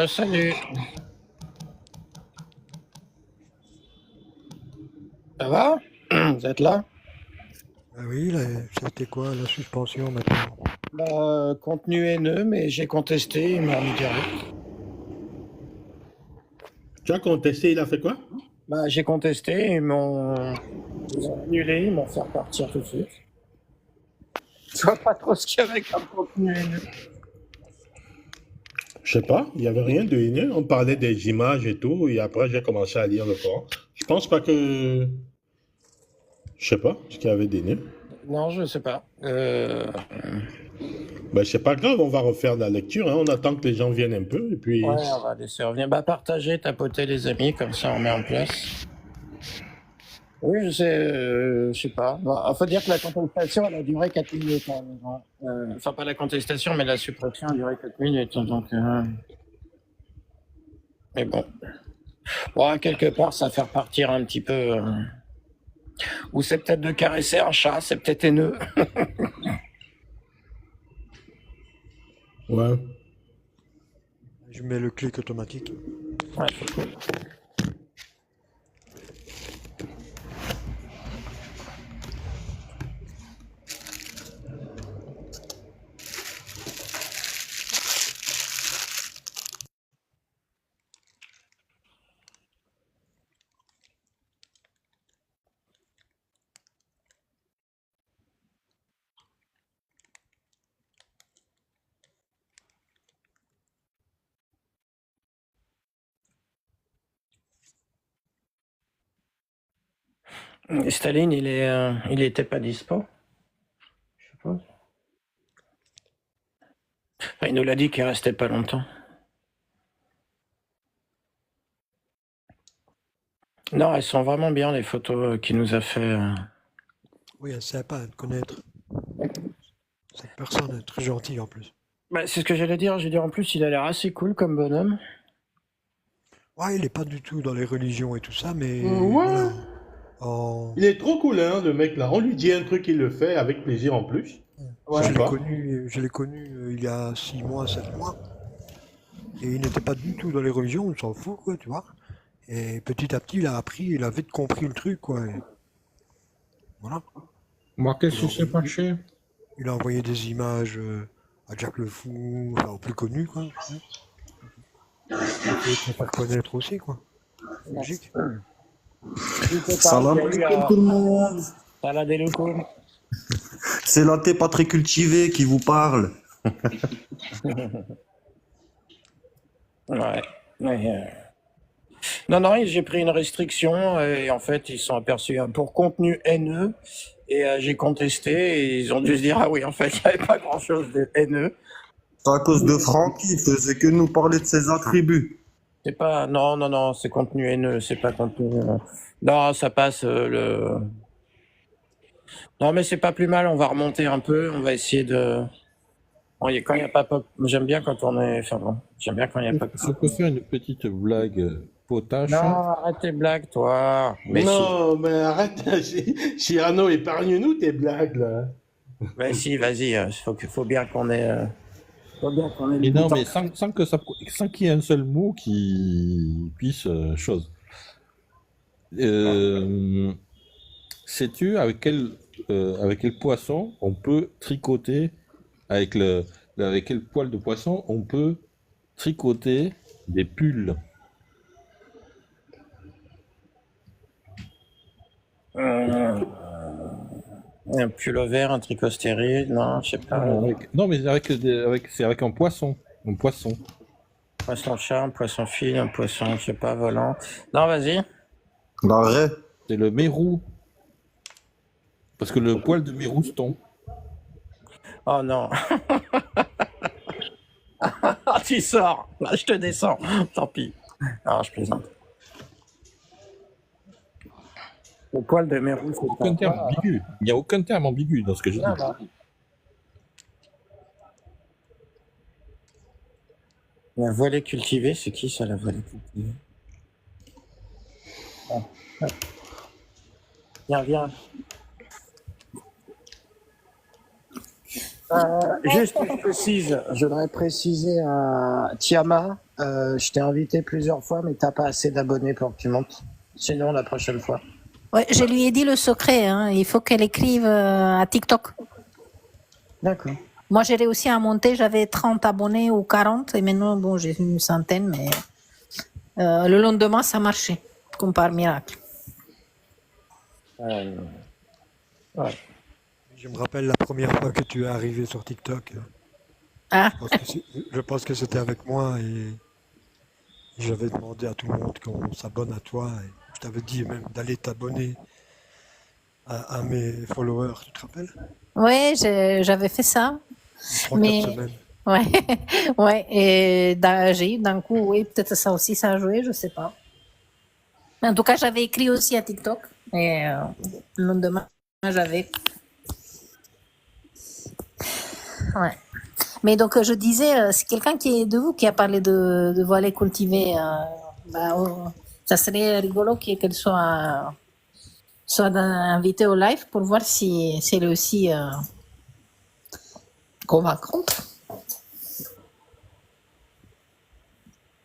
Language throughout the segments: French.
Salut. Ça va? Vous êtes là? Ah oui, là, c'était quoi la suspension maintenant? Bah, contenu haineux, mais j'ai contesté, ils m'ont mis direct. Tu as contesté, il a fait quoi? Bah, j'ai contesté, ils ont annulé, ils m'ont fait repartir tout de suite. Je vois pas trop ce qu'il y avait comme contenu haineux. Je sais pas, il n'y avait rien de haineux. On parlait des images et tout, et après j'ai commencé à lire le Coran. Je pense pas que. Je sais pas ce qu'il y avait d'haineux. Non, je sais pas. Ben, c'est pas grave, on va refaire la lecture, hein. On attend que les gens viennent un peu, et puis. Ouais, on va laisser revenir. Bah, partager, tapoter les amis, comme ça on met en place. Oui, je sais pas. Bah, faut dire que la contestation, elle a duré 4 minutes. Hein. Enfin, pas la contestation, mais la suppression a duré 4 minutes. Donc, mais bon. Ouais, quelque part, ça fait repartir un petit peu. Ou c'est peut-être de caresser un chat, c'est peut-être haineux. Ouais. Je mets le clic automatique. Ouais, c'est cool. Et Staline, il était pas dispo, je suppose. Enfin, il nous l'a dit qu'il restait pas longtemps. Non, elles sont vraiment bien les photos qu'il nous a fait. Oui, c'est sympa de connaître cette personne, est très gentille en plus. Bah, c'est ce que j'allais dire. J'ai dit en plus, il a l'air assez cool comme bonhomme. Ouais, il est pas du tout dans les religions et tout ça, mais Ouais. voilà. En- Il est trop cool, hein, le mec là. On lui dit un truc, il le fait avec plaisir en plus. Ouais. Je l'ai Sympa. connu il y a 6 mois, 7 mois, et il n'était pas du tout dans les religions, on s'en fout, quoi, tu vois. Et petit à petit, il a appris, il a vite compris le truc, quoi. Et voilà. Moi, qu'est-ce qui s'est passé? Il a envoyé des images à Jack le Fou, enfin, au plus connu, quoi. Il faut se faire connaître aussi, quoi. C'est logique. Salam alaikum tout le monde. Salam alaikum. C'est la thé pas très cultivée qui vous parle. Ouais. Non, j'ai pris une restriction et en fait, ils sont aperçus pour contenu haineux et j'ai contesté et ils ont dû se dire ah oui, en fait, il n'y avait pas grand-chose de haineux. C'est à cause de Franck qui faisait que nous parler de ses attributs. C'est pas non, c'est contenu haineux, c'est pas contenu. Non, ça passe Non, mais c'est pas plus mal. On va remonter un peu. On va essayer de. Bon, quand il y a pas pop, j'aime bien quand on est. Enfin bon, j'aime bien quand il y a pas. Je peux faire une petite blague potache. Non, arrête tes blagues, toi. Mais Non, mais arrête, Cyrano, épargne-nous tes blagues là. si, mais si, vas-y. Faut bien qu'on ait. Faut bien qu'on ait. Et non, mais sans qu'il y ait un seul mot qui puisse chose. Sais-tu avec quel poisson on peut tricoter avec quel poil de poisson on peut tricoter des pulls? Un pull vert, un tricot stérile, non, je sais pas. Non, mais c'est avec un poisson. Un poisson. Poisson chat, un poisson fil, un poisson, je sais pas, volant. Non, vas-y. L'arrêt. C'est le mérou. Parce que le poil de mérou se tombe. Oh non. Ah, tu sors. Là, je te descends. Tant pis. Non, je plaisante. Le poil de mérou, c'est Aucun terme ambigu. Il n'y a aucun terme ambigu dans ce que je dis. La voilée cultivée, c'est qui ça, la voilée cultivée? Viens. Juste, je voudrais préciser à Tiama, je t'ai invité plusieurs fois, mais t'as pas assez d'abonnés pour que tu montes. Sinon, la prochaine fois. Ouais, je lui ai dit le secret, hein. Il faut qu'elle écrive à TikTok. D'accord. Moi, j'ai réussi à monter, j'avais 30 abonnés ou 40, et maintenant, bon, j'ai une centaine, mais le lendemain, ça marchait, comme par miracle. Ouais. Je me rappelle la première fois que tu es arrivé sur TikTok. Ah, Je pense que c'était avec moi et j'avais demandé à tout le monde qu'on s'abonne à toi. Et je t'avais dit même d'aller t'abonner à mes followers, tu te rappelles? ouais, j'avais fait ça, 3-4 mais semaines. ouais, ouais, et j'ai eu d'un coup, oui, peut-être ça aussi, ça a joué, je sais pas. En tout cas, j'avais écrit aussi à TikTok, et le lendemain, j'avais. Ouais. Mais donc, je disais, c'est quelqu'un qui est de vous qui a parlé de volailles cultivées. Ça serait rigolo qu'elle soit invitée au live pour voir si elle est aussi convaincante.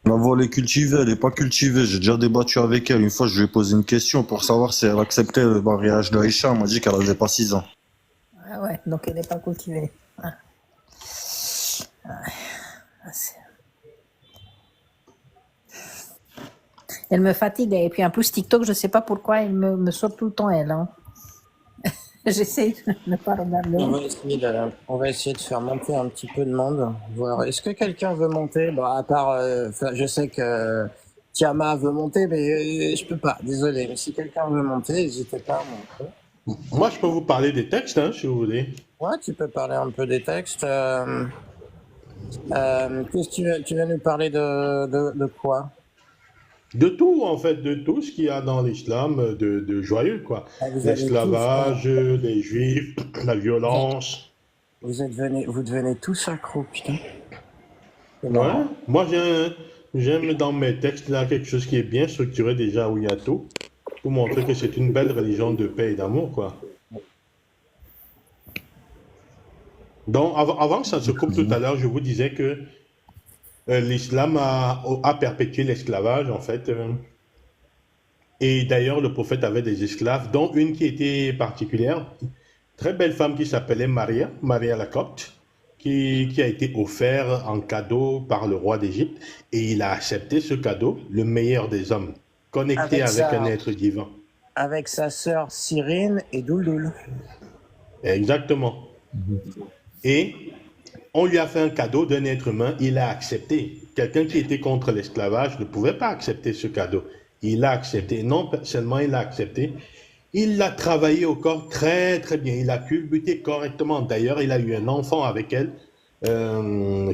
La volaille cultivée, elle n'est pas cultivée. J'ai déjà débattu avec elle. Une fois, je lui ai posé une question pour savoir si elle acceptait le mariage de Aïcha. Elle m'a dit qu'elle n'avait pas 6 ans. Ah ouais, donc elle n'est pas cultivée. Ah. Elle me fatigue et puis en plus TikTok, je sais pas pourquoi elle me sort tout le temps elle. Hein. J'essaie de ne pas regarder. On va essayer de faire monter un petit peu de monde. Voir. Est-ce que quelqu'un veut monter? Bon, à part, je sais que Tiama veut monter, mais je peux pas. Désolé. Mais si quelqu'un veut monter, n'hésitez pas à monter. Moi, je peux vous parler des textes, hein, si vous voulez. Ouais, tu peux parler un peu des textes. Qu'est-ce que tu veux nous parler de quoi? De tout, en fait, de tout ce qu'il y a dans l'islam de joyeux, quoi. Ah, vous avez L'esclavage, les juifs, la violence. vous devenez tous accros, putain. C'est Ouais. marrant. Moi, j'aime dans mes textes là quelque chose qui est bien structuré déjà où il y a tout, pour montrer que c'est une belle religion de paix et d'amour, quoi. Donc, avant que ça se coupe tout à l'heure, je vous disais que l'islam a perpétué l'esclavage, en fait. Et d'ailleurs, le prophète avait des esclaves, dont une qui était particulière, très belle femme qui s'appelait Maria la Copte, qui a été offert en cadeau par le roi d'Égypte. Et il a accepté ce cadeau, le meilleur des hommes, connecté avec un être divin. Avec sa sœur Cyrine et Douldoul. Exactement. Et on lui a fait un cadeau d'un être humain, il a accepté. Quelqu'un qui était contre l'esclavage ne pouvait pas accepter ce cadeau. Il a accepté. Non seulement il a accepté, il l'a travaillé au corps très très bien. Il a culbuté correctement. D'ailleurs, il a eu un enfant avec elle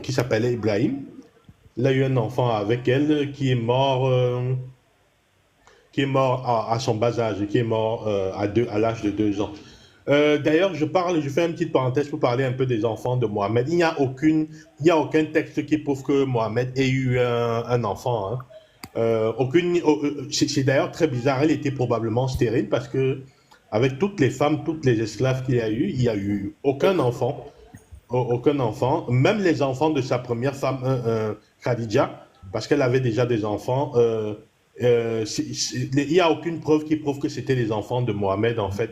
qui s'appelait Ibrahim. Il a eu un enfant avec elle qui est mort à son bas âge, qui est mort à l'âge de 2 ans. D'ailleurs, je fais une petite parenthèse pour parler un peu des enfants de Mohamed. Il n'y a aucun texte qui prouve que Mohamed ait eu un enfant. Hein. C'est d'ailleurs très bizarre. Elle était probablement stérile parce que avec toutes les femmes, toutes les esclaves qu'il y a eu, il n'y a eu aucun enfant. Aucun enfant. Même les enfants de sa première femme, Khadija, parce qu'elle avait déjà des enfants. Il n'y a aucune preuve qui prouve que c'était les enfants de Mohamed, en fait.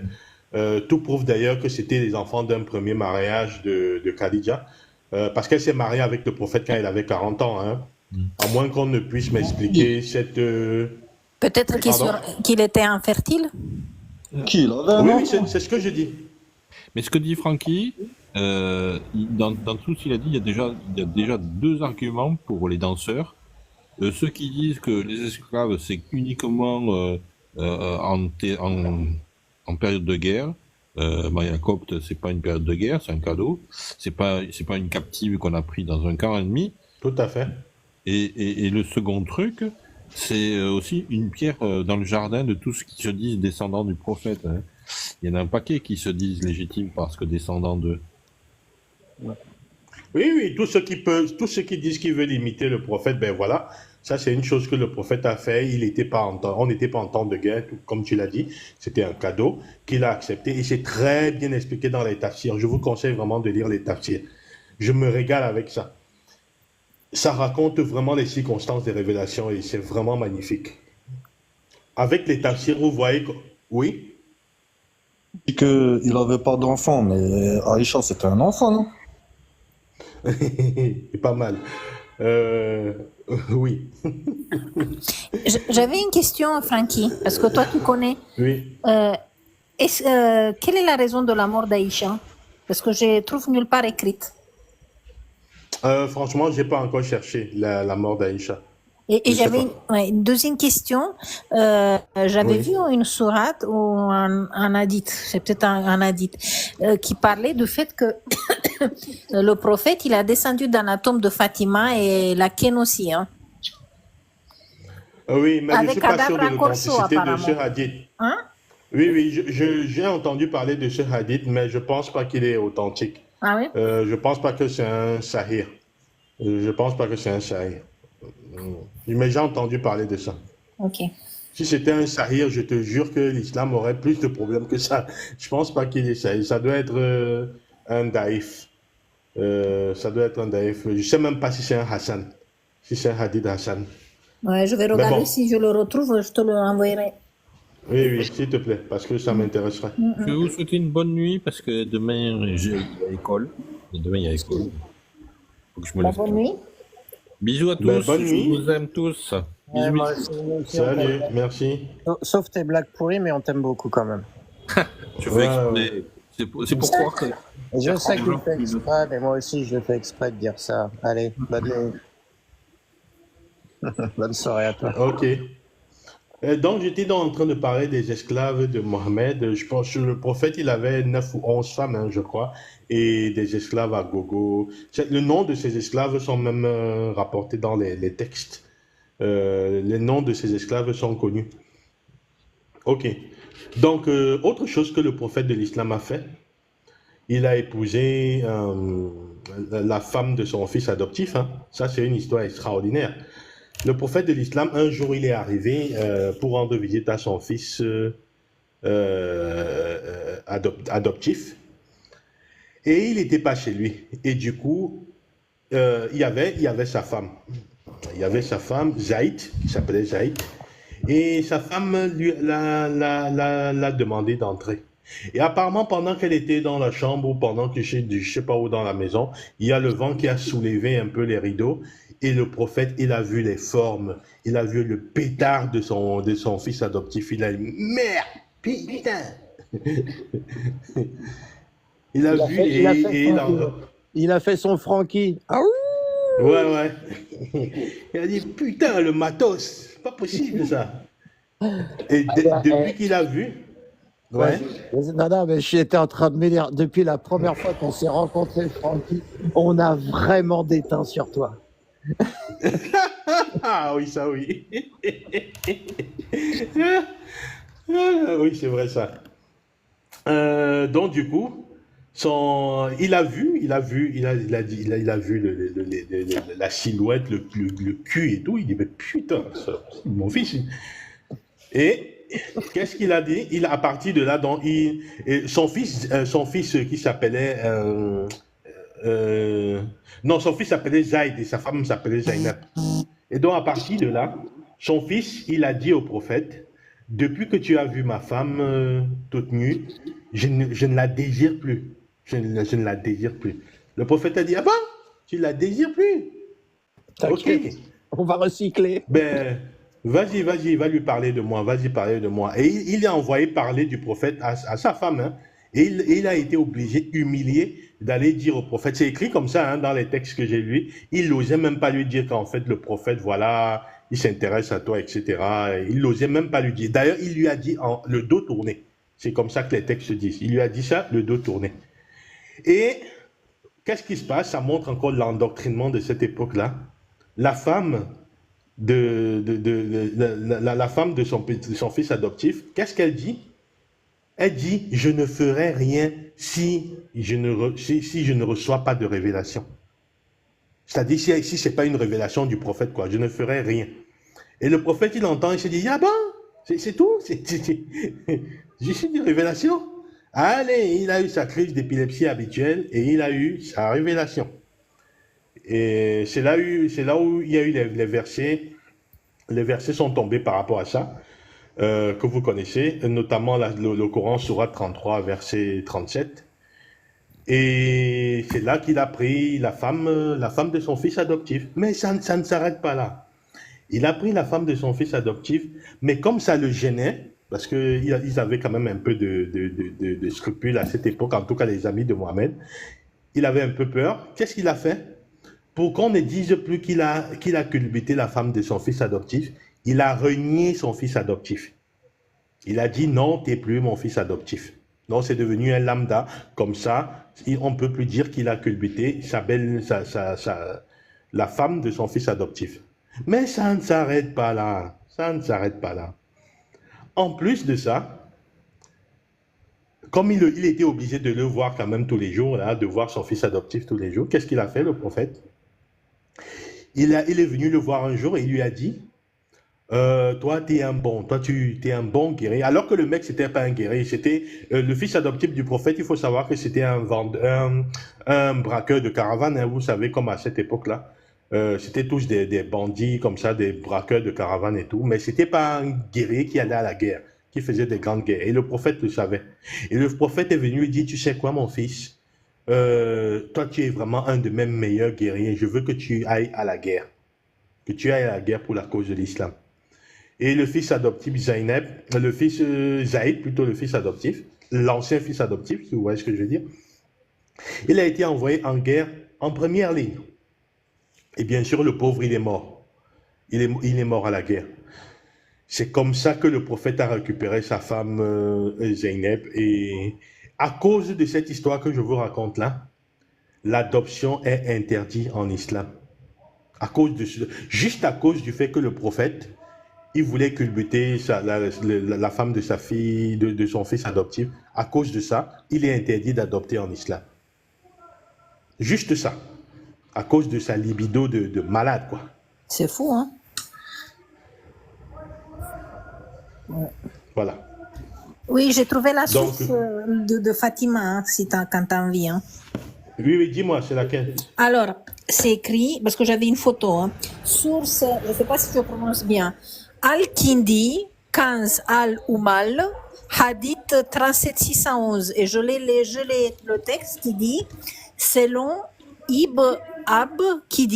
Tout prouve d'ailleurs que c'était les enfants d'un premier mariage de Khadija, parce qu'elle s'est mariée avec le prophète quand elle avait 40 ans. Hein. À moins qu'on ne puisse m'expliquer cette... Peut-être qu'il était infertile. Qui, il avait un Oui, enfant? c'est ce que je dis. Mais ce que dit Francky, dans tout ce qu'il a dit, il y a déjà 2 arguments pour les danseurs. Ceux qui disent que les esclaves, c'est uniquement en période de guerre. Maria Copte, c'est pas une période de guerre, c'est un cadeau. C'est pas une captive qu'on a pris dans un camp ennemi. Tout à fait. Et le second truc, c'est aussi une pierre dans le jardin de tous ceux qui se disent descendants du prophète. Hein. Il y en a un paquet qui se disent légitimes parce que descendants d'eux. Oui, tous ceux qui disent qu'ils veulent imiter le prophète, ben voilà, Ça, c'est une chose que le prophète a fait. On n'était pas en temps de guerre, comme tu l'as dit. C'était un cadeau qu'il a accepté et c'est très bien expliqué dans les tafsirs. Je vous conseille vraiment de lire les tafsirs. Je me régale avec ça. Ça raconte vraiment les circonstances des révélations et c'est vraiment magnifique. Avec les tafsirs, vous voyez que... Oui? Il dit qu'il n'avait pas d'enfant, mais Aïcha, c'était un enfant, non? C'est pas mal. Oui. J'avais une question, Francky, parce que toi, tu connais. Oui. Quelle est la raison de la mort d'Aïcha? Parce que je ne trouve nulle part écrite. Franchement, j'ai pas encore cherché la mort d'Aïcha. Et Je sais j'avais pas. une deuxième question. J'avais Oui. vu une sourate ou un hadith, c'est peut-être un hadith, qui parlait du fait que le prophète, il a descendu dans la tombe de Fatima et la Ken aussi, hein, Oui, mais je ne avec suis pas sûr cadavre de en corso l'authenticité de ce apparemment. hadith. Hein? Oui, oui, j'ai entendu parler de ce hadith, mais je pense pas qu'il est authentique. Ah oui? Je pense pas que c'est un sahih. Je pense pas que c'est un sahih. Mais j'ai entendu parler de ça. Ok. Si c'était un sahih, je te jure que l'islam aurait plus de problèmes que ça. Je pense pas qu'il est sahih. Ça doit être un daïf. Ça doit être un daïf. Je sais même pas si c'est un Hassan. Si c'est un hadith Hassan. Ouais, je vais Mais regarder bon, si je le retrouve, je te le renverrai. oui, oui, s'il te plaît, parce que ça m'intéresserait. Je vais vous souhaiter une bonne nuit parce que demain, j'ai l'école. Et demain, il y a l'école. Faut que je me Bah, lève bonne tôt. nuit. Bisous à Ben, tous. bonne Je nuit. vous aime tous. Ouais, Bisous, moi bisous. aussi, nous aussi, on t'aime. Salut, merci. Sauf tes blagues pourries, mais on t'aime beaucoup quand même. Je fais Ouais, exprès. C'est pour croire que. Je sais que tu Bonjour. fais exprès, mais moi aussi je fais exprès de dire ça. Allez, bonne soirée à toi. Ok. Donc, j'étais en train de parler des esclaves de Mohammed. Je pense que le prophète, il avait 9 ou 11 femmes, hein, je crois, et des esclaves à gogo. Le nom de ces esclaves sont même rapportés dans les textes. Les noms de ces esclaves sont connus. Ok. Donc, autre chose que le prophète de l'islam a fait, il a épousé la femme de son fils adoptif. Hein. Ça, c'est une histoire extraordinaire. Le prophète de l'islam, un jour, il est arrivé pour rendre visite à son fils adoptif et il n'était pas chez lui. Et du coup, il y avait sa femme. Il y avait sa femme, Zaïd, qui s'appelait Zaïd, et sa femme l'a demandé d'entrer. Et apparemment, pendant qu'elle était dans la chambre ou pendant que je sais pas où dans la maison, il y a le vent qui a soulevé un peu les rideaux et le prophète, il a vu les formes, il a vu le pétard de son fils adoptif. Il a dit, merde, putain! Il a vu Il a fait son Francky. Ah oui. Ouais, ouais. Il a dit, putain, le matos, c'est pas possible ça. Et depuis qu'il a vu, ouais. Non, mais j'étais en train de me dire, depuis la première fois qu'on s'est rencontrés, Francky, on a vraiment déteint sur toi. Ah oui, ça oui. Oui, c'est vrai ça. Donc du coup, il a vu la silhouette, le cul et tout. Il dit mais putain, c'est mon fils. Et qu'est-ce qu'il a dit? À partir de là, donc, son fils qui s'appelait non, son fils s'appelait Zaïd et sa femme s'appelait Zainab. Et donc à partir de là, son fils, il a dit au prophète, depuis que tu as vu ma femme toute nue, je ne la désire plus. Je ne la désire plus. Le prophète a dit, ah bon, tu la désires plus? Ok. On va recycler. Ben, vas-y, va lui parler de moi, vas-y parler de moi. Et il a envoyé parler du prophète à sa femme, hein. Et il a été obligé, humilié, d'aller dire au prophète. C'est écrit comme ça hein, dans les textes que j'ai lus. Il n'osait même pas lui dire qu'en fait, le prophète, voilà, il s'intéresse à toi, etc. Il n'osait même pas lui dire. D'ailleurs, il lui a dit le dos tourné. C'est comme ça que les textes disent. Il lui a dit ça, le dos tourné. Et qu'est-ce qui se passe? Ça montre encore l'endoctrinement de cette époque-là. La femme la femme de son fils adoptif, qu'est-ce qu'elle dit? Elle dit, je ne ferai rien si je ne reçois pas de révélation. C'est-à-dire, si ce n'est pas une révélation du prophète, quoi, je ne ferai rien. Et le prophète, il entend, il se dit, ah bon, c'est tout, juste une révélation. Allez, il a eu sa crise d'épilepsie habituelle et il a eu sa révélation. Et c'est là où il y a eu les versets. Les versets sont tombés par rapport à ça, que vous connaissez, notamment le Coran, Sourate 33, verset 37. Et c'est là qu'il a pris la femme de son fils adoptif. Mais ça ne s'arrête pas là. Il a pris la femme de son fils adoptif, mais comme ça le gênait, parce qu'ils avaient quand même un peu de scrupules à cette époque, en tout cas les amis de Mohamed, il avait un peu peur. Qu'est-ce qu'il a fait? Pour qu'on ne dise plus qu'il a culbuté la femme de son fils adoptif, il a renié son fils adoptif. Il a dit non, t'es plus mon fils adoptif. Non, c'est devenu un lambda. Comme ça, on ne peut plus dire qu'il a culbuté la femme de son fils adoptif. Mais ça ne s'arrête pas là. Ça ne s'arrête pas là. En plus de ça, comme il était obligé de le voir quand même tous les jours, là, de voir son fils adoptif tous les jours, qu'est-ce qu'il a fait, le prophète? Il est venu le voir un jour et il lui a dit, toi, tu es un bon guerrier. Alors que le mec, c'était pas un guerrier, c'était le fils adoptif du prophète. Il faut savoir que c'était un braqueur de caravane, hein, vous savez, comme à cette époque-là. C'était tous des bandits comme ça, des braqueurs de caravane et tout, mais c'était pas un guerrier qui allait à la guerre, qui faisait des grandes guerres. Et le prophète le savait. Et le prophète est venu lui dire, tu sais quoi, mon fils, toi, tu es vraiment un de mes meilleurs guerriers. Je veux que tu ailles à la guerre, que tu ailles à la guerre pour la cause de l'islam. Et le fils adoptif Zaynab, le fils Zaïd, plutôt le fils adoptif, l'ancien fils adoptif, si vous voyez ce que je veux dire, il a été envoyé en guerre en première ligne. Et bien sûr, le pauvre, il est mort. Il est mort à la guerre. C'est comme ça que le prophète a récupéré sa femme Zaynab. Et à cause de cette histoire que je vous raconte là, l'adoption est interdite en islam. Juste à cause du fait que le prophète, il voulait culbuter la femme de sa fille, de son fils adoptif. À cause de ça, il est interdit d'adopter en islam. Juste ça. À cause de sa libido de malade, quoi. C'est fou, hein? Voilà. Oui, j'ai trouvé la Donc, source de Fatima, hein, quand t'as envie. Hein. Oui, dis-moi, c'est laquelle? Alors, c'est écrit, parce que j'avais une photo, hein. Source, je ne sais pas si je prononce bien, Al-Kindi, 15 Al-Umal, Hadith 37611. Et le texte qui dit, selon Ibn Abbas qui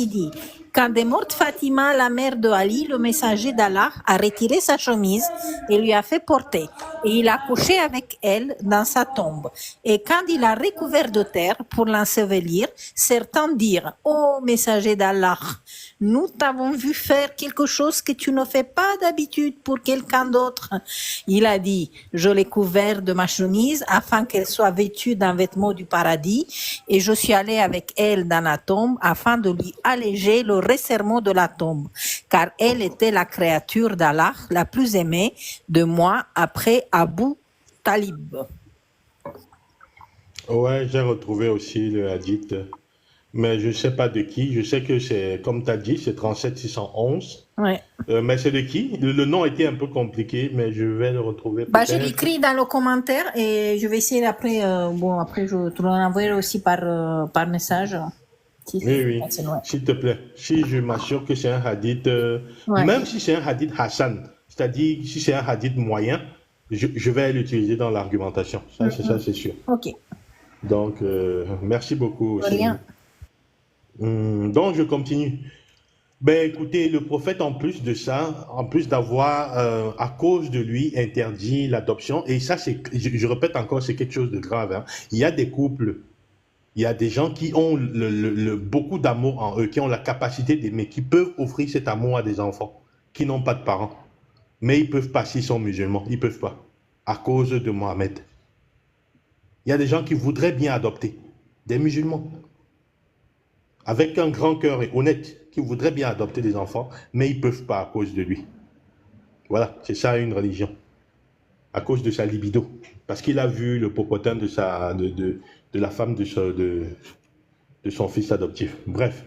dit, quand est morte Fatima, la mère de Ali, le messager d'Allah a retiré sa chemise et lui a fait porter. Et il a couché avec elle dans sa tombe. Et quand il a recouvert de terre pour l'ensevelir, certains dirent, ô messager d'Allah, nous t'avons vu faire quelque chose que tu ne fais pas d'habitude pour quelqu'un d'autre. Il a dit, je l'ai couvert de ma chemise afin qu'elle soit vêtue d'un vêtement du paradis et je suis allé avec elle dans la tombe afin de lui alléger le resserrement de la tombe, car elle était la créature d'Allah la plus aimée de moi après Abu Talib. Ouais, j'ai retrouvé aussi le hadith, mais je ne sais pas de qui. Je sais que c'est, comme tu as dit, c'est 37611. Ouais. Mais c'est de qui? Le nom était un peu compliqué, mais je vais le retrouver Bah, je peut-être. l'écris dans le commentaire et je vais essayer après. Après, je te l'envoie aussi par message. Si Oui, c'est loin. s'il te plaît. Si je m'assure que c'est un hadith, Ouais. même si c'est un hadith Hassan, c'est-à-dire si c'est un hadith moyen, je vais l'utiliser dans l'argumentation. Ça, c'est sûr. Ok. Donc, merci beaucoup. De rien. Donc, je continue. Ben, écoutez, le prophète, en plus de ça, en plus d'avoir, à cause de lui, interdit l'adoption, et ça, je répète encore, c'est quelque chose de grave. Hein. Il y a des couples, il y a des gens qui ont beaucoup d'amour en eux, qui ont la capacité d'aimer, qui peuvent offrir cet amour à des enfants, qui n'ont pas de parents. Mais ils peuvent pas s'ils sont musulmans, ils peuvent pas, à cause de Mohamed. Il y a des gens qui voudraient bien adopter, des musulmans, avec un grand cœur et honnête, qui voudraient bien adopter des enfants, mais ils ne peuvent pas à cause de lui. Voilà, c'est ça une religion. À cause de sa libido. Parce qu'il a vu le popotin de la femme de de son fils adoptif. Bref.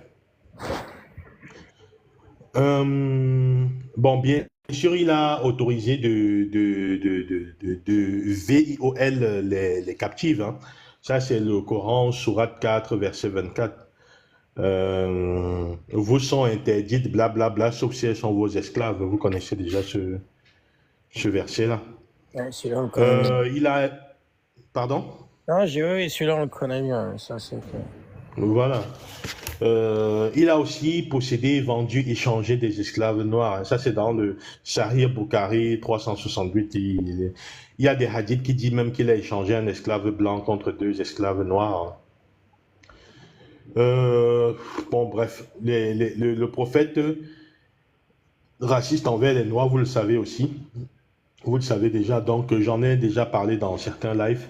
Bon, bien sûr, il a autorisé de VIOL les captives. Hein. Ça, c'est le Coran, Sourate 4, verset 24. Vous sont interdites, blablabla, sauf si elles sont vos esclaves. Vous connaissez déjà ce verset-là. Ouais, celui-là, on le connaît bien. Il a... Pardon? Non, j'ai oui, celui-là, on le connaît bien. Ça, c'est clair. Voilà. Il a aussi possédé, vendu, échangé des esclaves noirs. Ça, c'est dans le Sahih Bukhari 368. Il y a des hadiths qui disent même qu'il a échangé un esclave blanc contre 2 esclaves noirs. Bon, bref, le prophète raciste envers les noirs, vous le savez aussi. Vous le savez déjà, donc j'en ai déjà parlé dans certains lives.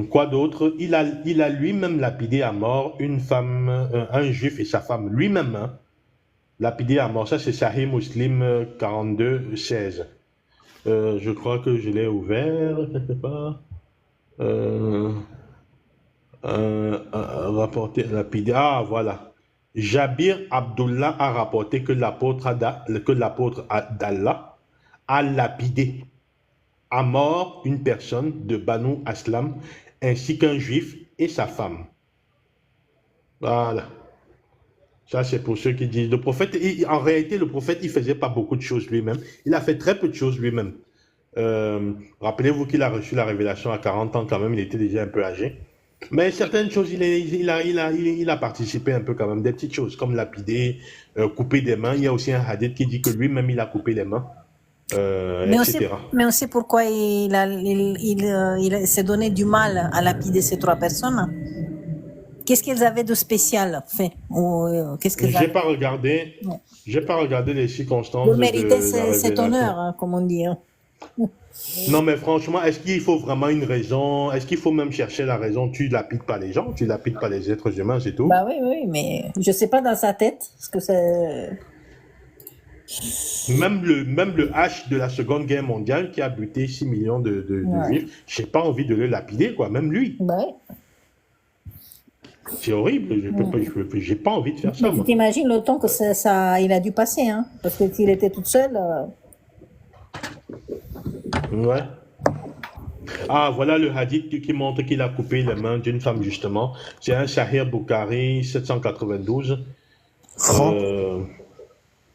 Quoi d'autre? Il a lui-même lapidé à mort une femme, un juif et sa femme, lui-même, hein, lapidé à mort. Ça, c'est Sahih Muslim 42, 16. Je crois que je l'ai ouvert quelque part. Rapporté, lapidé. Ah, voilà. Jabir Abdullah a rapporté que l'apôtre d'Allah a lapidé à mort une personne de Banu Aslam, ainsi qu'un juif et sa femme. Voilà. Ça, c'est pour ceux qui disent. Le prophète, en réalité, le prophète, il faisait pas beaucoup de choses lui-même. Il a fait très peu de choses lui-même. Rappelez-vous qu'il a reçu la révélation à 40 ans quand même, il était déjà un peu âgé. Mais certaines choses, il a participé un peu quand même, des petites choses comme lapider, couper des mains. Il y a aussi un hadith qui dit que lui-même, il a coupé les mains. Etc. Mais on sait pourquoi il s'est donné du mal à lapider ces 3 personnes. Qu'est-ce qu'elles avaient de spécial fait? Qu'est-ce qu'elles J'ai pas regardé. Ouais. J'ai pas regardé les circonstances. Vous méritez de cet honneur, hein, comme on dit. Hein. Non, mais franchement, est-ce qu'il faut vraiment une raison? Est-ce qu'il faut même chercher la raison? Tu lapides pas les gens, tu lapides pas les êtres humains, c'est tout. Bah oui, mais je sais pas dans sa tête ce que c'est. Même le H de la Seconde Guerre mondiale qui a buté 6 millions de Ouais. juifs, j'ai pas envie de le lapider, quoi, même lui. Bah oui. C'est horrible, j'ai pas envie de faire ça, Mais moi. t'imagines le temps que il a dû passer, hein? Parce que s'il était tout seul. Ouais. Ah, voilà le hadith qui montre qu'il a coupé les mains d'une femme, justement. C'est un Sahih Bukhari 792. Franck,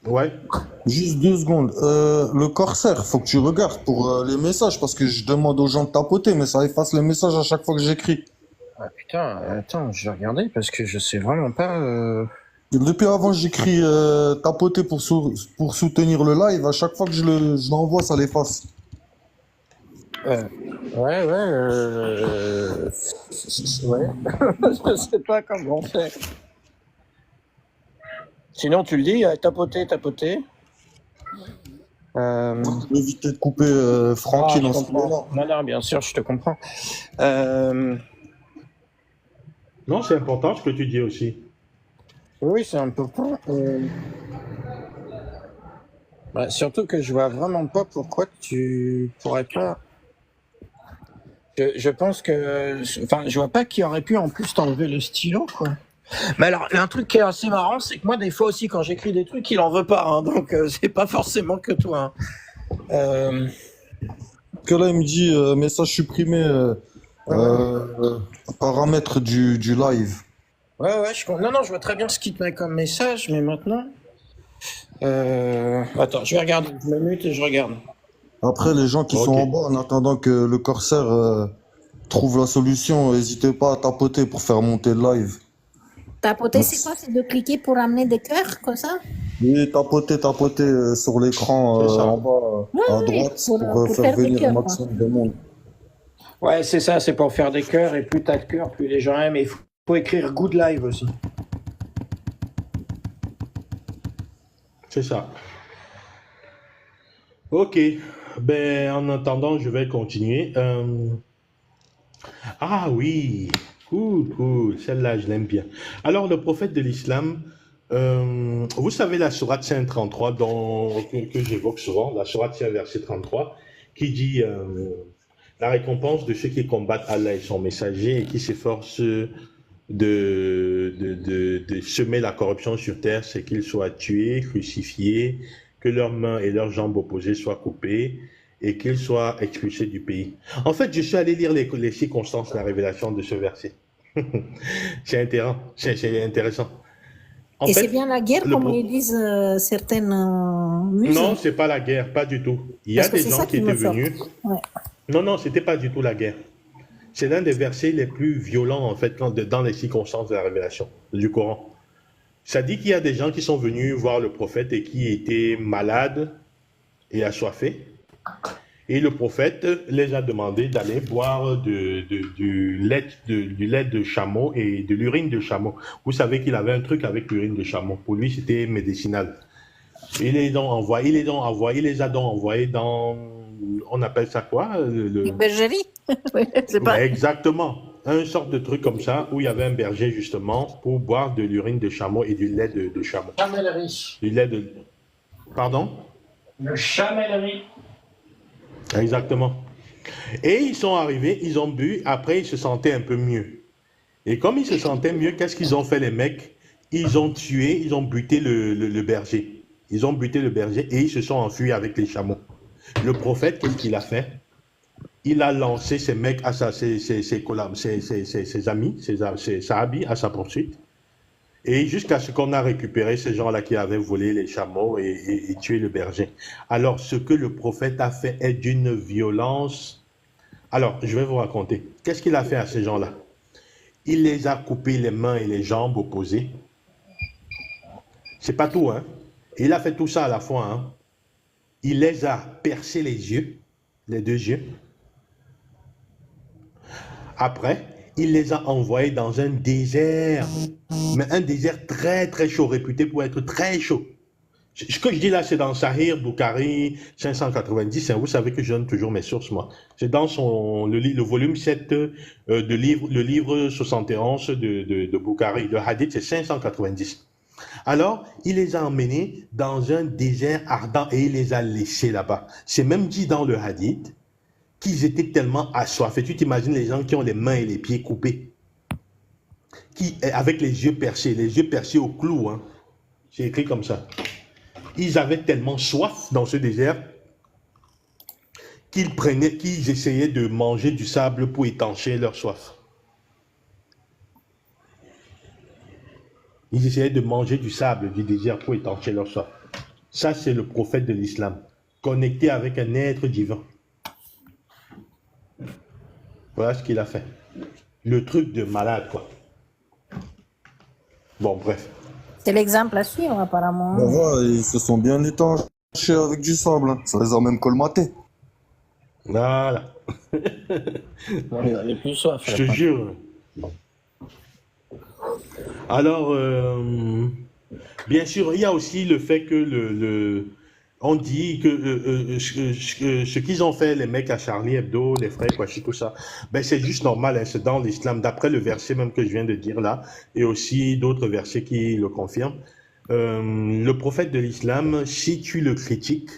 Ouais. juste 2 secondes. Le corsaire, faut que tu regardes pour les messages parce que je demande aux gens de tapoter, mais ça efface les messages à chaque fois que j'écris. Ah putain, attends, je vais regarder parce que je sais vraiment pas. Depuis avant, j'écris tapoter pour soutenir le live. À chaque fois que je l'envoie, ça l'efface. Ouais, ouais. Ouais. Je sais pas comment on fait. Sinon, tu le dis, tapoter. Pour éviter de couper Francky je dans ce comprends. moment-là. Non, bien sûr, je te comprends. Non, c'est important ce que tu dis aussi. Oui, c'est important. Bah, surtout que je vois vraiment pas pourquoi tu pourrais pas. Je pense que. Enfin, je vois pas qui aurait pu en plus t'enlever le stylo, quoi. Mais alors, un truc qui est assez marrant, c'est que moi, des fois aussi, quand j'écris des trucs, il en veut pas. Hein, donc, c'est pas forcément que toi. Hein. Que là, il me dit message supprimé, paramètres du live. Ouais, non, je vois très bien ce qu'il te met comme message, mais maintenant. Attends, je vais regarder. Je me mute et je regarde. Après, les gens qui Ok. sont en bas, en attendant que le corsaire trouve la solution, n'hésitez pas à tapoter pour faire monter le live. Tapoter, c'est quoi? C'est de cliquer pour amener des cœurs, comme ça? Et tapoter sur l'écran C'est ça. en bas à Oui, droite pour pour faire faire des venir cœurs, un quoi. maximum de monde. Ouais, c'est ça, c'est pour faire des cœurs, et plus t'as de cœurs, plus les gens aiment. Et il faut écrire good live aussi. C'est ça. Ok. Ben, en attendant, je vais continuer. Ah oui. Cool. Celle-là, je l'aime bien. Alors, le prophète de l'islam, vous savez la sourate 533 que j'évoque souvent, la sourate 5 verset 33, qui dit la récompense de ceux qui combattent Allah et son messager et qui s'efforcent de semer la corruption sur terre, c'est qu'ils soient tués, crucifiés, que leurs mains et leurs jambes opposées soient coupées et qu'ils soient expulsés du pays. En fait, je suis allé lire les circonstances de la révélation de ce verset. C'est intéressant. C'est intéressant. En Et c'est fait, bien la guerre, le comme pro- ils disent certaines muses. non, c'est pas la guerre, pas du tout. Il y a Parce que des c'est gens ça qui qui me étaient choque. venus. Ouais. Non, non, c'était pas du tout la guerre. C'est l'un des versets les plus violents, en fait, dans les circonstances de la révélation du Coran. Ça dit qu'il y a des gens qui sont venus voir le prophète et qui étaient malades et assoiffés. Et le prophète les a demandé d'aller boire du lait de chameau et de l'urine de chameau. Vous savez qu'il avait un truc avec l'urine de chameau. Pour lui, c'était médicinal. Il les a envoyés dans, on appelle ça quoi? Une bergerie. Oui, c'est pas. Ouais, exactement. Un sorte de truc comme ça, où il y avait un berger, justement, pour boire de l'urine de chameau et du lait de chameau. Chamellerie. Du lait de... Pardon? Le chamellerie. Exactement. Et ils sont arrivés, ils ont bu, après ils se sentaient un peu mieux. Et comme ils se sentaient mieux, qu'est-ce qu'ils ont fait les mecs? Ils ont tué, ils ont buté le berger. Ils ont buté le berger et ils se sont enfuis avec les chameaux. Le prophète, qu'est-ce qu'il a fait? Il a lancé ses mecs, ses amis, ses sahabis à sa poursuite. Et jusqu'à ce qu'on a récupéré ces gens-là qui avaient volé les chameaux et tué le berger. Alors, ce que le prophète a fait est d'une violence. Alors, je vais vous raconter. Qu'est-ce qu'il a fait à ces gens-là? Il les a coupés les mains et les jambes opposées. C'est pas tout, hein. Il a fait tout ça à la fois, hein. Il les a percé les yeux, les deux yeux. Après, il les a envoyés dans un désert, mais un désert très très chaud, réputé pour être très chaud. Ce que je dis là, c'est dans Sahih Bukhari 590. Hein, vous savez que je donne toujours mes sources, moi. C'est dans le volume 7 le livre 71 de Bukhari. Le hadith, c'est 590. Alors, il les a emmenés dans un désert ardent et il les a laissés là-bas. C'est même dit dans le hadith qu'ils étaient tellement assoiffés. Tu t'imagines les gens qui ont les mains et les pieds coupés, avec les yeux percés au clou, hein. C'est écrit comme ça. Ils avaient tellement soif dans ce désert qu'ils essayaient de manger du sable pour étancher leur soif. Ils essayaient de manger du sable du désert pour étancher leur soif. Ça, c'est le prophète de l'islam, connecté avec un être divin. Voilà ce qu'il a fait. Le truc de malade, quoi. Bon, bref. C'est l'exemple à suivre, apparemment. Ben voilà, ils se sont bien étanchés avec du sable, hein. Ça les a même colmatés. Voilà. On avait plus soif. Je te jure. Alors, bien sûr, il y a aussi le fait que on dit que ce qu'ils ont fait, les mecs à Charlie Hebdo, les frères Kouachi, tout ça, ben c'est juste normal, hein, c'est dans l'islam, d'après le verset même que je viens de dire là, et aussi d'autres versets qui le confirment. Le prophète de l'islam, si tu le critiques,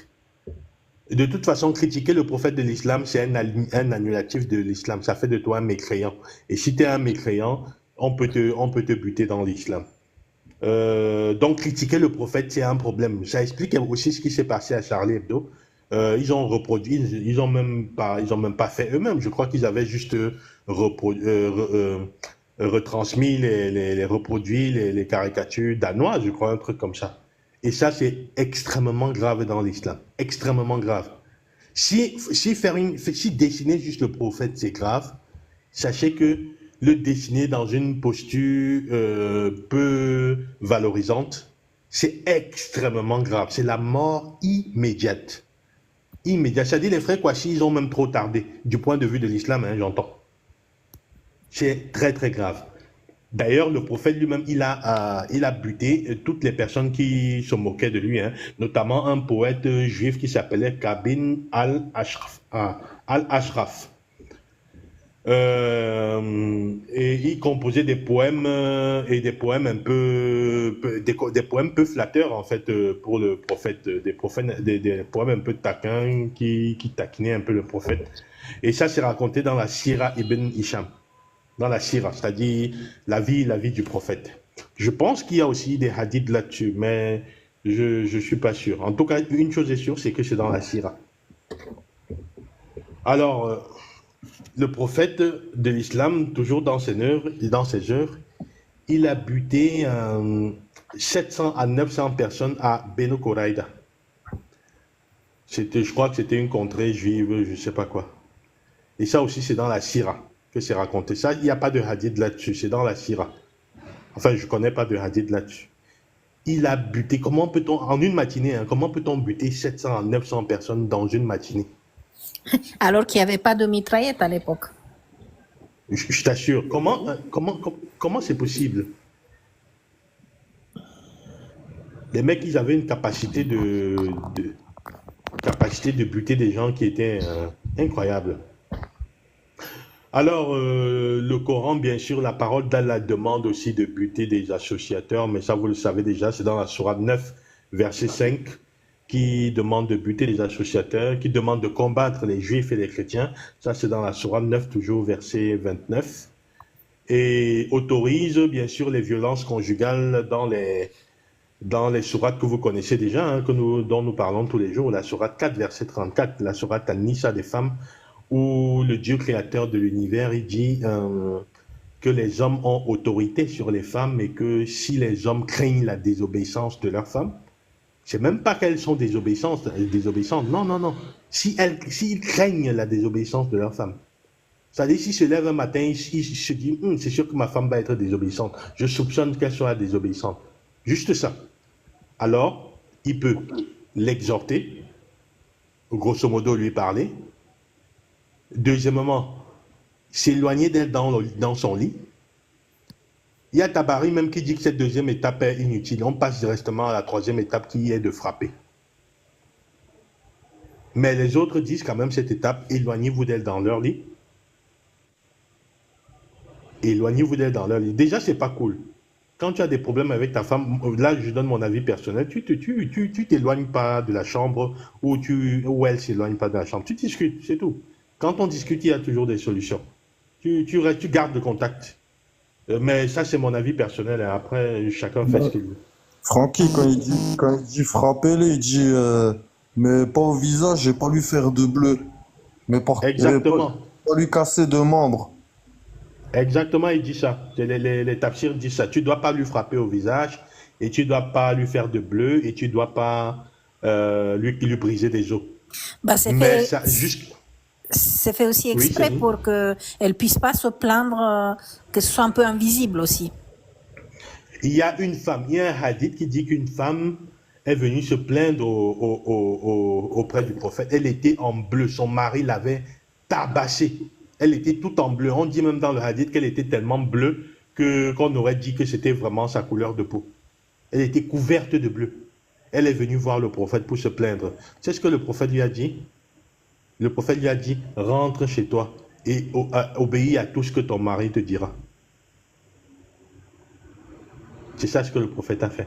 de toute façon, critiquer le prophète de l'islam, c'est un annulatif de l'islam, ça fait de toi un mécréant. Et si tu es un mécréant, on peut te buter dans l'islam. Donc critiquer le prophète, c'est un problème. Ça explique aussi ce qui s'est passé à Charlie Hebdo. Ils ont reproduit, ils ont même pas fait eux-mêmes. Je crois qu'ils avaient juste retransmis reproduit les caricatures danoises, je crois, un truc comme ça. Et ça, c'est extrêmement grave dans l'islam. Extrêmement grave. Si dessiner juste le prophète, c'est grave, sachez que le dessiner dans une posture peu valorisante, c'est extrêmement grave. C'est la mort immédiate. Immédiate. C'est-à-dire les frères Kouachi, ils ont même trop tardé, du point de vue de l'islam, hein, j'entends. C'est très très grave. D'ailleurs, le prophète lui-même, il a buté toutes les personnes qui se moquaient de lui, hein, notamment un poète juif qui s'appelait Kabin al-Ashraf. Et il composait des poèmes et des poèmes un peu des poèmes peu flatteurs en fait pour le prophète, des poèmes un peu taquins qui taquinaient un peu le prophète. Et ça c'est raconté dans la Sira Ibn Hisham. dans la sira, c'est-à-dire la vie du prophète. Je pense qu'il y a aussi des hadiths là-dessus, mais je suis pas sûr. En tout cas, une chose est sûre, c'est que c'est dans la sira. Alors, le prophète de l'islam, toujours dans ses œuvres, il a buté 700 à 900 personnes à Beno Koraïda. Je crois que c'était une contrée juive, je ne sais pas quoi. Et ça aussi, c'est dans la sira que c'est raconté. Ça, il n'y a pas de hadith là-dessus, c'est dans la sira. Enfin, je ne connais pas de hadith là-dessus. Il a buté, comment peut-on, en une matinée, hein, comment peut-on buter 700 à 900 personnes dans une matinée? Alors qu'il n'y avait pas de mitraillette à l'époque. Je t'assure, comment c'est possible? Les mecs, ils avaient une capacité de buter des gens qui étaient incroyables. Alors, le Coran, bien sûr, la parole d'Allah demande aussi de buter des associateurs, mais ça, vous le savez déjà, c'est dans la sourate 9, verset 5, qui demande de buter les associateurs, qui demande de combattre les juifs et les chrétiens. Ça, c'est dans la sourate 9, toujours verset 29. Et autorise, bien sûr, les violences conjugales dans les sourates que vous connaissez déjà, hein, dont nous parlons tous les jours, la sourate 4, verset 34, la sourate An-Nisa des femmes, où le Dieu créateur de l'univers, il dit que les hommes ont autorité sur les femmes et que si les hommes craignent la désobéissance de leurs femmes, c'est même pas qu'elles sont désobéissantes, non. S'ils craignent la désobéissance de leurs femmes, c'est-à-dire s'ils se lèvent un matin, ils se disent, c'est sûr que ma femme va être désobéissante, je soupçonne qu'elle soit désobéissante. Juste ça. Alors, il peut l'exhorter, grosso modo lui parler. Deuxièmement, s'éloigner d'elle dans son lit. Il y a Tabari même qui dit que cette deuxième étape est inutile. On passe directement à la troisième étape qui est de frapper. Mais les autres disent quand même cette étape, éloignez-vous d'elle dans leur lit. Éloignez-vous d'elle dans leur lit. Déjà, c'est pas cool. Quand tu as des problèmes avec ta femme, là je donne mon avis personnel, tu t'éloignes pas de la chambre ou elle s'éloigne pas de la chambre. Tu discutes, c'est tout. Quand on discute, il y a toujours des solutions. Tu gardes le contact. Mais ça, c'est mon avis personnel. Et après, chacun fait ce qu'il veut. Francky, quand il dit frapper-les, il dit mais pas au visage et pas lui faire de bleu. Mais Exactement. pas lui casser de membres. Exactement, il dit ça. Les tafsirs disent ça. Tu ne dois pas lui frapper au visage et tu ne dois pas lui faire de bleu et tu ne dois pas lui briser des os. Bah, Mais ça, juste... c'est fait aussi exprès Oui, pour qu'elle ne puisse pas se plaindre, que ce soit un peu invisible aussi. il y a un hadith qui dit qu'une femme est venue se plaindre auprès du prophète. Elle était en bleu, son mari l'avait tabassée. Elle était toute en bleu. On dit même dans le hadith qu'elle était tellement bleue qu'on aurait dit que c'était vraiment sa couleur de peau. Elle était couverte de bleu. Elle est venue voir le prophète pour se plaindre. C'est ce que le prophète lui a dit. Le prophète lui a dit, rentre chez toi et obéis à tout ce que ton mari te dira. C'est ça ce que le prophète a fait.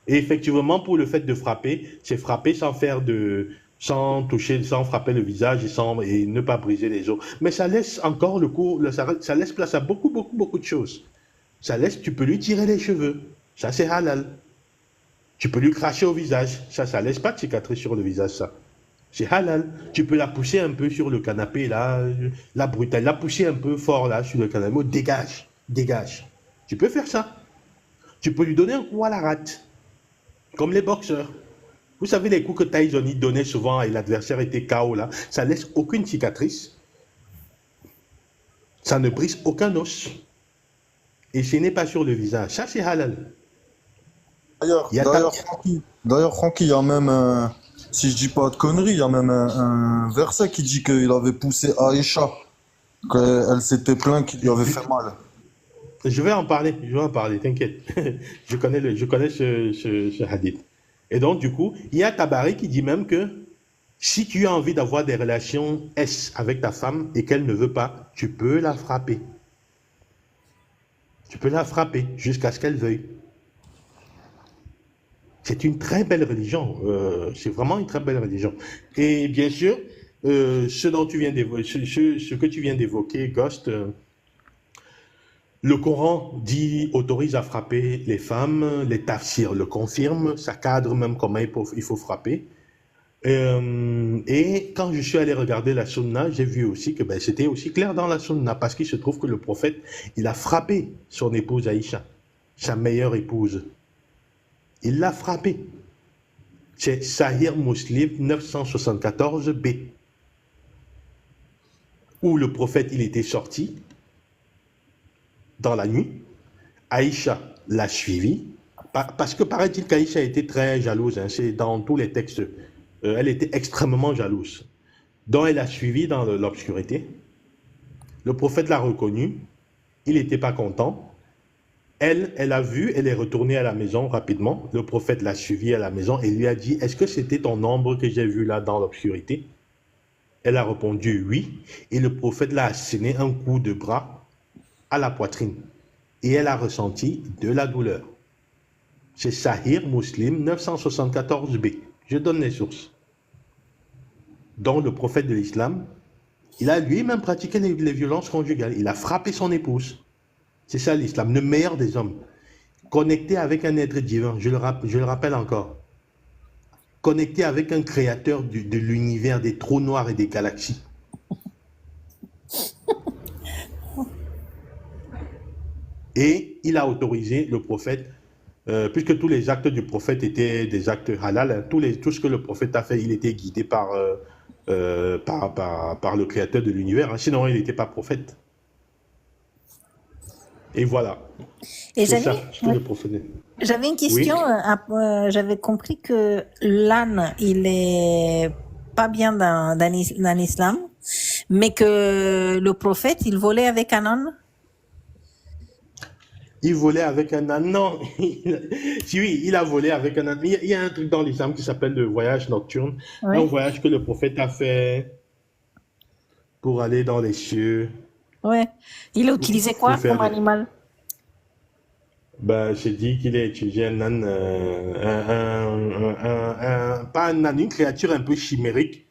Et effectivement, pour le fait de frapper, c'est frapper sans toucher, sans frapper le visage et ne pas briser les os. Mais ça laisse encore ça laisse place à beaucoup de choses. Tu peux lui tirer les cheveux. Ça, c'est halal. Tu peux lui cracher au visage. Ça laisse pas de cicatrice sur le visage, ça. C'est halal. Tu peux la pousser un peu sur le canapé, là, la brutale, la pousser un peu fort, là, sur le canapé. Dégage. Tu peux faire ça. Tu peux lui donner un coup à la rate. Comme les boxeurs. Vous savez, les coups que Tyson donnait souvent et l'adversaire était KO, là, ça laisse aucune cicatrice. Ça ne brise aucun os. Et ce n'est pas sur le visage. Ça, c'est halal. D'ailleurs, Francky, il y a même si je dis pas de conneries, il y a même un verset qui dit qu'il avait poussé Aïcha, qu'elle s'était plainte qu'il lui avait fait mal. Je vais en parler, t'inquiète. je connais ce hadith. Et donc, du coup, il y a Tabari qui dit même que si tu as envie d'avoir des relations S avec ta femme et qu'elle ne veut pas, tu peux la frapper. Tu peux la frapper jusqu'à ce qu'elle veuille. C'est une très belle religion. C'est vraiment une très belle religion. Et bien sûr, ce que tu viens d'évoquer, Ghost, Le Coran dit, autorise à frapper les femmes, les tafsirs le confirment, ça cadre même comment il faut frapper. Et quand je suis allé regarder la sunna, j'ai vu aussi que ben, c'était aussi clair dans la sunna, parce qu'il se trouve que le prophète, il a frappé son épouse Aïcha, sa meilleure épouse. Il l'a frappée. C'est Sahih Muslim 974b, où le prophète, il était sorti dans la nuit. Aïcha l'a suivi, parce que paraît-il qu'Aïcha était très jalouse, hein, c'est dans tous les textes. Elle était extrêmement jalouse. Donc elle a suivi dans l'obscurité. Le prophète l'a reconnu. Il n'était pas content. Elle a vu, elle est retournée à la maison rapidement. Le prophète l'a suivi à la maison et lui a dit, est-ce que c'était ton ombre que j'ai vu là dans l'obscurité? Elle a répondu oui. Et le prophète l'a asséné un coup de bras à la poitrine. Et elle a ressenti de la douleur. C'est Sahih Muslim 974b. Je donne les sources. Donc le prophète de l'islam, il a lui-même pratiqué les violences conjugales. Il a frappé son épouse. C'est ça l'islam, le meilleur des hommes. Connecté avec un être divin, je le rappelle encore. Connecté avec un créateur de l'univers, des trous noirs et des galaxies. Et il a autorisé le prophète, puisque tous les actes du prophète étaient des actes halal, hein, tout ce que le prophète a fait, il était guidé par le créateur de l'univers, hein, sinon il n'était pas prophète. Et voilà. Et C'est ça ce que le prophète. j'avais une question. Oui. J'avais compris que l'âne, il est pas bien dans l'islam, mais que le prophète, il volait avec un âne. Il volait avec un âne. Non, si oui, il a volé avec un âne. Il y a un truc dans l'islam qui s'appelle le voyage nocturne. Oui. Un voyage que le prophète a fait pour aller dans les cieux. Ouais. Il a utilisé quoi Pour faire comme des- animal? Ben, j'ai dit qu'il a utilisé un âne, pas un âne, une créature un peu chimérique,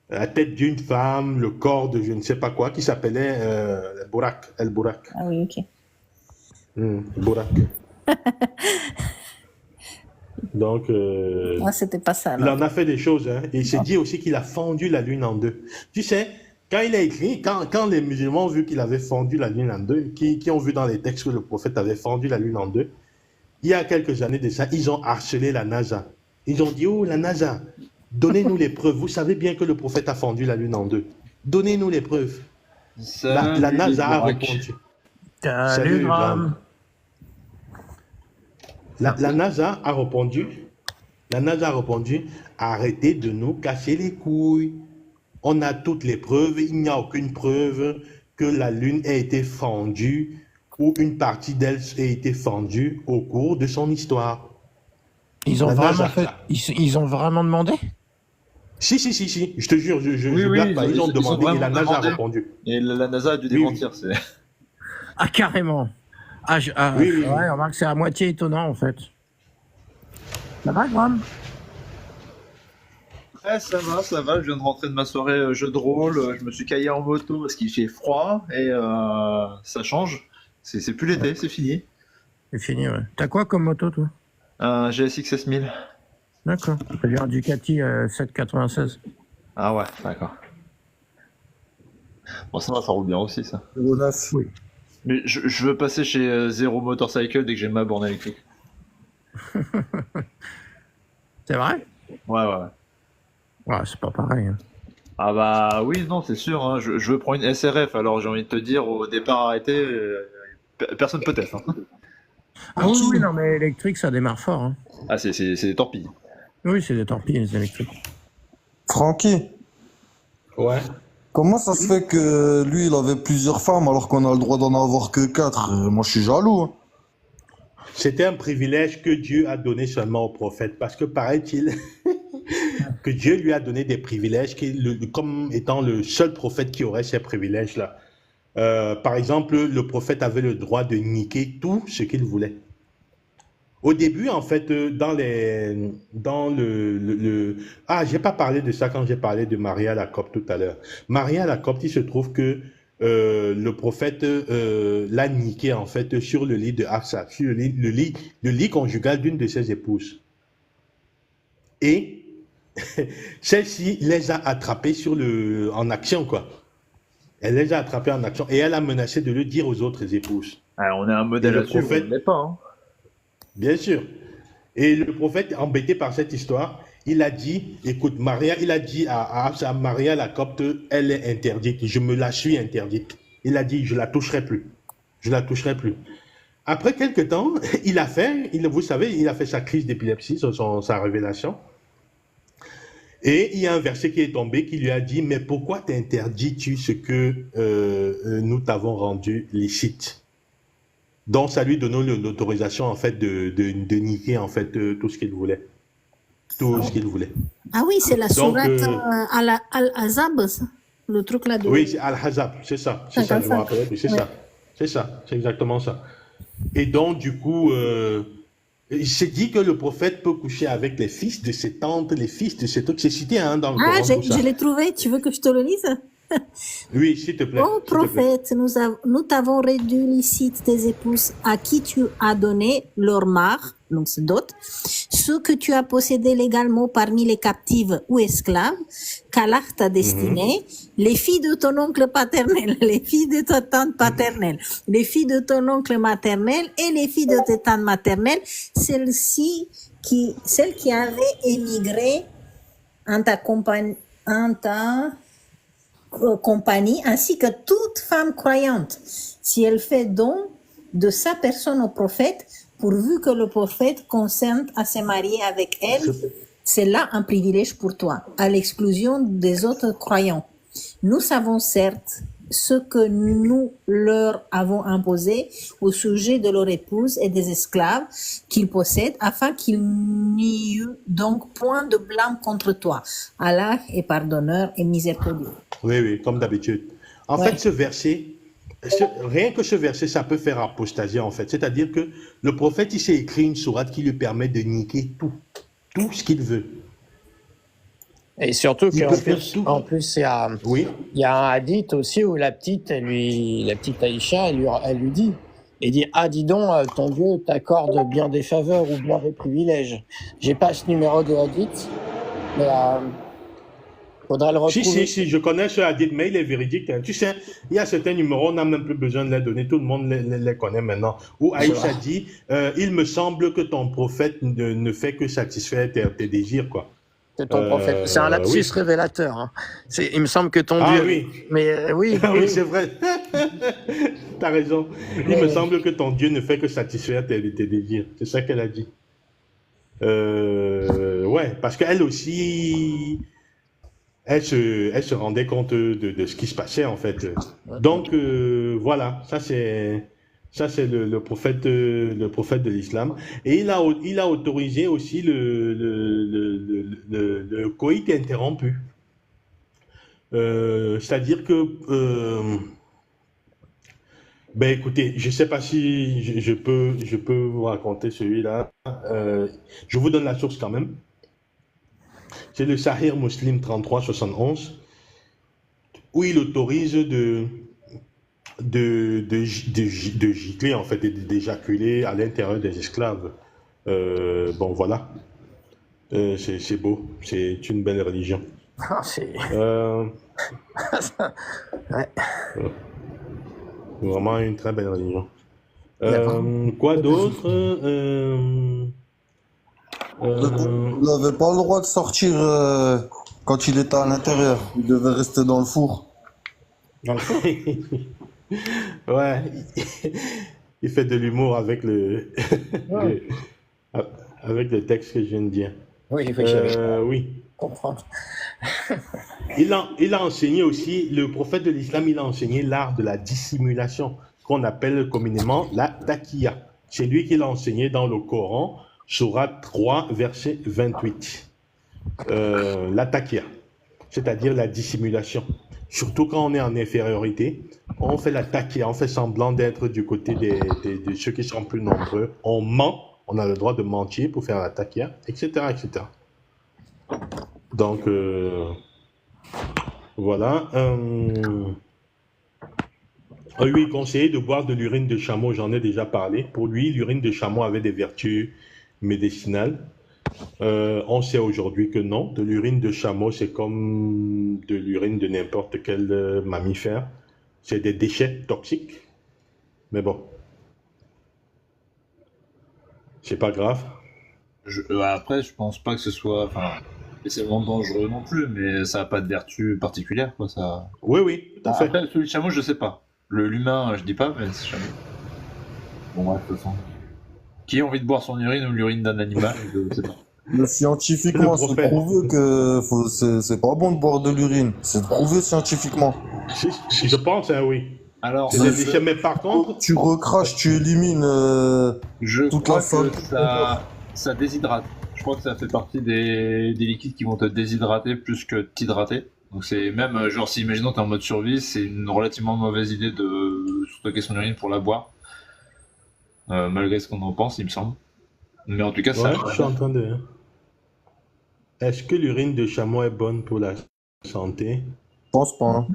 la tête d'une femme, le corps de je ne sais pas quoi, qui s'appelait El Bourak. Ah oui, ok. Bourak. Donc, Moi, c'était pas ça. il Alors. en a fait des choses, hein. Et il s'est dit aussi qu'il a fendu la lune en deux. Tu sais, quand il a écrit, quand les musulmans ont vu qu'il avait fendu la lune en deux, qui ont vu dans les textes que le prophète avait fendu la lune en deux, il y a quelques années de ça, ils ont harcelé la NASA. Ils ont dit, oh, la NASA, donnez-nous les preuves. Vous savez bien que le prophète a fendu la lune en deux. Donnez-nous les preuves. La NASA a répondu. Salut, Graham. La NASA a répondu. La NASA a répondu, arrêtez de nous casser les couilles. On a toutes les preuves. Il n'y a aucune preuve que la Lune ait été fendue ou une partie d'elle ait été fendue au cours de son histoire. Ils ont La vraiment NASA. fait. Ils ont vraiment demandé? Si, je te jure, je blague pas. Ils ont demandé et la NASA a répondu. Et la NASA a dû Oui, démentir. C'est... Ah, carrément. Oui. Ouais, remarque, c'est à moitié étonnant, en fait. Ça va, Graham? Ouais, ça va. Je viens de rentrer de ma soirée jeu de rôle. Je me suis caillé en moto parce qu'il fait froid et ça change. C'est plus l'été, c'est fini. C'est fini, ouais. T'as quoi comme moto, toi? Un GSX S1000. D'accord. J'ai un Ducati 796. Ah ouais, d'accord. Bon, ça va, ça roule bien aussi, ça. Oui. Mais je veux passer chez Zero Motorcycle dès que j'ai ma borne électrique. C'est vrai? Ouais. Ouais, c'est pas pareil. Hein. Ah bah oui, non, c'est sûr. Hein. Je veux prendre une SRF, alors j'ai envie de te dire, au départ arrêté, personne peut être. Hein. Ah oui, non, mais électrique, ça démarre fort. Hein. Ah, c'est des torpilles. Oui, c'est des torpilles, les électriques. Francky, Ouais. comment ça se fait que lui, il avait plusieurs femmes alors qu'on a le droit d'en avoir que 4? Moi, je suis jaloux. Hein. C'était un privilège que Dieu a donné seulement au prophète, parce que paraît-il que Dieu lui a donné des privilèges comme étant le seul prophète qui aurait ces privilèges-là. Par exemple, le prophète avait le droit de niquer tout ce qu'il voulait. Au début, en fait, j'ai pas parlé de ça quand j'ai parlé de Maria la Copte tout à l'heure. Maria la Copte, il se trouve que le prophète l'a niqué en fait sur le lit de Hafsa, sur le lit conjugal d'une de ses épouses. Et celle-ci les a attrapés en action, quoi. Elle les a attrapés en action et elle a menacé de le dire aux autres épouses. Ah, on a un modèle Et le à suivre, prophète- on ne l'est pas. Hein. Bien sûr. Et le prophète, embêté par cette histoire, il a dit, écoute, Maria, il a dit à Maria la copte, elle est interdite, je me la suis interdite. Il a dit, je la toucherai plus. Je la toucherai plus. Après quelques temps, vous savez, il a fait sa crise d'épilepsie, sa révélation. Et il y a un verset qui est tombé qui lui a dit, mais pourquoi t'interdis-tu ce que nous t'avons rendu licite? Donc ça lui donnait l'autorisation en fait de niquer en fait tout ce qu'il voulait. Tout ce qu'il voulait. Ah oui, c'est la Donc, sourate Al-Azab, ça. Le truc là de... Oui, c'est Al-Hazab, c'est ça. C'est ça, je me 55. rappelle plus, c'est Ouais. ça. C'est ça, c'est exactement ça. Et donc, du coup, il s'est dit que le prophète peut coucher avec les fils de ses tantes, les fils de ses trucs. C'est cité dans le Ah, Coran, tout ça. je l'ai trouvé. Tu veux que je te le lise? Oui, s'il te plaît. Ô s'il te plaît. prophète, nous t'avons réduit licite tes épouses à qui tu as donné leur mare, donc c'est dot, ce que tu as possédé légalement parmi les captives ou esclaves, qu'Allah t'a destiné, les filles de ton oncle paternel, les filles de ta tante paternelle, les filles de ton oncle maternel et les filles de tes tantes maternelles, celles qui avaient émigré en ta compagnie, compagnie, ainsi que toute femme croyante, si elle fait don de sa personne au prophète, pourvu que le prophète consente à se marier avec elle, c'est là un privilège pour toi, à l'exclusion des autres croyants. Nous savons certes ce que nous leur avons imposé au sujet de leur épouse et des esclaves qu'ils possèdent, afin qu'il n'y eût donc point de blâme contre toi. Allah est pardonneur et miséricordieux. Oui, comme d'habitude. En Ouais. fait, ce verset, rien que ce verset, ça peut faire apostasier, en fait. C'est-à-dire que le prophète, il s'est écrit une sourate qui lui permet de niquer tout ce qu'il veut. Et surtout Il qu'en peut faire plus, tout. Oui, il y a un hadith aussi où la petite Aïcha, elle lui dit, ah, dis donc, ton Dieu t'accorde bien des faveurs ou bien des privilèges. J'ai pas ce numéro de hadith, mais faudra le retrouver. si, je connais ce hadith, mais il est véridique. Hein. Tu sais, il y a certains numéros, on n'a même plus besoin de les donner, tout le monde les connaît maintenant. Où Aïcha dit, il me semble que ton prophète ne fait que satisfaire tes désirs, quoi. C'est ton prophète. C'est un lapsus oui. révélateur. Hein. Il me semble que ton Ah Dieu. oui. Mais oui. Ah oui, c'est vrai. T'as raison. Il me semble que ton Dieu ne fait que satisfaire tes désirs. C'est ça qu'elle a dit. Ouais, parce qu'elle aussi, elle se rendait compte de ce qui se passait en fait. Donc voilà, ça c'est le prophète de l'islam. Et il a autorisé aussi le coït interrompu. C'est-à-dire que ben écoutez, je sais pas si je peux vous raconter celui-là. Je vous donne la source quand même. C'est le Sahih Muslim 33-71 où il autorise de gicler en fait et d'éjaculer à l'intérieur des esclaves. Bon voilà, c'est beau, c'est une belle religion. Ah, c'est ouais. Vraiment une très belle religion. D'accord. Quoi d'autre Il n'avait pas le droit de sortir quand il était à l'intérieur. Il devait rester dans le four. Dans le fond. Ouais, il fait de l'humour avec Ouais. avec le texte que je viens de dire. Oui, je Oui. comprends. Il a enseigné aussi, le prophète de l'islam, il a enseigné l'art de la dissimulation, qu'on appelle communément la taqiyya. C'est lui qui l'a enseigné dans le Coran, sourate 3, verset 28. La taqiyya, c'est-à-dire la dissimulation. Surtout quand on est en infériorité, on fait la taqiyya, on fait semblant d'être du côté de ceux qui sont plus nombreux. On ment, on a le droit de mentir pour faire la taqiyya, etc., etc. Donc, voilà. Oui, conseillé de boire de l'urine de chameau, j'en ai déjà parlé. Pour lui, l'urine de chameau avait des vertus médicinales. On sait aujourd'hui que non. De l'urine de chameau, c'est comme de l'urine de n'importe quel mammifère. C'est des déchets toxiques. Mais bon, c'est pas grave. Après, je pense pas que ce soit spécialement dangereux non plus, mais ça a pas de vertu particulière, quoi. Ça... Oui, oui, tout à fait. Après, celui de chameau, je sais pas. L'humain, je dis pas, mais c'est chameau. Bon, bref, de toute façon. Qui a envie de boire son urine ou l'urine d'un animal, je sais pas. Mais scientifiquement, Le c'est prophète. prouvé que c'est pas bon de boire de l'urine. C'est prouvé scientifiquement. Si je pense, hein, oui. Alors, C'est des déchets, mais par contre, Tu recraches, tu élimines je toute crois la faute. que ça déshydrate. Je crois que ça fait partie des liquides qui vont te déshydrater plus que t'hydrater. Donc c'est même, genre, si imaginons t'es en mode survie, c'est une relativement mauvaise idée de stocker son urine pour la boire. Malgré ce qu'on en pense, il me semble. Mais en tout cas, ça... ouais, je suis en train de... Est-ce que l'urine de chameau est bonne pour la santé? Je pense pas. Hein.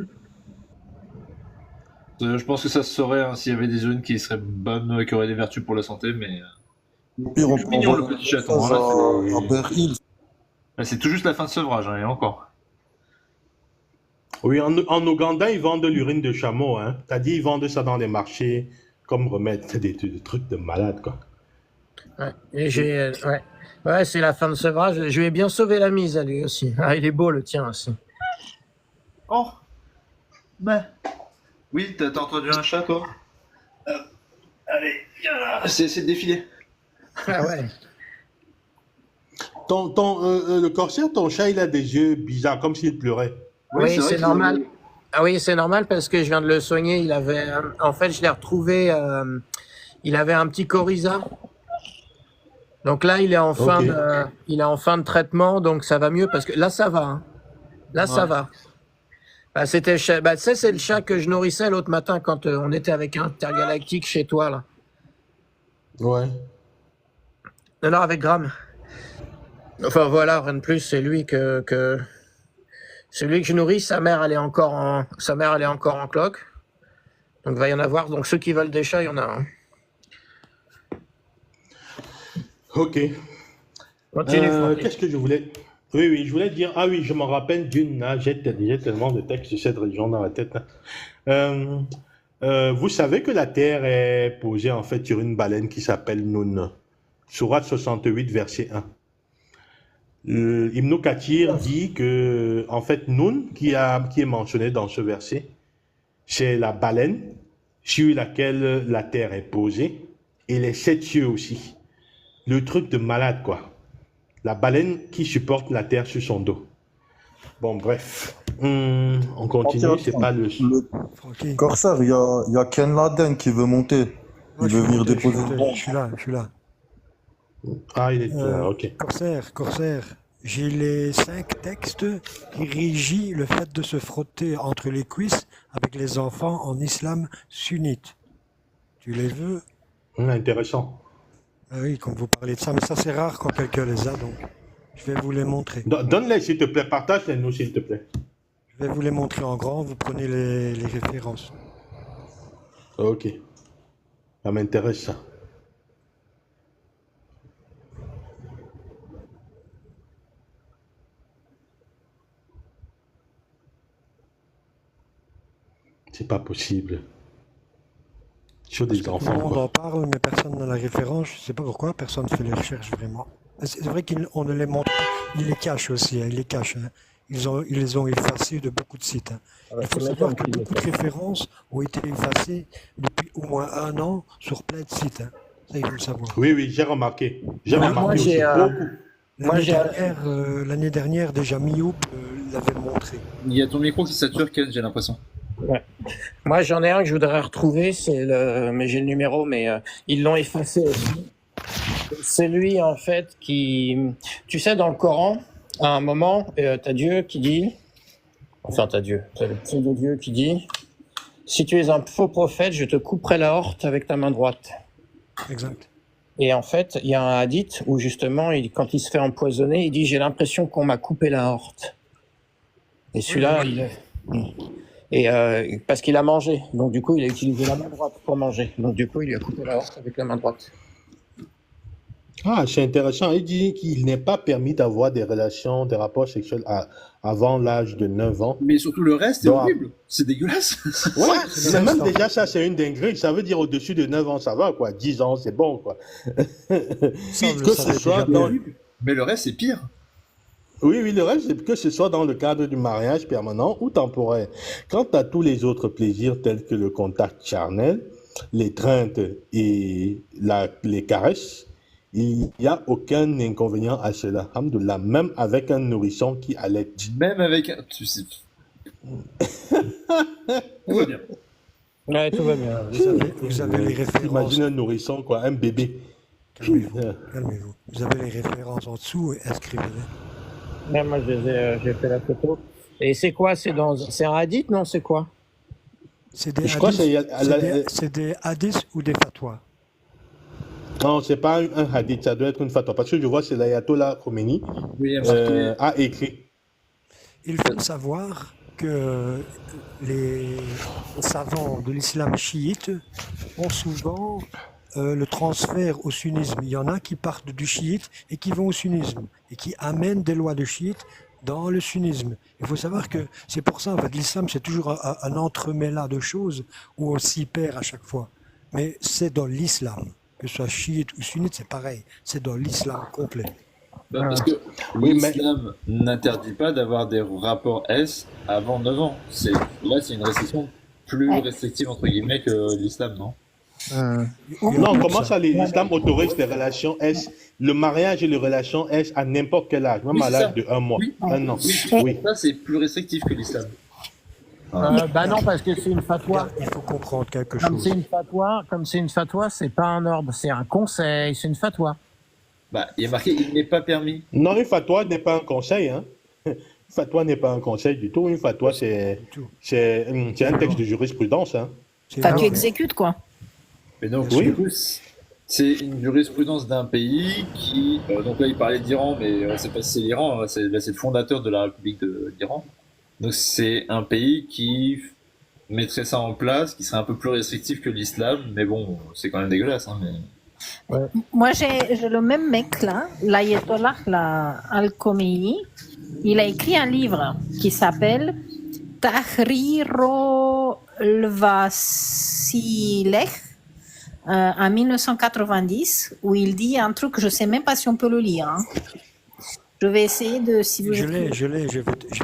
Je pense que ça se saurait hein, s'il y avait des urines qui seraient bonnes, qui auraient des vertus pour la santé, mais... Au pire, on C'est peut mignon, envoyer le petit chaton, un message hein, à Bear Hills. Là, c'est tout juste la fin de sevrage, hein, et encore. Oui, en Ouganda, ils vendent de l'urine de chameau. Hein. T'as dit, ils vendent ça dans les marchés comme remède. C'est des trucs de malade, quoi. Ouais, et ouais, c'est la fin de sevrage. Je lui ai bien sauvé la mise à lui aussi. Ah, il est beau le tien aussi. Oh. Mais... Oui, t'as entendu un chat, toi Allez, c'est le défilé. Ah ouais. Le corsaire, ton chat, il a des yeux bizarres, comme s'il pleurait. Oui, vrai c'est que- normal. Ah oui, c'est normal parce que je viens de le soigner. Il avait, en fait, je l'ai retrouvé. Il avait un petit coryza. Donc là, il est en fin Ok. il est en fin de traitement, donc ça va mieux parce que là, ça va. Hein. Là, ça Ouais. va. Bah, c'était, tu sais, c'est le chat que je nourrissais l'autre matin quand on était avec Intergalactique chez toi là. Ouais. Non, avec Graham. Enfin voilà, rien de plus. C'est lui celui que je nourris. Sa mère, elle est encore en cloque. Donc il va y en avoir. Donc ceux qui veulent des chats, il y en a un. Ok. Continue. Francky. Qu'est-ce que je voulais... Oui, oui, je voulais dire... Ah oui, je me rappelle d'une... Ah, j'ai tellement de textes sur cette région dans la tête. Hein. Vous savez que la Terre est posée en fait sur une baleine qui s'appelle Noun. Sourate 68, verset 1. Ibn Kathir dit que, en fait, Noun, qui est mentionné dans ce verset, c'est la baleine sur laquelle la terre est posée et les 7 cieux aussi. Le truc de malade, quoi. La baleine qui supporte la terre sur son dos. Bon, bref. On continue, c'est pas le... Francky. Corsair, il y a Ken Laden qui veut monter. Moi, Il je veut suis venir monté, déposer une bombe. je suis là, je suis là. Ah, il est... ok. Corsair, j'ai les 5 textes qui régissent le fait de se frotter entre les cuisses avec les enfants en islam sunnite. Tu les veux? Intéressant. Ah oui, quand vous parlez de ça, mais ça c'est rare quand quelqu'un les a, donc je vais vous les montrer. Donne-les, s'il te plaît. Partage-les, nous, s'il te plaît. Je vais vous les montrer en grand, vous prenez les références. Ok. Ça m'intéresse, ça. C'est pas possible. Sur Parce des que tout le enfants, monde quoi. en parle, mais personne n'a la référence. Je sais pas pourquoi, personne ne fait les recherches vraiment. C'est vrai qu'on ne les montre pas, ils les cachent aussi, hein, ils les cachent. Hein. Ils les ont effacés de beaucoup de sites. Hein. Il faut savoir que beaucoup de références ont été effacées depuis au moins 1 an sur plein de sites. Hein. Ça, il faut le savoir. Oui, oui, j'ai remarqué. J'ai Moi, remarqué j'ai, aussi beaucoup. L'année dernière, déjà Mioub l'avait montré. Il y a ton micro qui sature, Ken, j'ai l'impression. Moi, j'en ai un que je voudrais retrouver, mais j'ai le numéro, mais ils l'ont effacé aussi. C'est lui, en fait, qui... Tu sais, dans le Coran, à un moment, t'as Dieu qui dit... Enfin, t'as Dieu. T'as le pseudo-Dieu qui dit « Si tu es un faux prophète, je te couperai la horte avec ta main droite. Exact. » Et en fait, il y a un hadith où, justement, quand il se fait empoisonner, il dit « J'ai l'impression qu'on m'a coupé la horte. » Et celui-là, Et parce qu'il a mangé. Donc du coup, il a utilisé la main droite pour manger. Donc du coup, il lui a coupé la horte avec la main droite. Ah, c'est intéressant. Il dit qu'il n'est pas permis d'avoir des relations, des rapports sexuels avant l'âge de 9 ans. Mais surtout le reste, c'est Donc, horrible. C'est dégueulasse. Ouais, c'est mais le même reste, déjà ça, c'est une dinguerie. Ça veut dire au-dessus de 9 ans, ça va, quoi. 10 ans, c'est bon, quoi. Ça, on le Que ce savait soit déjà dans... bien. Mais le reste, c'est pire. Oui, oui, le reste, c'est que ce soit dans le cadre du mariage permanent ou temporaire. Quant à tous les autres plaisirs tels que le contact charnel, l'étreinte et les caresses, il n'y a aucun inconvénient à cela. Alhamdoulilah, même avec un nourrisson qui allait. Même avec un. Tu sais. Tout va bien. Ouais, tout va bien. Vous avez les références. Imagine un nourrisson, quoi, un bébé. Calmez-vous, calmez-vous. Vous avez les références en dessous et inscrivez-les. Ouais, moi, j'ai fait la photo. Et c'est quoi? C'est un hadith? Non, c'est quoi? C'est des Je crois que hadiths, c'est des hadiths ou des fatwas. Non, c'est pas un hadith, ça doit être une fatwa. Parce que je vois que c'est l'ayatollah Khomeini Oui, il y a marqué. a écrit. Il faut savoir que les savants de l'islam chiite ont souvent le transfert au sunnisme. Il y en a qui partent du chiite et qui vont au sunnisme et qui amènent des lois de chiite dans le sunnisme. Il faut savoir que c'est pour ça, en fait, l'islam, c'est toujours un entremêlat de choses où on s'y perd à chaque fois. Mais c'est dans l'islam. Que ce soit chiite ou sunnite, c'est pareil. C'est dans l'islam complet. Bah, parce que Oui, mais- l'islam n'interdit pas d'avoir des rapports S avant 9 ans. Là, c'est une restriction plus restrictive, entre guillemets, que l'islam, non? Non, comment ça, l'islam autorise les relations S, le mariage et les relations S à n'importe quel âge, même Oui, à c'est l'âge ça. de 1 mois, Oui. 1 an. Oui, Oui. ça, c'est plus restrictif que l'islam. Bah non, parce que c'est une fatwa. Il faut comprendre quelque Comme chose. c'est une fatwa, c'est pas un ordre, c'est un conseil, c'est une fatwa. Bah, il est marqué, il n'est pas permis. Non, une fatwa n'est pas un conseil. Hein. Une fatwa n'est pas un conseil du tout. Une fatwa, c'est un texte de jurisprudence. Hein. C'est Enfin, une tu loi. exécutes, quoi. Mais donc, Oui. du coup, c'est une jurisprudence d'un pays qui. Donc là, il parlait d'Iran, mais on ne sait pas si c'est l'Iran. Là, c'est le fondateur de la République d'Iran. Donc, c'est un pays qui mettrait ça en place, qui serait un peu plus restrictif que l'islam. Mais bon, c'est quand même dégueulasse. Hein, mais... Moi, j'ai le même mec là, l'ayatollah Al-Khomeini. Il a écrit un livre qui s'appelle Tahriro al-Wasileh en 1990, où il dit un truc, je sais même pas si on peut le lire. Hein. Je vais essayer de... Si vous Je l'ai, je vais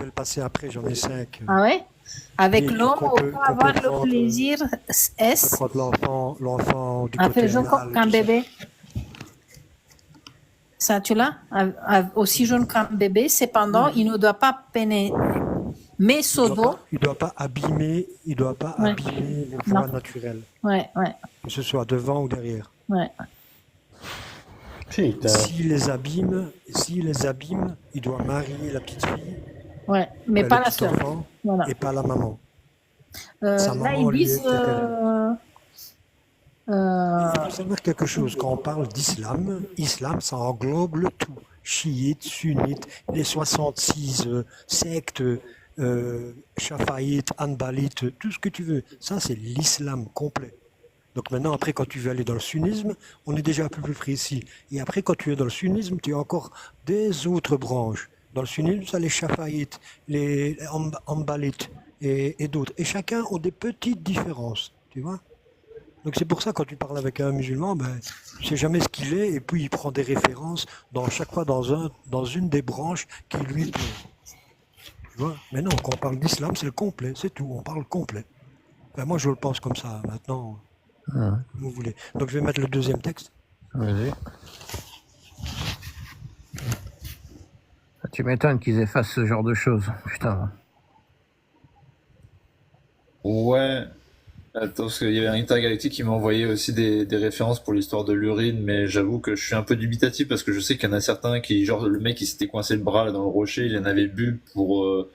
le passer après, j'en ai 5. Ah ouais? Avec Oui, l'homme, qu'on on peut- peut qu'on avoir peut le prendre, plaisir Je S, crois que l'enfant du en côté faisant anal et qu'un tout ça. bébé. Ça, tu l'as? Aussi jeune qu'un bébé, cependant, il ne doit pas pénétrer. Mais Sodo, Il doit pas abîmer, Ouais. les voies naturelles, ouais, que ce soit devant ou derrière. ouais. Putain. S'il les abîme, il doit marier la petite fille, Ouais, mais le pas la petit sœur. enfant, Voilà. et pas la maman. Sa Là, maman, ils lui, disent. est Il faut savoir quelque chose, quand on parle d'islam, islam, ça englobe le tout. Chiites, sunnites, les 66 sectes, chafaïtes, hanbalites, tout ce que tu veux. Ça, c'est l'islam complet. Donc maintenant, après, quand tu veux aller dans le sunnisme, on est déjà un peu plus précis. Et après, quand tu es dans le sunnisme, tu as encore des autres branches. Dans le sunnisme, tu as les chafaïtes, les hanbalites et d'autres. Et chacun a des petites différences, tu vois. Donc c'est pour ça, quand tu parles avec un musulman, ben, tu sais jamais ce qu'il est, et puis il prend des références chaque fois dans une des branches qui lui plaît. Tu vois. Mais non, quand on parle d'islam, c'est le complet, c'est tout, on parle complet. Ben, moi je le pense comme ça, maintenant, comme vous voulez. Donc je vais mettre le deuxième texte. Vas-y. Tu m'étonnes qu'ils effacent ce genre de choses. Putain. Ouais. Attends, parce qu'il y avait un intergalactique qui m'a envoyé aussi des références pour l'histoire de l'urine, mais j'avoue que je suis un peu dubitatif parce que je sais qu'il y en a certains qui, genre le mec qui s'était coincé le bras là, dans le rocher, il en avait bu pour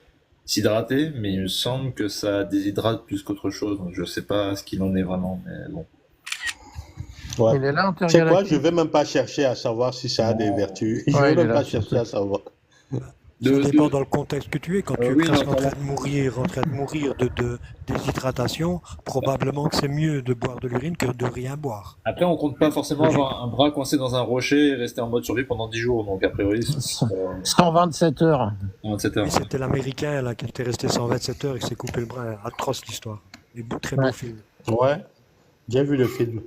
s'hydrater, mais il me semble que ça déshydrate plus qu'autre chose, donc je sais pas ce qu'il en est vraiment, mais bon. Ouais. Il est là, C'est quoi? Je vais même pas chercher à savoir si ça a des vertus. Je Ouais, vais il est même là, pas c'est chercher ça. à savoir. Ça De- dépend de- dans le contexte que tu es. Quand tu es oui, presque non, en train de mourir de déshydratation, probablement que c'est mieux de boire de l'urine que de rien boire. Après, on compte pas forcément avoir un bras coincé dans un rocher et rester en mode survie pendant 10 jours. Donc, a priori, c'est 127 heures. 27 heures. Oui, c'était l'Américain là qui était resté 127 heures et qui s'est coupé le bras. Atroce l'histoire. Très beau Ouais. film. Ouais, j'ai vu le film.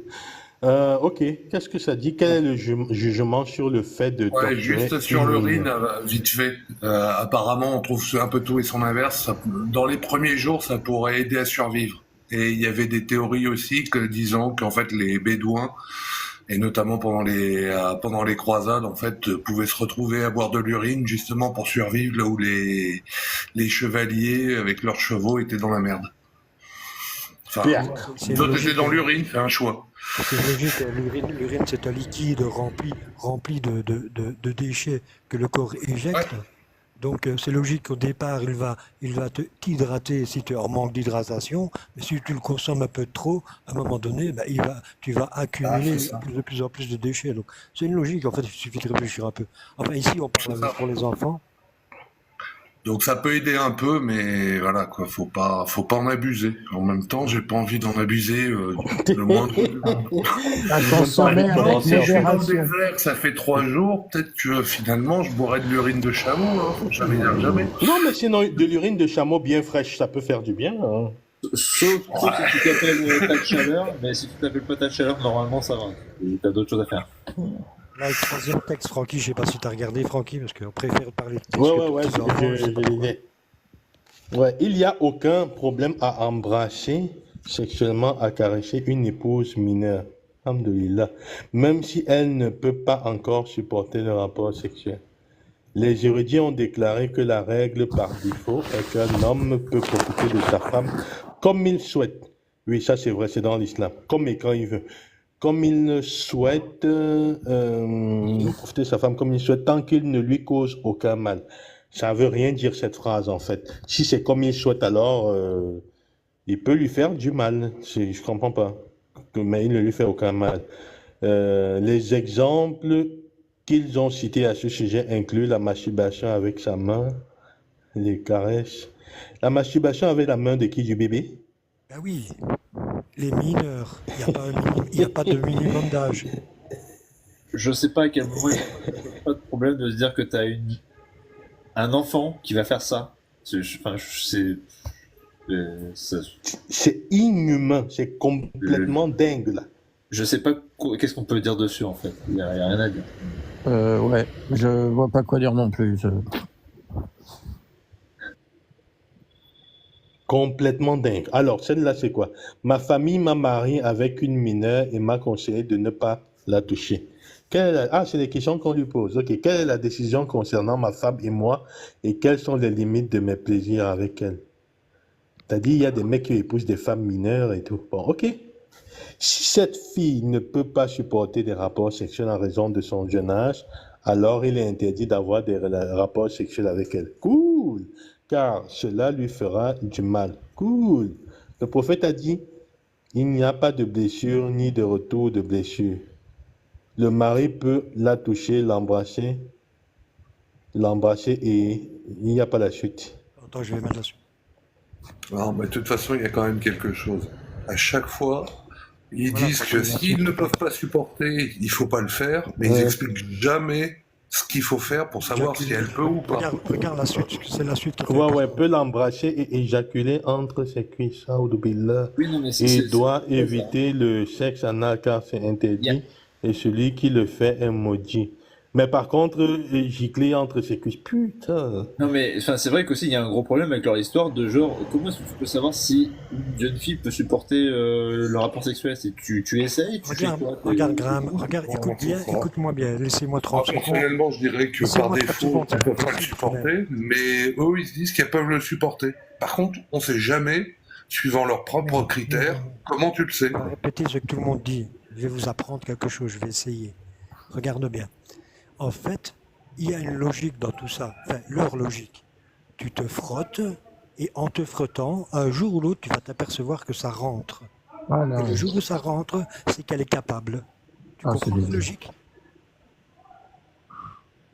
Ok, qu'est-ce que ça dit? Quel est le jugement sur le fait de Ouais, torturer juste sur une l'urine, mineure? vite fait. Apparemment, on trouve un peu tout et son inverse. Dans les premiers jours, ça pourrait aider à survivre. Et il y avait des théories aussi disant qu'en fait les Bédouins, et notamment pendant les croisades, en fait, pouvaient se retrouver à boire de l'urine justement pour survivre là où les chevaliers avec leurs chevaux étaient dans la merde. Enfin, Pierre. C'est une toi logique. t'étais dans l'urine, c'est un choix. C'est logique, l'urine c'est un liquide rempli de déchets que le corps éjecte. Ouais. Donc c'est logique qu'au départ il va t'hydrater si tu es en manque d'hydratation, mais si tu le consommes un peu trop, à un moment donné, ben, tu vas accumuler c'est ça. de plus en plus de déchets. Donc c'est une logique, en fait, il suffit de réfléchir un peu. Enfin ici on parle C'est ça. pour les enfants. Donc ça peut aider un peu, mais voilà quoi, faut pas en abuser. En même temps, j'ai pas envie d'en abuser le moindre. À consommer Non, avec si je suis dans le modération. désert, ça fait 3 jours, peut-être que finalement je boirais de l'urine de chameau, hein. Faut jamais dire jamais. Non, mais sinon, de l'urine de chameau bien fraîche, ça peut faire du bien, hein. Sauf si tu t'appelles tas de chaleur, mais si tu t'appelles pas tas de chaleur, normalement ça va. Et t'as d'autres choses à faire. Là, le troisième texte, Francky, je sais pas si tu as regardé, Francky, parce qu'on préfère parler de texte Ouais, que ouais, de ouais, petits enfants, je sais pas je l'ai. Ouais, il n'y a aucun problème à embrasser sexuellement, à caresser une épouse mineure. Alhamdoulilah. Même si elle ne peut pas encore supporter le rapport sexuel. Les érudits ont déclaré que la règle par défaut est qu'un homme peut profiter de sa femme comme il souhaite. Oui, ça c'est vrai, c'est dans l'islam. Comme et quand il veut. Comme il le souhaite, profiter de sa femme comme il souhaite, tant qu'il ne lui cause aucun mal. Ça veut rien dire cette phrase en fait. Si c'est comme il souhaite, alors il peut lui faire du mal. Je comprends pas. Mais il ne lui fait aucun mal. Les exemples qu'ils ont cités à ce sujet incluent la masturbation avec sa main, les caresses. La masturbation avec la main de qui? Du bébé? Ben oui, les mineurs, il n'y a pas de minimum d'âge. Je sais pas à quel moment il n'y a pas de problème de se dire que t'as un enfant qui va faire ça. C'est inhumain, c'est complètement dingue là. Je sais pas qu'est-ce qu'on peut dire dessus en fait. Il y a rien à dire. Ouais, je vois pas quoi dire non plus. Complètement dingue. Alors, celle-là, c'est quoi? Ma famille m'a marié avec une mineure et m'a conseillé de ne pas la toucher. Ah, c'est des questions qu'on lui pose. Ok, quelle est la décision concernant ma femme et moi et quelles sont les limites de mes plaisirs avec elle? T'as dit, il y a des mecs qui épousent des femmes mineures et tout. Bon, ok. Si cette fille ne peut pas supporter des rapports sexuels en raison de son jeune âge, alors il est interdit d'avoir des rapports sexuels avec elle. Cool, car cela lui fera du mal. Cool. Le prophète a dit, il n'y a pas de blessure ni de retour de blessure. Le mari peut la toucher, l'embrasser et il n'y a pas la suite. Attends, je vais mettre là-dessus. Non, mais de toute façon, il y a quand même quelque chose. À chaque fois, ils Voilà, disent que s'ils ne peuvent pas supporter, il faut pas le faire, mais ils Ouais. expliquent jamais ce qu'il faut faire pour savoir si elle peut ou pas. Regarde la suite, c'est la suite qui fait Ouais, que- peut l'embrasser et éjaculer entre ses cuisses. Billah. Oui, non, mais Et doit éviter le sexe anal car c'est interdit. Yeah. Et celui qui le fait est maudit. Mais par contre, gicler entre ses cuisses, putain. Non mais enfin c'est vrai qu'aussi il y a un gros problème avec leur histoire de genre comment est-ce que tu peux savoir si une jeune fille peut supporter le rapport sexuel? C'est tu essayes, tu fais quoi? Regarde Graham, regarde, écoute-moi bien, laissez-moi 30 secondes. Personnellement, je dirais que C'est par moi, défaut, tu ils ne peuvent pas le supporter, mais eux, ils se disent qu'ils peuvent le supporter. Par contre, on ne sait jamais, suivant leurs propres critères, comment tu le sais. Répétez ce que tout le monde dit. Je vais vous apprendre quelque chose, je vais essayer. Regarde bien. En fait, il y a une logique dans tout ça, enfin leur logique. Tu te frottes et en te frottant, un jour ou l'autre, tu vas t'apercevoir que ça rentre. Ah Et non. le jour où ça rentre, c'est qu'elle est capable. Tu Ah, comprends c'est leur bizarre. logique?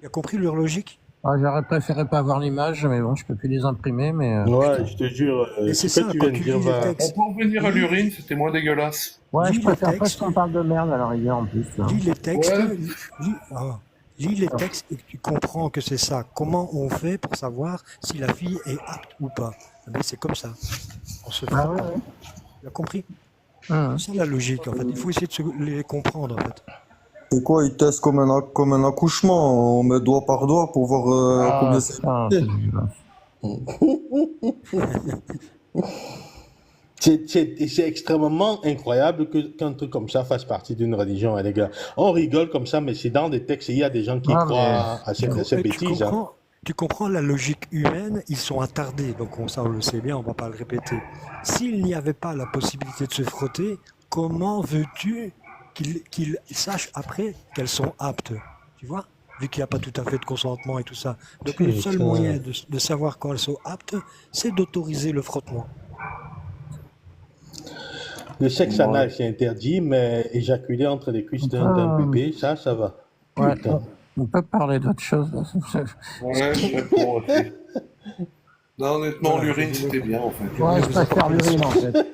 Tu as compris leur logique? Ah, j'aurais préféré pas avoir l'image, mais bon, je peux plus les imprimer, mais... Ouais, je te jure, Et c'est ce ça, que tu quand viens de tu dire lis les va... textes, Pour revenir à l'urine, c'était moins dégueulasse. Ouais, lis je les préfère pas textes, qu'on parle de merde à la rigueur, en plus. Là. lis les textes, Ouais. lis les textes et tu comprends que c'est ça. Comment on fait pour savoir si la fille est apte ou pas? Eh ben, c'est comme ça. On se fait Ah ouais, pas. ouais. Tu as compris? Hum. C'est ça la logique, en fait. Il faut essayer de les comprendre, en fait. C'est quoi, ils testent comme un accouchement, on met doigt par doigt pour voir Ah, combien c'est. putain, c'est dégueulasse. C'est extrêmement incroyable qu'un truc comme ça fasse partie d'une religion, hein, les gars. On rigole comme ça, mais c'est dans des textes et il y a des gens qui Ah, croient à ces Et bêtises. Hein. tu comprends la logique humaine, ils sont attardés, donc ça on le sait bien, on va pas le répéter. S'il n'y avait pas la possibilité de se frotter, comment veux-tu qu'ils sachent après qu'elles sont aptes? Tu vois? Vu qu'il n'y a pas tout à fait de consentement et tout ça. Donc le seul Putain. moyen de savoir quand elles sont aptes, c'est d'autoriser le frottement. Le sexe anal, c'est interdit, mais éjaculer entre les cuisses d'un bébé, ça va. Ouais, Putain. on peut parler d'autre chose. Là. Ouais, je réponds aussi. Non, honnêtement, l'urine, c'était bien, en fait. Ouais, je préfère l'urine, en fait.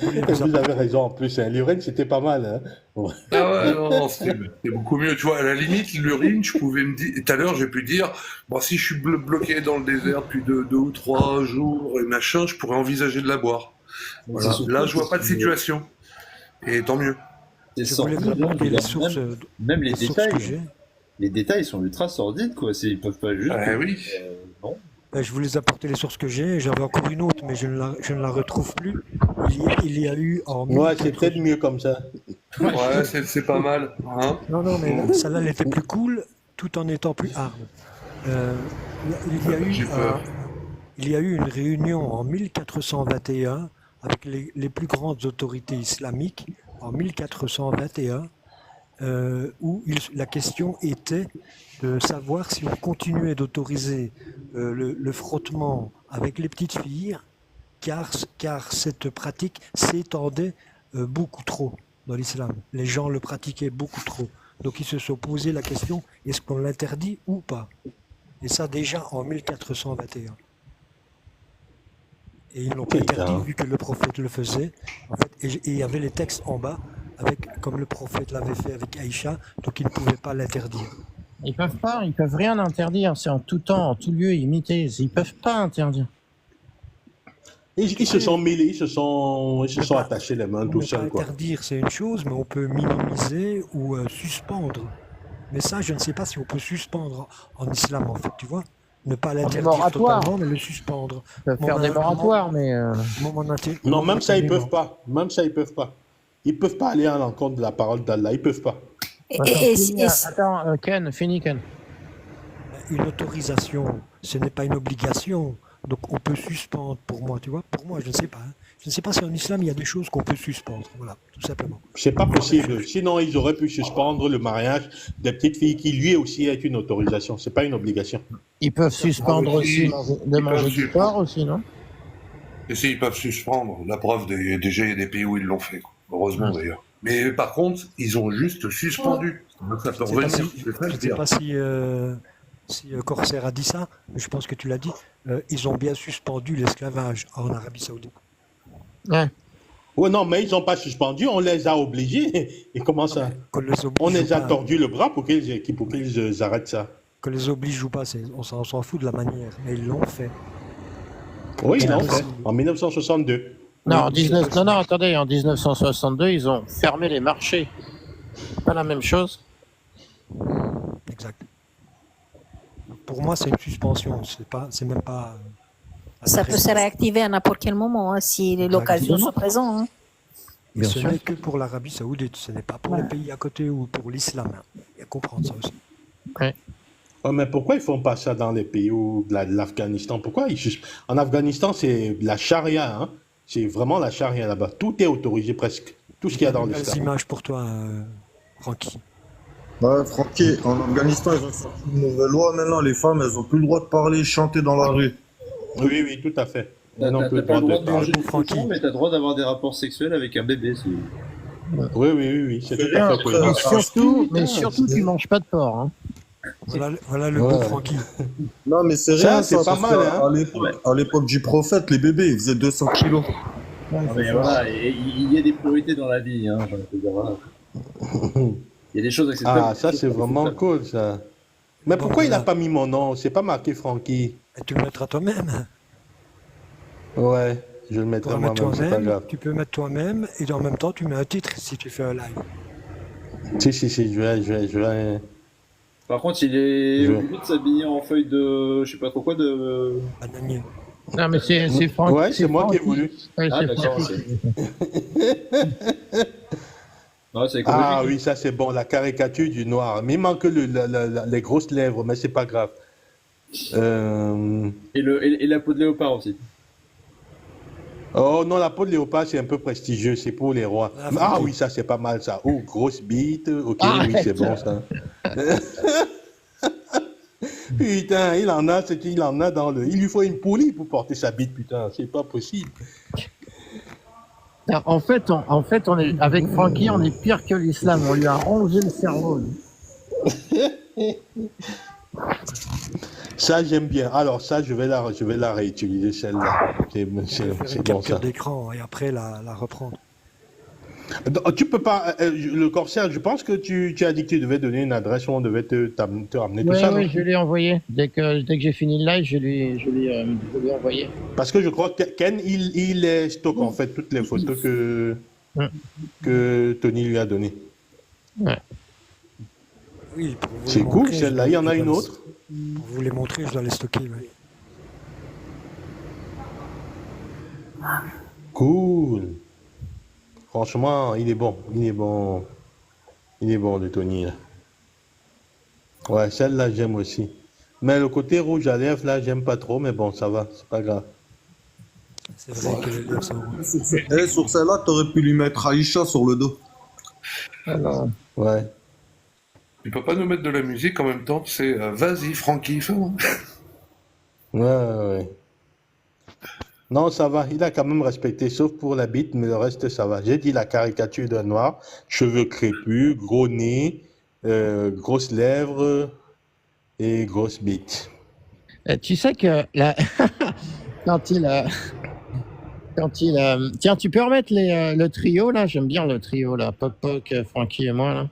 Vous avez raison en plus, hein. L'urine c'était pas mal. Hein. Ouais. Ah ouais, non, c'était beaucoup mieux. Tu vois, à la limite, l'urine, je pouvais me dire. Tout à l'heure, j'ai pu dire, bon, si je suis bloqué dans le désert depuis 2 ou 3 jours et machin, je pourrais envisager de la boire. Voilà. Là, je vois pas de situation. Et tant mieux. C'est Je voulais sorti, vous rappeler genre, les sources, même les les sources que détails. j'ai. Les détails sont ultra sordides, quoi. Ils peuvent pas juste. Ah oui. Non. Je voulais apporter les sources que j'ai. J'avais encore une autre, mais je ne la retrouve plus. Il y a eu en Ouais, c'est 1400 peut-être mieux comme ça. Ouais, c'est pas mal. Hein. Non, mais celle-là, elle était plus cool, tout en étant plus hard. J'ai peur. Il y a eu une réunion en 1421 avec les plus grandes autorités islamiques, en 1421, où la question était de savoir si on continuait d'autoriser le frottement avec les petites filles, car cette pratique s'étendait beaucoup trop dans l'islam. Les gens le pratiquaient beaucoup trop. Donc ils se sont posé la question, est-ce qu'on l'interdit ou pas? Et ça déjà en 1421. Et ils l'ont pas interdit vu que le prophète le faisait. En fait, et il y avait les textes en bas, comme le prophète l'avait fait avec Aïcha, donc ils ne pouvaient pas l'interdire. Ils peuvent rien interdire. C'est en tout temps, en tout lieu, imité. Ils peuvent pas interdire. Ils se sont mêlés, ils se sont attachés les mains On tout ne peut pas seuls. Quoi. interdire, c'est une chose, mais on peut minimiser ou suspendre. Mais ça, je ne sais pas si on peut suspendre en islam, en fait, tu vois. Ne pas l'interdire moratoire. totalement, mais le suspendre. Ils peuvent faire des moratoires, mais... Non, même ça, ils peuvent pas. Même ça, ils peuvent pas. Ils peuvent pas aller à l'encontre de la parole d'Allah. Ils peuvent pas. Attends, Ken, finis, Ken. Une autorisation, ce n'est pas une obligation. Donc on peut suspendre pour moi, tu vois. Pour moi, je ne sais pas. Hein. Je ne sais pas si en islam, il y a des choses qu'on peut suspendre. Voilà, tout simplement. C'est pas possible. Sinon, ils auraient pu suspendre le mariage des petites filles qui, lui aussi, est une autorisation. C'est pas une obligation. Ils peuvent suspendre aussi de manger du porc aussi, non? Et si, ils peuvent suspendre. La preuve, déjà, il y a des pays où ils l'ont fait. Quoi. Heureusement, d'ailleurs. Mais par contre, ils ont juste suspendu. Donc ça peut revenir. Je ne sais pas si Corsair a dit ça, mais je pense que tu l'as dit. Ils ont bien suspendu l'esclavage en Arabie Saoudite. Ouais. Ouais, non, mais ils n'ont pas suspendu, on les a obligés. Et comment ça? On les a tordu le bras pour qu'ils arrêtent ça. Que les oblige ou pas, on s'en fout de la manière, mais ils l'ont fait. Oui, ils l'ont fait, en 1962. Non, attendez, en 1962, ils ont fermé les marchés. Pas la même chose. Exact. Pour moi, c'est une suspension, c'est même pas... Ça peut se réactiver à n'importe quel moment, hein, si l'occasion se présente. Hein. Mais ce n'est que pour l'Arabie Saoudite, ce n'est pas pour les pays à côté ou pour l'islam. Il y a à comprendre ça aussi. Ouais. Ouais, mais pourquoi ils font pas ça dans les pays où l'Afghanistan? Pourquoi en Afghanistan, c'est la charia, hein? C'est vraiment la charia là-bas. Tout est autorisé presque. Tout ce qu'il y a dans l'islam. Quelles images pour toi, Francky? Ouais, Francky, en Afghanistan, ils ont sorti une nouvelle loi maintenant. Les femmes, elles ont plus le droit de parler, chanter dans la rue. Oui, oui, tout à fait. T'as pas le droit de manger du Francky. cochon, mais t'as le droit d'avoir des rapports sexuels avec un bébé. Oui, c'est tout à fait possible. Mais surtout, tu manges pas de porc. Hein. Voilà le beau Ouais. Francky. Non, mais c'est Ça, rien, c'est ça, pas parce mal, hein. à l'époque du prophète, les bébés, ils faisaient 200 kilos. Ouais, Non, c'est mais ça. voilà, et il y a des priorités dans la vie, hein, j'ai envie de te dire, voilà. Il y a des choses acceptables. Ah, et des ça, choses c'est pas vraiment acceptables. cool, ça. Mais Bon, pourquoi il n'a voilà. pas mis mon nom? C'est pas marqué Francky. Et tu le mettras toi-même. Ouais, je le Tu mettrai pourras mettre moi-même, c'est pas toi-même, grave. tu peux mettre toi-même, et en même temps, tu mets un titre si tu fais un live. Si, je vais. Par contre, il est je- obligé de s'habiller en feuille de. Je sais pas trop quoi de. Bananier. Non, mais c'est Franck. Ouais, c'est moi qui ai Francky. voulu. Ouais, Ah, c'est d'accord, Francky. Non, c'est Ah écologique. oui, ça c'est bon, la caricature du noir. Mais il manque les grosses lèvres, mais c'est pas grave. Euh, Et la peau de léopard aussi. Oh non, la peau de léopard, c'est un peu prestigieux, c'est pour les rois. Ah, Ah Francky. oui, ça c'est pas mal ça. Oh, grosse bite, ok, oui, Arrête. c'est bon ça. Putain, il en a, c'est qu'il en a dans le. Il lui faut une poulie pour porter sa bite, putain, c'est pas possible. Alors, en fait, on est, avec Francky, on est pire que l'islam. On lui a rongé le cerveau. lui. Ça j'aime bien. Alors ça, je vais la réutiliser celle-là. Tu peux faire une C'est bon capture ça. d'écran et après la reprendre. Tu peux pas, le corsaire, je pense que tu as dit que tu devais donner une adresse où on devait te ramener tout Ouais, ça, non? ouais, je l'ai envoyé. Dès que j'ai fini le live, je lui ai envoyé. Parce que je crois que Ken, il stocke en fait toutes les photos que Tony lui a données. Ouais. Oui, pour vous les C'est cool montrer, celle-là. Il y en a je une dois autre? Pour vous les montrer, je dois les stocker. Ouais. Cool. Franchement, il est bon. Il est bon. Il est bon, le Tony, là. Ouais, celle-là, j'aime aussi. Mais le côté rouge à lèvres, là, j'aime pas trop, mais bon, ça va, c'est pas grave. C'est vrai que les lèvres sont rouges. Et sur celle-là, t'aurais pu lui mettre Aïcha sur le dos. Alors, Ouais. Tu peux pas nous mettre de la musique en même temps, c'est vas-y Francky, fais-moi. Ouais. Non, ça va, il a quand même respecté, sauf pour la bite, mais le reste, ça va. J'ai dit la caricature d'un noir, cheveux crépus, gros nez, grosses lèvres et grosse bite. tu sais que là, quand tiens, tu peux remettre le trio là. J'aime bien le trio là. Poc Poc, Francky et moi là.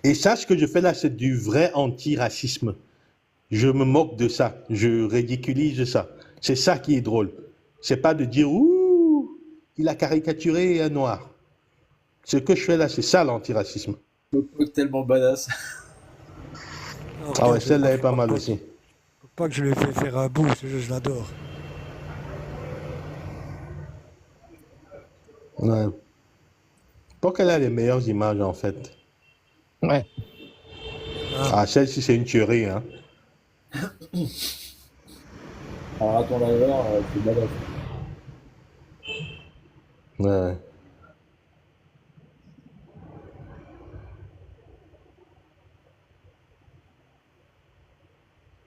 Et ça, ce que je fais là, c'est du vrai antiracisme. Je me moque de ça, je ridiculise ça. C'est ça qui est drôle. C'est pas de dire ouh, il a caricaturé un noir. Ce que je fais là, c'est ça l'antiracisme. Tellement badass. Non, Ah ouais, regarde, celle-là est faut pas mal aussi. Faut pas que je lui fais faire un bout, je l'adore. Ouais. Pour qu'elle a les meilleures images en fait. Ouais. Ah, celle-ci, c'est une tuerie, hein. Alors, à ton laveur, c'est badass. Ouais.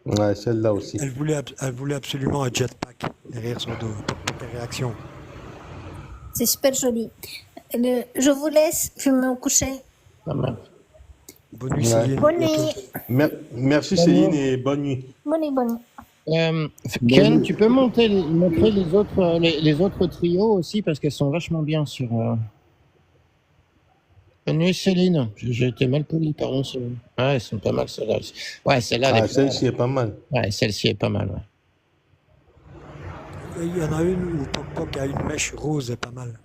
Ouais, celle-là aussi. Elle voulait absolument un jetpack derrière son dos pour des réactions. C'est super joli. Je vous laisse, je vais me coucher. Pas mal. Bonne nuit, Ouais. Céline. Bonne Et à toi. nuit. Merci Bonne Céline nuit. et bonne nuit. Bonne nuit, bonne nuit. Ken, tu peux montrer les autres trios aussi parce qu'elles sont vachement bien sur. Bonne nuit Céline. J'ai été mal poli, pardon Céline. Ouais, elles sont pas mal celles-là aussi. Ouais, celle-là, elle Ah, est celle-ci est pas mal. Ouais, celle-ci est pas mal. Ouais. Et il y en a une où Poc Poc a une mèche rose, est pas mal.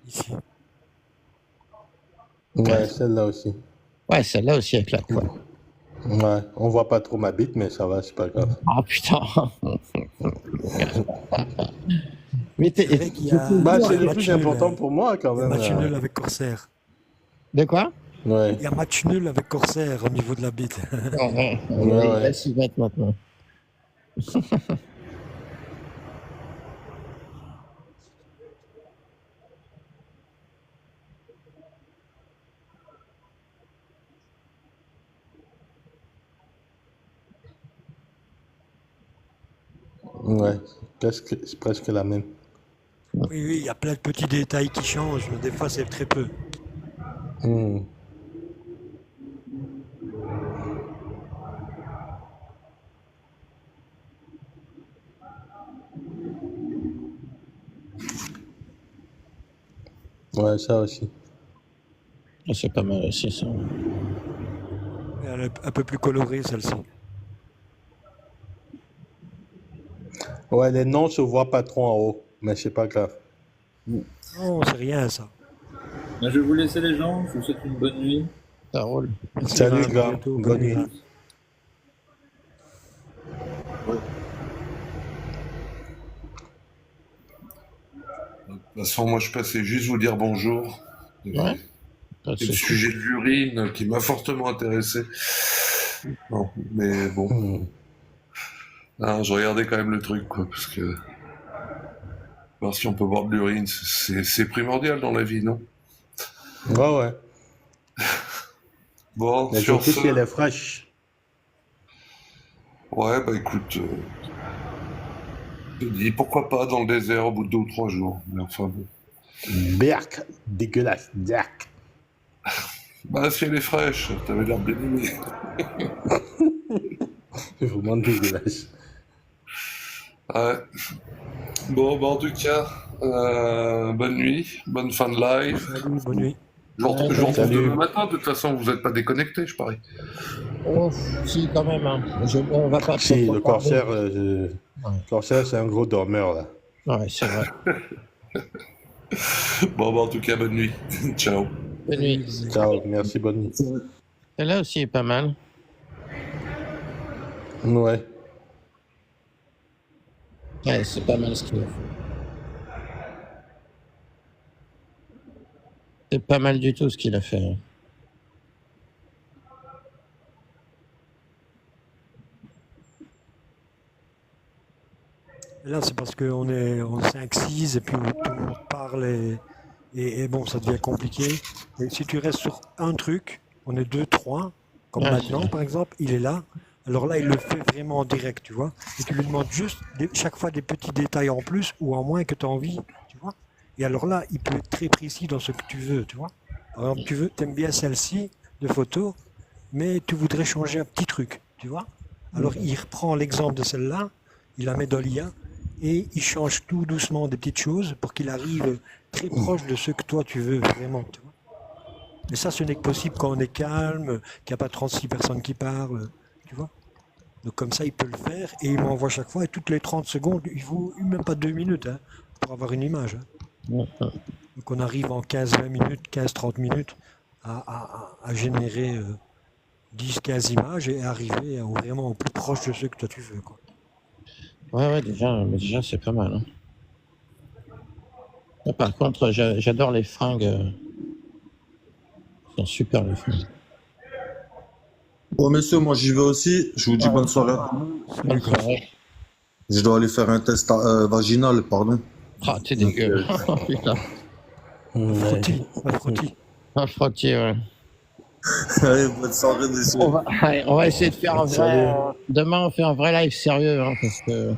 Ici. Ouais, celle-là aussi. Ouais, celle-là aussi avec la quoi. Ouais, on voit pas trop ma bite, mais ça va, c'est pas grave. Ah putain. Mais C'est vrai qu'il y a, Bah, il y a c'est le match plus nul, important pour moi quand il y a même. match nul avec Corsair. De quoi? Ouais. Il y a match nul avec Corsair au niveau de la bite. Ouais. Laisse y mettre maintenant. Ouais, c'est presque la même. Oui, oui, il y a plein de petits détails qui changent, mais des fois c'est très peu. Hmm. Ouais, ça aussi. Ah, c'est pas mal aussi, ça. Et elle est un peu plus colorée celle-ci. Ouais, les noms se voient pas trop en haut, mais c'est pas grave. Non, c'est rien ça. Ben, je vais vous laisser les gens, je vous souhaite une bonne nuit. Ça roule. Merci, Salut, Ram, à gars. bientôt. Bonne nuit. Ram. De toute façon, moi, je passais juste vous dire bonjour. Ouais, pas de C'est le souci. sujet de l'urine qui m'a fortement intéressé. Non, mais bon, Hmm. ah, je regardais quand même le truc, quoi, parce que voir si on peut boire de l'urine, c'est primordial dans la vie, non? Ouais, ouais. Bon, Mais sur surtout ce, si elle est fraîche. ouais, bah écoute, je te dis pourquoi pas dans le désert au bout de 2 ou 3 jours. Mais enfin bon. Berk, dégueulasse, Berk. Bah si elle est fraîche, t'avais l'air bien aimé. C'est vraiment dégueulasse. Ouais. Bon, bah en tout cas, bonne nuit, bonne fin de live. Salut, bonne nuit. Je vous retrouve Salut. demain matin, de toute façon, vous n'êtes pas déconnectés, je parie. Oh, si, quand même. Hein. On va pas Si, trop le tarder. corsaire, Ouais. corsaire, c'est un gros dormeur, là. Ouais, c'est vrai. Bon, bah en tout cas, bonne nuit. Ciao. Bonne nuit. Ciao, merci, bonne nuit. Celle-là aussi est pas mal. Ouais. Ouais, c'est pas mal ce qu'il a fait. C'est pas mal du tout ce qu'il a fait. Hein. Et là, c'est parce qu'on est en 5-6 et puis tout le monde parle et bon, ça devient compliqué. Et si tu restes sur un truc, on est 2-3, comme Ouais, maintenant c'est- par exemple, il est là. Alors là, il le fait vraiment en direct, tu vois. Et tu lui demandes juste chaque fois des petits détails en plus ou en moins que tu as envie, tu vois. Et alors là, il peut être très précis dans ce que tu veux, tu vois. Par exemple, tu aimes bien celle-ci de photo, mais tu voudrais changer un petit truc, tu vois. Alors il reprend l'exemple de celle-là, il la met dans l'IA et il change tout doucement des petites choses pour qu'il arrive très proche de ce que toi tu veux vraiment, tu vois. Mais ça, ce n'est que possible quand on est calme, qu'il n'y a pas 36 personnes qui parlent, tu vois. Donc comme ça, il peut le faire et il m'envoie chaque fois et toutes les 30 secondes, il faut même pas 2 minutes hein, pour avoir une image. Hein. Ouais, ouais. Donc on arrive en 15-20 minutes, 15-30 minutes à générer 10-15 images et arriver vraiment au plus proche de ce que toi tu veux. Quoi. Ouais, déjà c'est pas mal. Hein. Et par contre, j'adore les fringues. Ils sont super les fringues. Bon, messieurs, moi j'y vais aussi. Je vous dis Ouais. bonne soirée. Bonne soirée. Je dois aller faire un test vaginal, pardon. Ah, t'es dégueu. Oh, putain. Ouais. Frotti, un frotti. Un frottis, ouais. Allez, bonne soirée, messieurs. On va essayer de faire un vrai. Salut. Demain, on fait un vrai live sérieux, hein, parce que.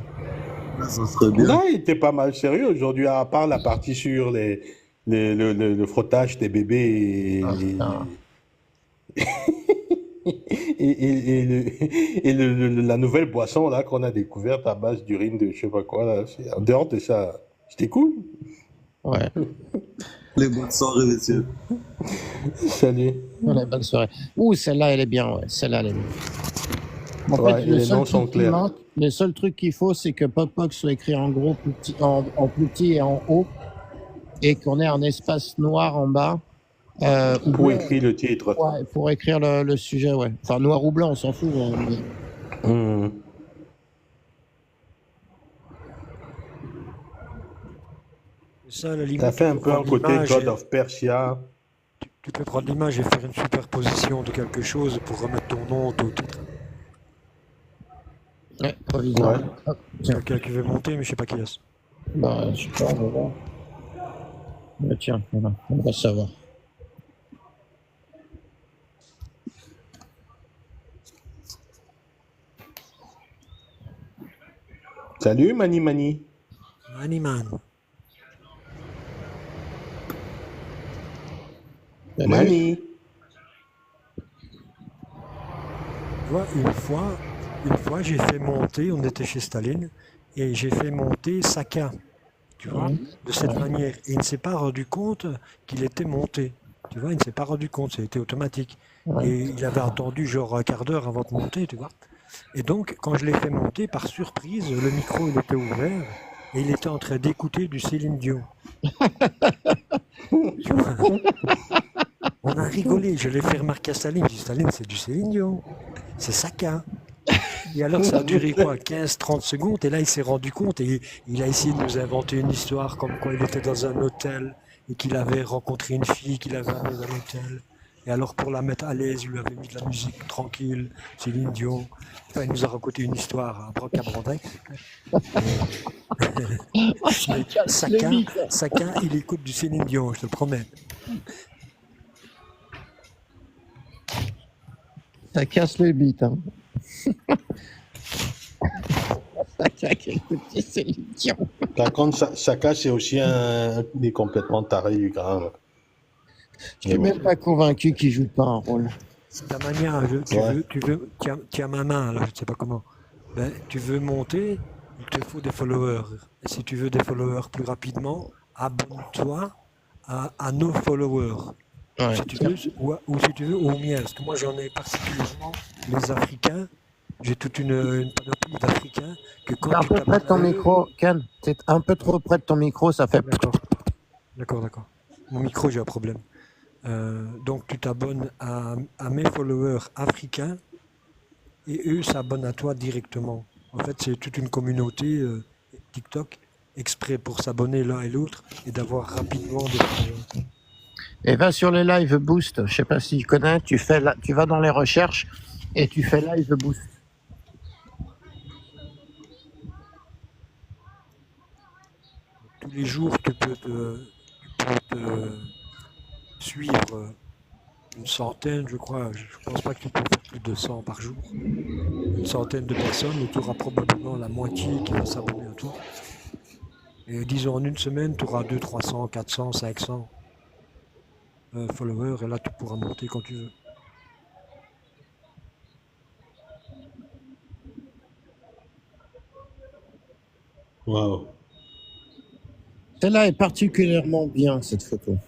Ça serait bien. Non, il était pas mal sérieux aujourd'hui, à part la partie sur le frottage des bébés Ah, putain. la nouvelle boisson là qu'on a découverte à base d'urine de je sais pas quoi là. En dehors de ça, c'était cool. Ouais. Allez, bonne soirée, messieurs. Salut. Voilà, bonne soirée. Ouh, celle-là, elle est bien, ouais. Celle-là, elle est bien. En Ouais, fait, et les noms sont clairs. le seul truc qu'il faut, c'est que Pop-Pop soit écrit en gros, plus petit, en plus petit et en haut, et qu'on ait un espace noir en bas. Ou Pour blanc, écrire le titre. ouais, pour écrire le sujet, ouais. Enfin, noir ou blanc, on s'en fout. Mais- Hmm. Ça, à la limite, Ça fait tu un peux peu un prendre côté l'image God et- of Persia. tu peux prendre l'image et faire une superposition de quelque chose pour remettre ton nom, ton titre. Ouais, provisoire. Ouais. Hop, C'est tiens. quelqu'un qui veut monter, mais je sais pas qui est-ce. Bah, je sais pas, on va voir. Bah, tiens, voilà, on va savoir. Salut, Mani Mani. Maniman. Salut. Mani. Tu vois, une fois, j'ai fait monter, on était chez Staline, et j'ai fait monter Saka, tu vois, de cette manière. Et il ne s'est pas rendu compte qu'il était monté. Tu vois, il ne s'est pas rendu compte, c'était automatique. Ouais. Et il avait attendu genre un quart d'heure avant de monter, tu vois. Et donc, quand je l'ai fait monter, par surprise, le micro, il était ouvert, et il était en train d'écouter du Céline Dion. Tu vois. On a rigolé, je l'ai fait remarquer à Staline. J'ai dit, Staline, c'est du Céline Dion, c'est Saka. Et alors, ça a duré quoi, 15-30 secondes, et là, il s'est rendu compte, et il a essayé de nous inventer une histoire comme quoi il était dans un hôtel, et qu'il avait rencontré une fille qu'il avait amenée dans l'hôtel. Et alors, pour la mettre à l'aise, il lui avait mis de la musique tranquille, Céline Dion. Enfin, il nous a raconté une histoire à Brocabrandac. Mais Saka, il écoute du Céline Dion, je te le promets. Ça casse les bites. Hein. Ça c'est l'idiot. Par contre, Saka, c'est aussi un des complètement tarés du grand. Je suis même pas convaincu qu'il joue pas un rôle. Tamania, tu as ma main, là, je ne sais pas comment. Ben, tu veux monter, il te faut des followers. Et si tu veux des followers plus rapidement, abonne-toi à nos followers. Ouais. Si tu veux, ou si tu veux, aux miens. Parce que moi, j'en ai particulièrement les Africains. J'ai toute une panoplie d'Africains que quand T'es un tu peu près de ton t'abonnes à eux- micro, Ken. T'es un peu trop près de ton micro, ça fait. D'accord. Mon micro, j'ai un problème. Donc, tu t'abonnes à mes followers africains et eux s'abonnent à toi directement. En fait, c'est toute une communauté TikTok exprès pour s'abonner l'un et l'autre et d'avoir rapidement des followers. Et va sur les live boost. Je sais pas si tu connais. Tu vas dans les recherches et tu fais live boost. Tous les jours, tu peux te suivre une centaine, je crois. Je pense pas que tu peux faire plus de 100 par jour. Une centaine de personnes et tu auras probablement la moitié qui va s'abonner à toi. Et disons en une semaine, tu auras 200, 300, 400, 500 followers et là tu pourras monter quand tu veux. Waouh. Celle-là est particulièrement bien, cette photo.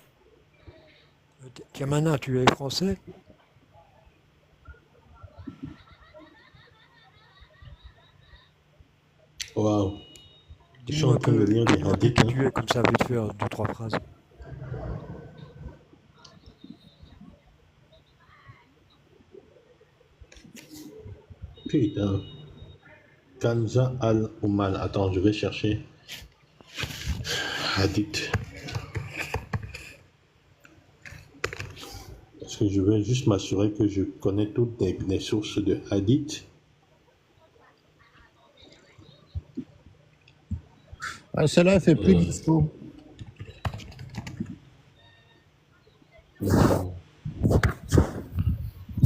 Tiamana, tu es français? Waouh. Je suis Dis-nous en train de lire des hadiths. qui tu es, comme ça, vite faire 2-3 phrases. Putain. Kanza al-Umal. Attends, je vais chercher. Hadith. Parce que je vais juste m'assurer que je connais toutes les sources de hadith. Ouais, celle-là, elle fait plus dispo.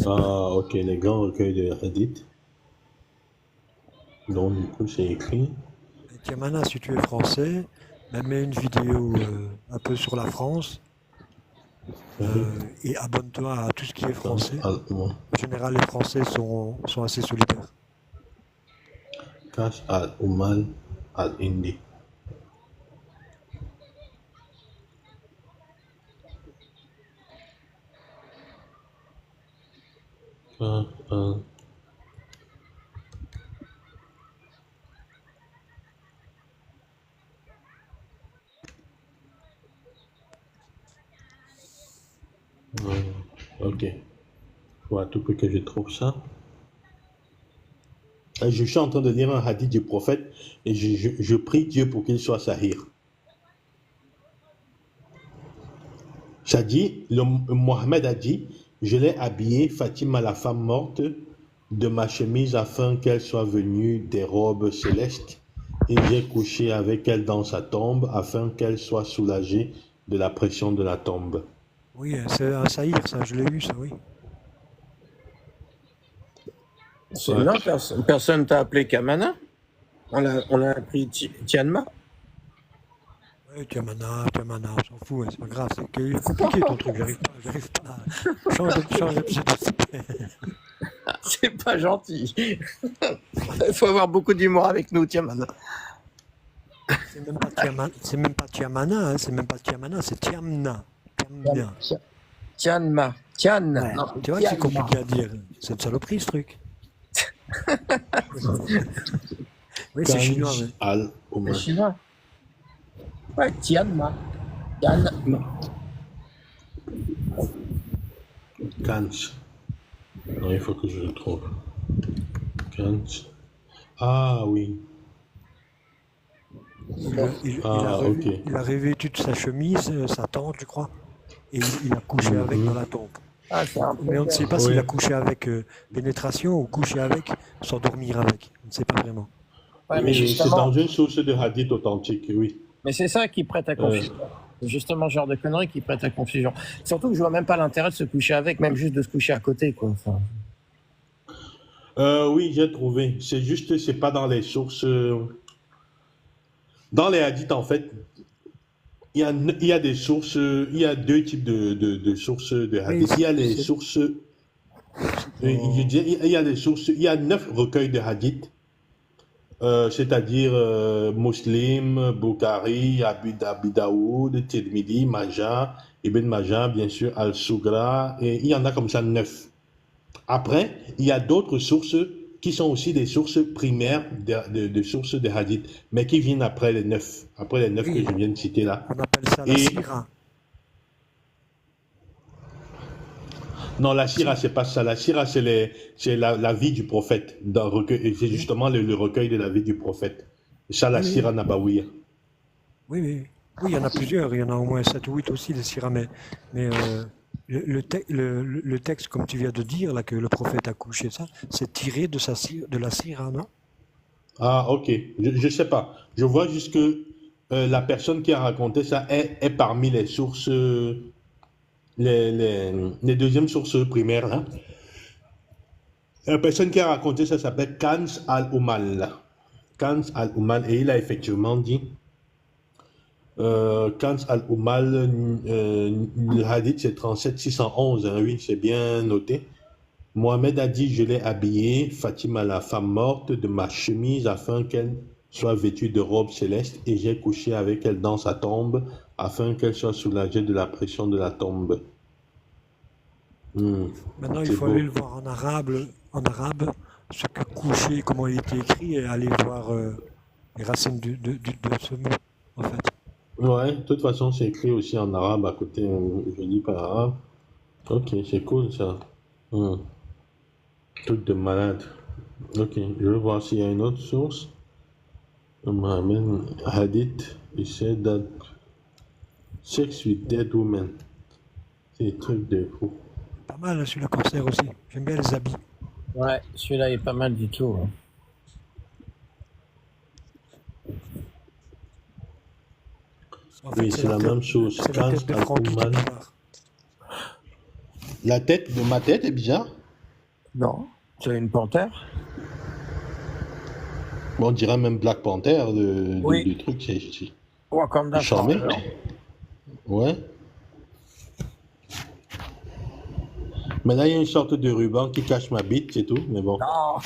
Ah, ok, les grands recueils de hadith. Donc, du coup, c'est écrit. Tiamana, si tu es français, mets une vidéo un peu sur la France et abonne-toi à tout ce qui est français. En général, les Français sont assez solidaires. Kash al-Umal al-Indi. Ok. Faut à tout prix que je trouve ça. Je suis en train de lire un hadith du prophète et je prie Dieu pour qu'il soit sahir. Ça dit, Mohammed a dit, je l'ai habillé, Fatima la femme morte, de ma chemise afin qu'elle soit venue des robes célestes et j'ai couché avec elle dans sa tombe afin qu'elle soit soulagée de la pression de la tombe. Oui, c'est un saïr, ça, je l'ai vu, ça, oui. Non, personne t'a appelé Kamana? On a appris Tianma. Ouais, Tiamana, on s'en fout, ouais, c'est pas grave, c'est qu'il est compliqué ton truc, j'arrive pas à changer de pseudo. C'est pas gentil. Il faut avoir beaucoup d'humour avec nous, Tiamana. C'est même pas Tiamana, hein, c'est même pas Tiamana, c'est Tiamna. Tiamna. Tianma. Tian. Ouais. Non, Tu vois que c'est Tianma. compliqué à dire. C'est une saloperie ce truc. Oui, c'est chinois. Kans Ouais. Al C'est Oman. chinois. Ouais, Tianma. Tianma. Kans. Non, il faut que je le trouve. Kans. Ah oui. Ah, ok. Il a revêtu de sa chemise, sa tante, je crois, et il a couché avec dans la tombe. Ah, c'est un Mais on ne sait pas Oui. s'il a couché avec pénétration ou couché avec sans dormir avec. On ne sait pas vraiment. Ouais, mais Oui, c'est justement, dans une source de hadith authentique, oui. mais c'est ça qui prête à confusion. C'est justement ce genre de conneries qui prête à confusion. Surtout que je vois même pas l'intérêt de se coucher avec, même juste de se coucher à côté, quoi. Enfin, Oui, j'ai trouvé. C'est juste, c'est pas dans les sources. Dans les hadiths, en fait, il y a des sources, il y a deux types de sources de hadith. Il y a les sources, je dis, il y a des sources, il y a 9 recueils de hadiths, c'est-à-dire Muslim, Bukhari, Abi Daoud, Tirmidhi, Majah, Ibn Majah, bien sûr, Al-Sugra, et il y en a comme ça 9. Après, il y a d'autres sources qui sont aussi des sources primaires de sources de hadith, mais qui viennent après les 9 que je viens de citer là. On appelle ça la sira. Non, la sira, c'est pas ça. La sira, c'est la vie du prophète. Et c'est justement le recueil de la vie du prophète. Ça, la sira nabawiya. Oui, il y en a plusieurs. Il y en a au moins 7 ou 8 aussi, les siras. Mais le texte, comme tu viens de dire, là, que le prophète a couché ça, c'est tiré de la sira, non? Ah, ok. Je sais pas. Je vois juste que la personne qui a raconté ça est parmi les sources, les deuxièmes sources primaires, là. La personne qui a raconté ça s'appelle Kans al-Umal. Kans al-Umal, et il a effectivement dit, Kans al-Umal, le hadith c'est 37 611, hein, oui, c'est bien noté. Mohamed a dit, je l'ai habillée, Fatima, la femme morte, de ma chemise afin qu'elle soit vêtue de robe céleste, et j'ai couché avec elle dans sa tombe afin qu'elle soit soulagée de la pression de la tombe. Maintenant, il C'est faut beau. aller le voir en arabe, ce que coucher, comment il était écrit, et aller voir les racines de ce mot, en fait. Ouais, de toute façon, c'est écrit aussi en arabe à côté, je dis pas arabe. Ok, c'est cool ça. Truc de malade. Ok, je vais voir s'il y a une autre source. Mohamed Hadith, he said that sex with dead women. C'est des trucs de fou. Pas mal, hein, celui-là, cancer aussi. J'aime bien les habits. ouais, celui-là est pas mal du tout. Hein. En fait, Oui, c'est la même chose. C'est la tête de Kans Francky al-Umal. Capivard. La tête de ma tête est bizarre. Non, c'est une panthère. Bon, on dirait même Black Panther, Oui. du truc, c'est Wakanda charmé. Forever. Ouais. Mais là, il y a une sorte de ruban qui cache ma bite, c'est tout, mais bon. Non.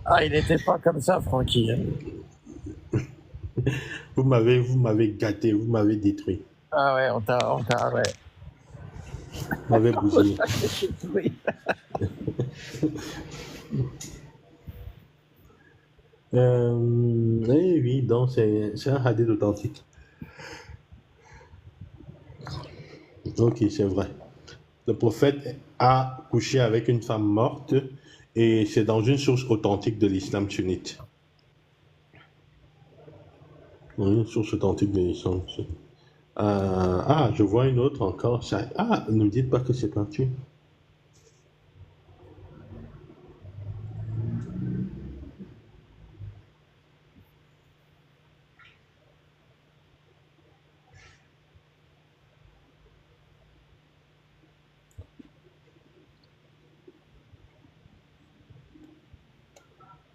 Ah, il n'était pas comme ça, Francky. Hein. Vous m'avez gâté, vous m'avez détruit. Ah ouais, on t'a, ouais. Vous m'avez bousillé. Oui. Eh oui, donc c'est un hadith authentique. Ok, c'est vrai. Le prophète a couché avec une femme morte et c'est dans une source authentique de l'islam sunnite. Une source authentique de l'islam sunnite. Je vois une autre encore. Ne me dites pas que c'est parti.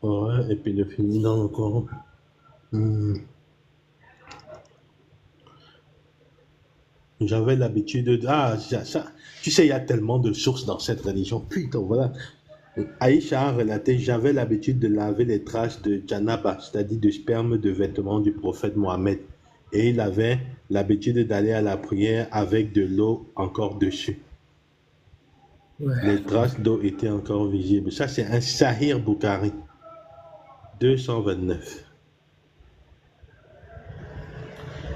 Ouais, et puis le féminin encore. Hmm. J'avais l'habitude de... Ah, tu sais, il y a tellement de sources dans cette religion. Putain, voilà. Aïcha a relaté, j'avais l'habitude de laver les traces de Janaba, c'est-à-dire du sperme de vêtements du prophète Mohammed. Et il avait l'habitude d'aller à la prière avec de l'eau encore dessus. Les traces d'eau étaient encore visibles. Ça, c'est un Sahih Bukhari. 229.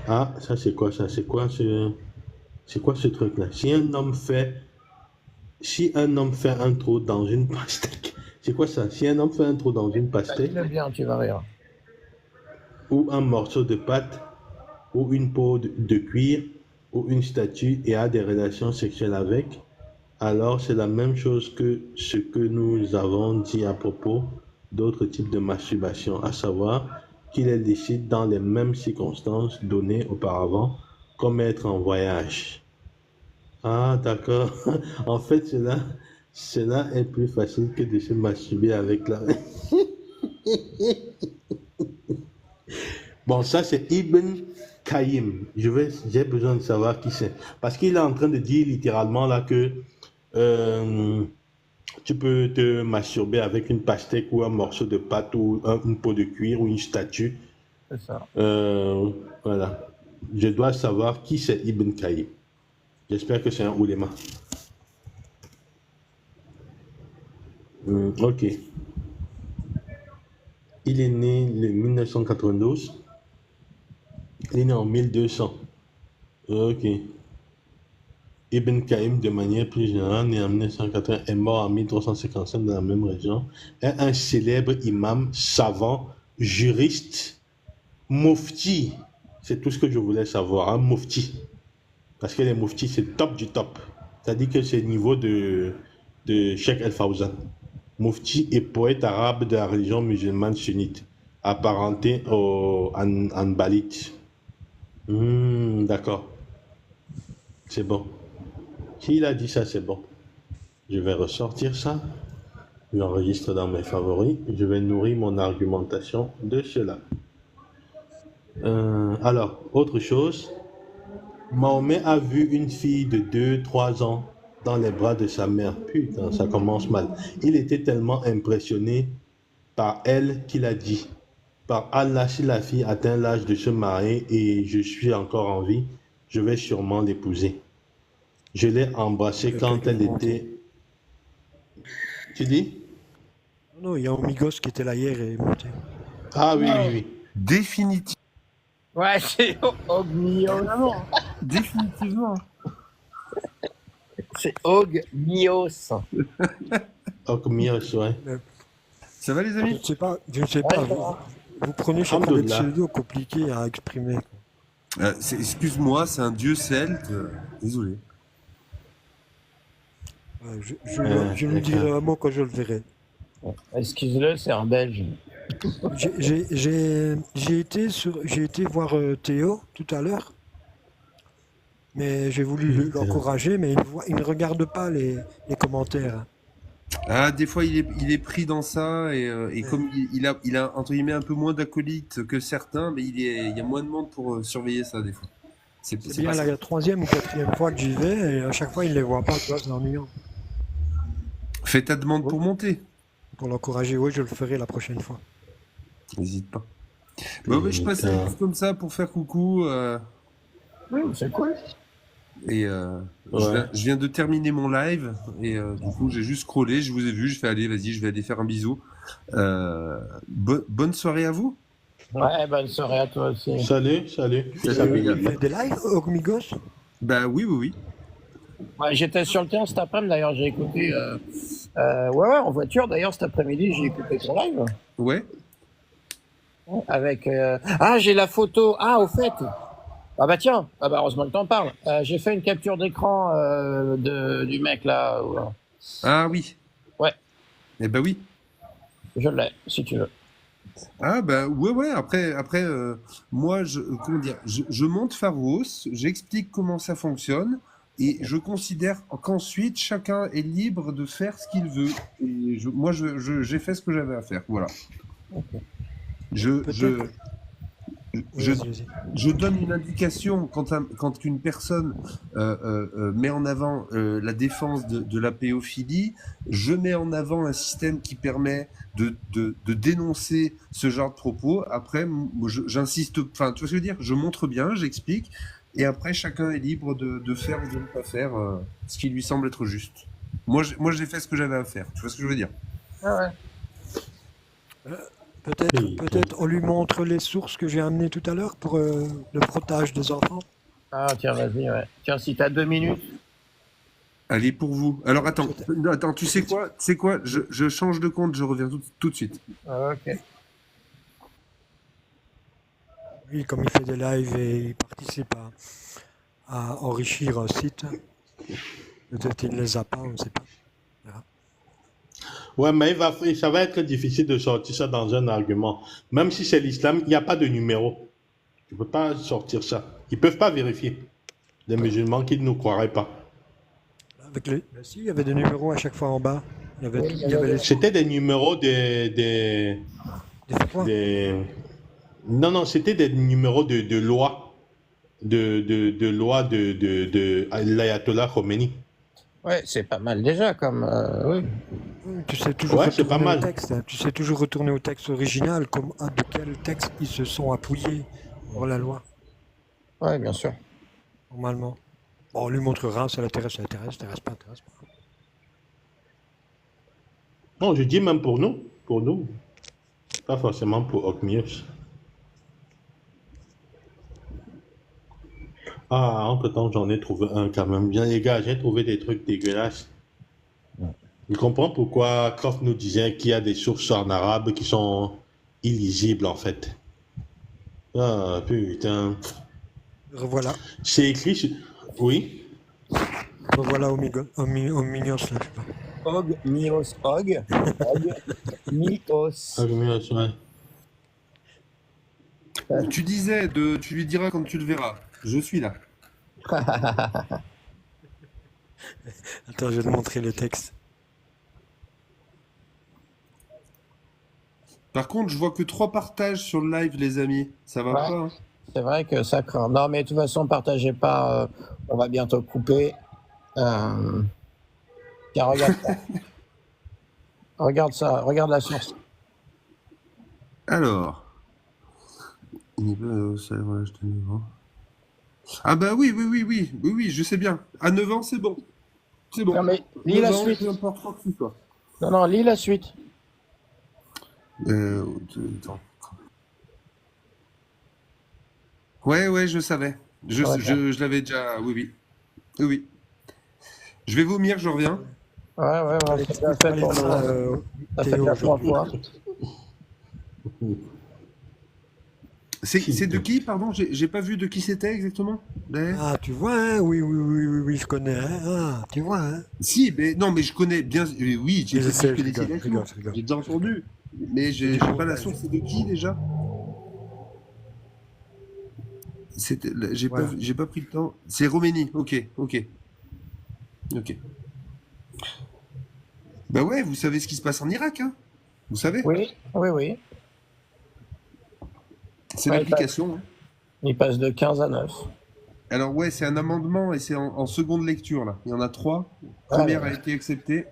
Ah, ça, c'est quoi ça? C'est quoi ce truc-là? Si un homme fait un trou dans une pastèque, c'est quoi ça? Si un homme fait un trou dans une pastèque, Dis-le bien, tu vas rire. ou un morceau de pâte, ou une peau de cuir, ou une statue et a des relations sexuelles avec, alors c'est la même chose que ce que nous avons dit à propos d'autres types de masturbation, à savoir qu'il est licite dans les mêmes circonstances données auparavant, comme être en voyage. Ah, d'accord. En fait, cela est plus facile que de se masturber avec la... Bon, ça, c'est Ibn Qayyim. J'ai besoin de savoir qui c'est. Parce qu'il est en train de dire littéralement là que tu peux te masturber avec une pastèque ou un morceau de pâte ou une peau de cuir ou une statue. C'est ça. Voilà. Je dois savoir qui c'est Ibn Qayyim. J'espère que c'est un ouléma. Ok. Il est né en 1992. Il est né en 1200. Ok. Ibn Qayyim, de manière plus générale, né en 1980, est mort en 1355 dans la même région, est un célèbre imam, savant, juriste, mufti. C'est tout ce que je voulais savoir, un mufti. Parce que les muftis, c'est top du top. C'est-à-dire que c'est le niveau de Cheikh El Fawzan. Mufti et poète arabe de la religion musulmane sunnite, apparenté au Hanbalite. D'accord. C'est bon. S'il a dit ça, c'est bon. Je vais ressortir ça. Je l'enregistre dans mes favoris. Je vais nourrir mon argumentation de cela. Alors, autre chose. Mahomet a vu une fille de 2-3 ans dans les bras de sa mère. Putain, ça commence mal. Il était tellement impressionné par elle qu'il a dit: par Allah, si la fille atteint l'âge de se marier et je suis encore en vie, je vais sûrement l'épouser. Je l'ai embrassée quand elle était... Tu dis? Non, il y a Omigos qui était là hier et est monté. Ah oui, oui, oui. Définitivement. Ouais, c'est Ogmios. Définitivement. C'est Ogmios. Okmios, ouais. Ça va les Je amis? ne sais pas, vous prenez chaque fois des Alhamdoulilah. pseudos compliqués à exprimer. Excuse-moi, c'est un dieu celte. Désolé. Je lui dirai un mot quand je le verrai. Excuse-le, c'est un Belge. J'ai été voir Théo tout à l'heure, mais j'ai voulu l'encourager, mais il ne regarde pas les commentaires. Ah, des fois, il est pris dans ça, et comme il a entre guillemets un peu moins d'acolytes que certains, mais il y a moins de monde pour surveiller ça, des fois. C'est bien la troisième ou quatrième fois que j'y vais, et à chaque fois, il ne les voit pas, tu vois, c'est ennuyant. Fais ta demande pour monter. Pour l'encourager, oui, je le ferai la prochaine fois. N'hésite pas. Bon, je passais juste comme ça pour faire coucou. Oui, c'est cool. Et je viens de terminer mon live et du coup j'ai juste scrollé, je vous ai vu, je fais allez vas-y, je vais aller faire un bisou. Bonne soirée à vous. Ouais, bonne soirée à toi aussi. Salut. Il fait des lives, Ogmigos? Bah oui. Ouais, j'étais sur le terrain cet après-midi, d'ailleurs, j'ai écouté... ouais, en voiture, d'ailleurs, cet après-midi, j'ai écouté ton live. Ouais. Avec... Ah, j'ai la photo. Ah, au fait. Ah bah tiens, heureusement que t'en parles. J'ai fait une capture d'écran du mec, là. Ah oui. Ouais. Eh bah oui. Je l'ai, si tu veux. Ah bah ouais, après moi, je monte Pharos, j'explique comment ça fonctionne. Et je considère qu'ensuite, chacun est libre de faire ce qu'il veut. Et moi, j'ai fait ce que j'avais à faire. Voilà. Je, je, Peut-être. Oui, je, vas-y. je donne une indication quand une personne met en avant la défense de la pédophilie. Je mets en avant un système qui permet de dénoncer ce genre de propos. Après, j'insiste, enfin, tu vois ce que je veux dire? Je montre bien, j'explique, et après, chacun est libre de faire ou de ne pas faire ce qui lui semble être juste. Moi, j'ai fait ce que j'avais à faire. Tu vois ce que je veux dire? Ah ouais. Peut-être on lui montre les sources que j'ai amenées tout à l'heure pour le frottage des enfants. Ah, tiens, vas-y, ouais. Tiens, si t'as 2 minutes. Allez, pour vous. Alors, attends, tu sais quoi? Je change de compte, je reviens tout de suite. Ah, ok. Oui, comme il fait des lives et il participe à enrichir un site, peut-être il ne les a pas, on ne sait pas. Voilà. Ouais, mais ça va être difficile de sortir ça dans un argument. Même si c'est l'islam, il n'y a pas de numéro. Tu ne peux pas sortir ça. Ils ne peuvent pas vérifier. Des musulmans qui ne nous croiraient pas. Si, il y avait des numéros à chaque fois en bas. Il y avait les C'était des numéros des fatwas. Non, c'était des numéros de loi. De loi de l'ayatollah Khomeini. Ouais, c'est pas mal déjà, comme. Oui. Tu sais toujours Ouais, c'est pas retourner au mal. texte. Tu sais toujours retourner au texte original, de quel texte ils se sont appuyés pour la loi, Ouais, bien sûr. normalement. Bon, on lui montrera, ça l'intéresse, ça l'intéresse pas, intéresse pas. Non, je dis même pour nous. Pour nous. Pas forcément pour Ocmius. Ah, entre-temps, j'en ai trouvé un quand même. Bien, les gars, j'ai trouvé des trucs dégueulasses. Je comprends pourquoi Croft nous disait qu'il y a des sources en arabe qui sont illisibles, en fait. Ah, putain. Revoilà. C'est écrit sur... Oui. Revoilà au Mignos, là, je sais pas. Og, Mios, Og. Og, Mios. Ocmius, ouais. Tu disais, tu lui diras quand tu le verras. Je suis là. Attends, je vais te montrer le texte. Par contre, je vois que 3 partages sur le live, les amis. Ça va Ouais. pas, hein? C'est vrai que ça craint. Non, mais de toute façon, partagez pas. On va bientôt couper. Tiens, regarde ça. Regarde ça. Regarde la source. Alors. Ah bah oui, je sais bien. À 9 ans, c'est bon. C'est bon. Non, mais lis 9 la ans, suite. peu importe quoi que ce soit. Non, lis la suite. Attends. Ouais, je savais. Je l'avais déjà. Oui. Je vais vomir, je reviens. Ouais, c'est bien fait pour nous. Ça fait déjà 3 fois. C'est de qui, pardon? J'ai pas vu de qui c'était exactement. Ah, tu vois, hein, oui, je connais. Hein. Ah, tu vois, hein. Si, mais non, mais je connais bien. Oui, j'ai Je sais, je connaissais je la rigole, source. J'ai déjà entendu. Mais j'ai pas la source. C'est de qui déjà? Voilà. J'ai pas pris le temps. C'est Roménie. Ok. Bah ouais, vous savez ce qui se passe en Irak, hein? Vous savez? Oui. C'est Ouais, l'application. Hein. Il passe de 15 à 9. Alors ouais, c'est un amendement et c'est en seconde lecture là. Il y en a 3. Première a été acceptée.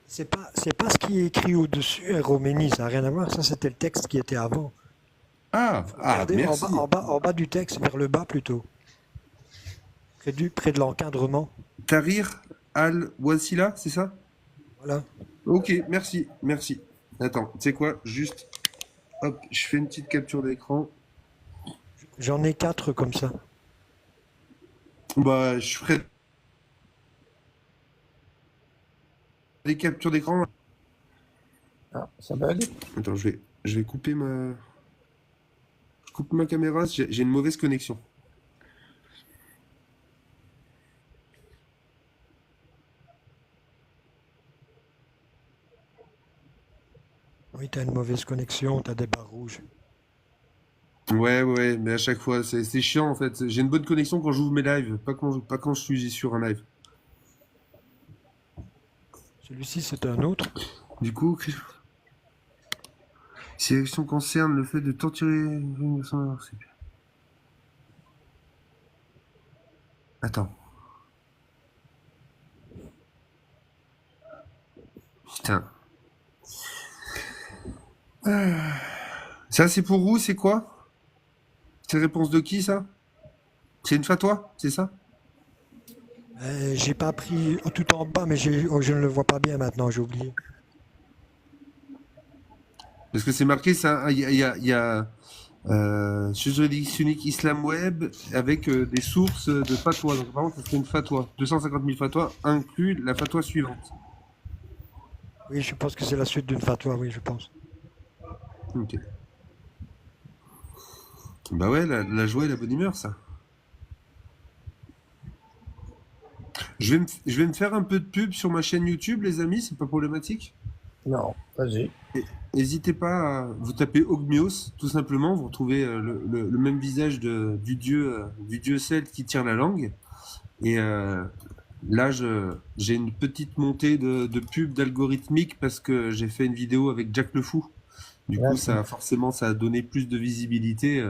C'est pas ce qui est écrit au-dessus, Roménie, ça n'a rien à voir. Ça, c'était le texte qui était avant. Regardez, merci. en bas du texte, vers le bas plutôt. Près de l'encadrement. Tahrir al-Wasila, c'est ça? Voilà. Ok, merci. Attends, tu sais quoi? Juste, hop, je fais une petite capture d'écran. J'en ai 4 comme ça. Bah, je ferai des captures d'écran. Ah, ça bug. Attends, je vais couper ma... Je coupe ma caméra, j'ai une mauvaise connexion. Oui, t'as une mauvaise connexion, t'as des barres rouges. Ouais, mais à chaque fois, c'est chiant en fait. J'ai une bonne connexion quand j'ouvre mes lives, pas quand je suis sur un live. Celui-ci, c'est un autre. Du coup, si la question concerne le fait de torturer... Attends. Putain. Ça, c'est pour vous, c'est quoi? C'est réponse de qui, ça? C'est une fatwa, c'est ça? J'ai pas pris tout en bas, mais je ne le vois pas bien maintenant, j'ai oublié. Parce que c'est marqué, ça, il y a juridiction unique Islam Web avec des sources de fatwa. Donc, par contre, ça serait une fatwa. 250 000 fatwas inclut la fatwa suivante. Oui, je pense que c'est la suite d'une fatwa, oui, je pense. Ok. Bah ouais, la joie et la bonne humeur, ça. Je vais me faire un peu de pub sur ma chaîne YouTube, les amis, c'est pas problématique? Non, vas-y. N'hésitez pas à vous taper Ogmios, tout simplement, vous retrouvez le même visage du dieu celte qui tire la langue. Et là, j'ai une petite montée de pub d'algorithmique parce que j'ai fait une vidéo avec Jack le Fou. Du coup, ça a donné plus de visibilité.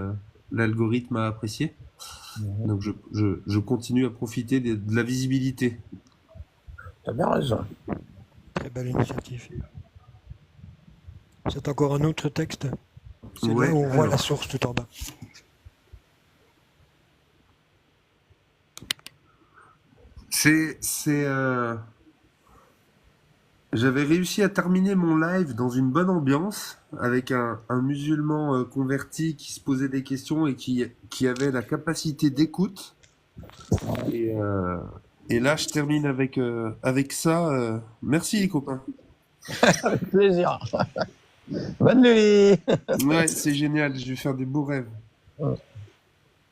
L'algorithme a apprécié. Donc, je continue à profiter de la visibilité. T'as bien raison. Très belle initiative. C'est encore un autre texte. C'est Ouais, là où on voit alors. la source tout en bas. J'avais réussi à terminer mon live dans une bonne ambiance avec un musulman converti qui se posait des questions et qui avait la capacité d'écoute. Et là, je termine avec ça. Merci les copains. Avec plaisir. Bonne nuit. Ouais, c'est génial. Je vais faire des beaux rêves. Ouais.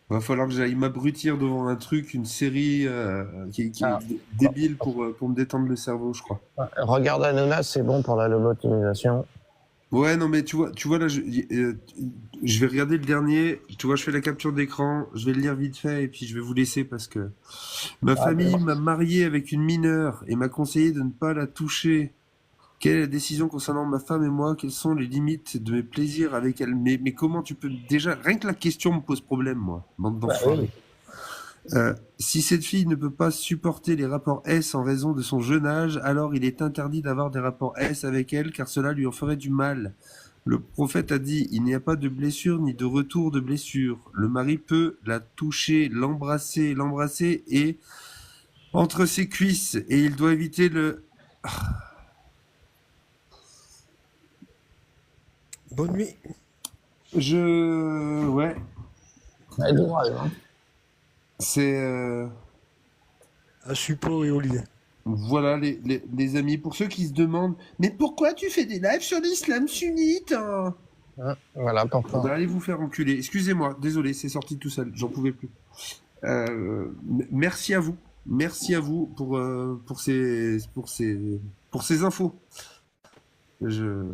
Va falloir que j'aille m'abrutir devant un truc, une série qui est Ah. débile pour me détendre le cerveau, je crois. Regarde Hanouna, c'est bon pour la lobotomisation. Ouais, non, mais tu vois là, je vais regarder le dernier. Tu vois, je fais la capture d'écran, je vais le lire vite fait et puis je vais vous laisser parce que ma famille m'a marié avec une mineure et m'a conseillé de ne pas la toucher. Quelle est la décision concernant ma femme et moi? Quelles sont les limites de mes plaisirs avec elle? Mais comment tu peux... Déjà, rien que la question me pose problème, moi, bande d'enfoirés. Si cette fille ne peut pas supporter les rapports S en raison de son jeune âge, alors il est interdit d'avoir des rapports S avec elle, car cela lui en ferait du mal. Le prophète a dit, il n'y a pas de blessure ni de retour de blessure. Le mari peut la toucher, l'embrasser et entre ses cuisses, et il doit éviter le... Bonne nuit. Ouais, Elle est drôle, hein. c'est... À Suppos et Olivier. Voilà les amis, pour ceux qui se demandent, mais pourquoi tu fais des lives sur l'islam sunnite hein? Voilà pourquoi. Bah, allez vous faire enculer. Excusez-moi, désolé, c'est sorti tout seul, j'en pouvais plus. Merci à vous pour ces infos. Je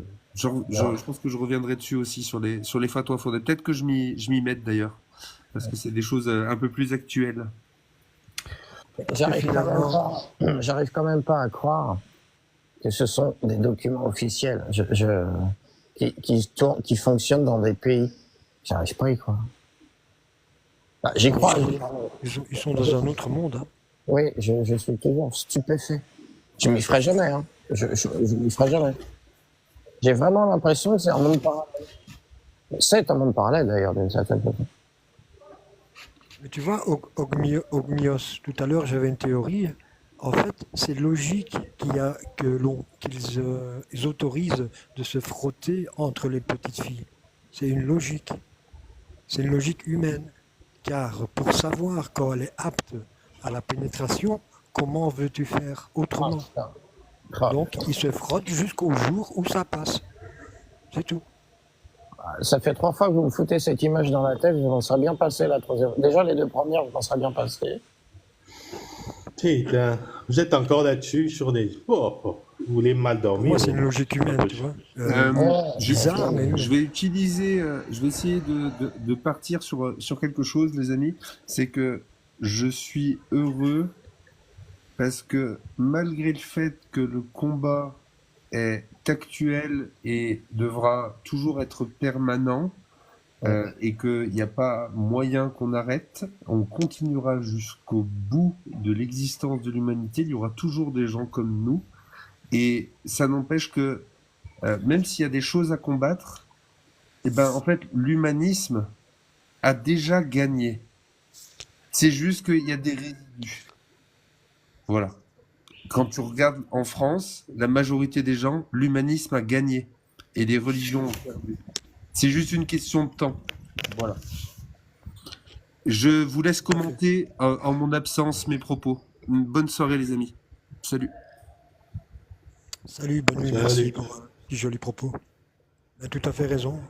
pense que je reviendrai dessus aussi sur les fatwas. Faudrait peut-être que je m'y mette d'ailleurs, parce que c'est des choses un peu plus actuelles. J'arrive quand même pas à croire que ce sont des documents officiels qui fonctionnent dans des pays. J'arrive pas à y croire. Bah, j'y crois. Ils sont dans un autre monde. Hein. Oui, je suis toujours stupéfait. Je m'y ferai jamais. Hein. Je m'y ferai jamais. J'ai vraiment l'impression que c'est un monde parallèle. C'est un monde parallèle d'ailleurs, d'une certaine façon. Mais tu vois, Ogmios, tout à l'heure, j'avais une théorie. En fait, c'est logique qu'ils autorisent de se frotter entre les petites filles. C'est une logique. C'est une logique humaine. Car pour savoir quand elle est apte à la pénétration, comment veux-tu faire autrement? Donc, ils se frottent jusqu'au jour où ça passe. C'est tout. Ça fait 3 fois que vous me foutez cette image dans la tête, je m'en serais bien passé la troisième. Déjà, les 2 premières, je m'en serais bien passé. Putain, vous êtes encore là-dessus sur des... vous voulez mal dormir. Moi, c'est une logique humaine, tu vois. Bizarre, mais... Je vais essayer de partir sur quelque chose, les amis. C'est que je suis heureux parce que malgré le fait que le combat est actuel et devra toujours être permanent, et qu'il n'y a pas moyen qu'on arrête, on continuera jusqu'au bout de l'existence de l'humanité. Il y aura toujours des gens comme nous. Et ça n'empêche que, même s'il y a des choses à combattre, en fait, l'humanisme a déjà gagné. C'est juste qu'il y a des résidus. Voilà. Quand tu regardes en France, la majorité des gens, l'humanisme a gagné. Et les religions ont perdu. C'est juste une question de temps. Voilà. Je vous laisse commenter en mon absence mes propos. Une bonne soirée, les amis. Salut. Salut, bonne nuit, merci pour ces jolis propos. Tu as tout à fait raison.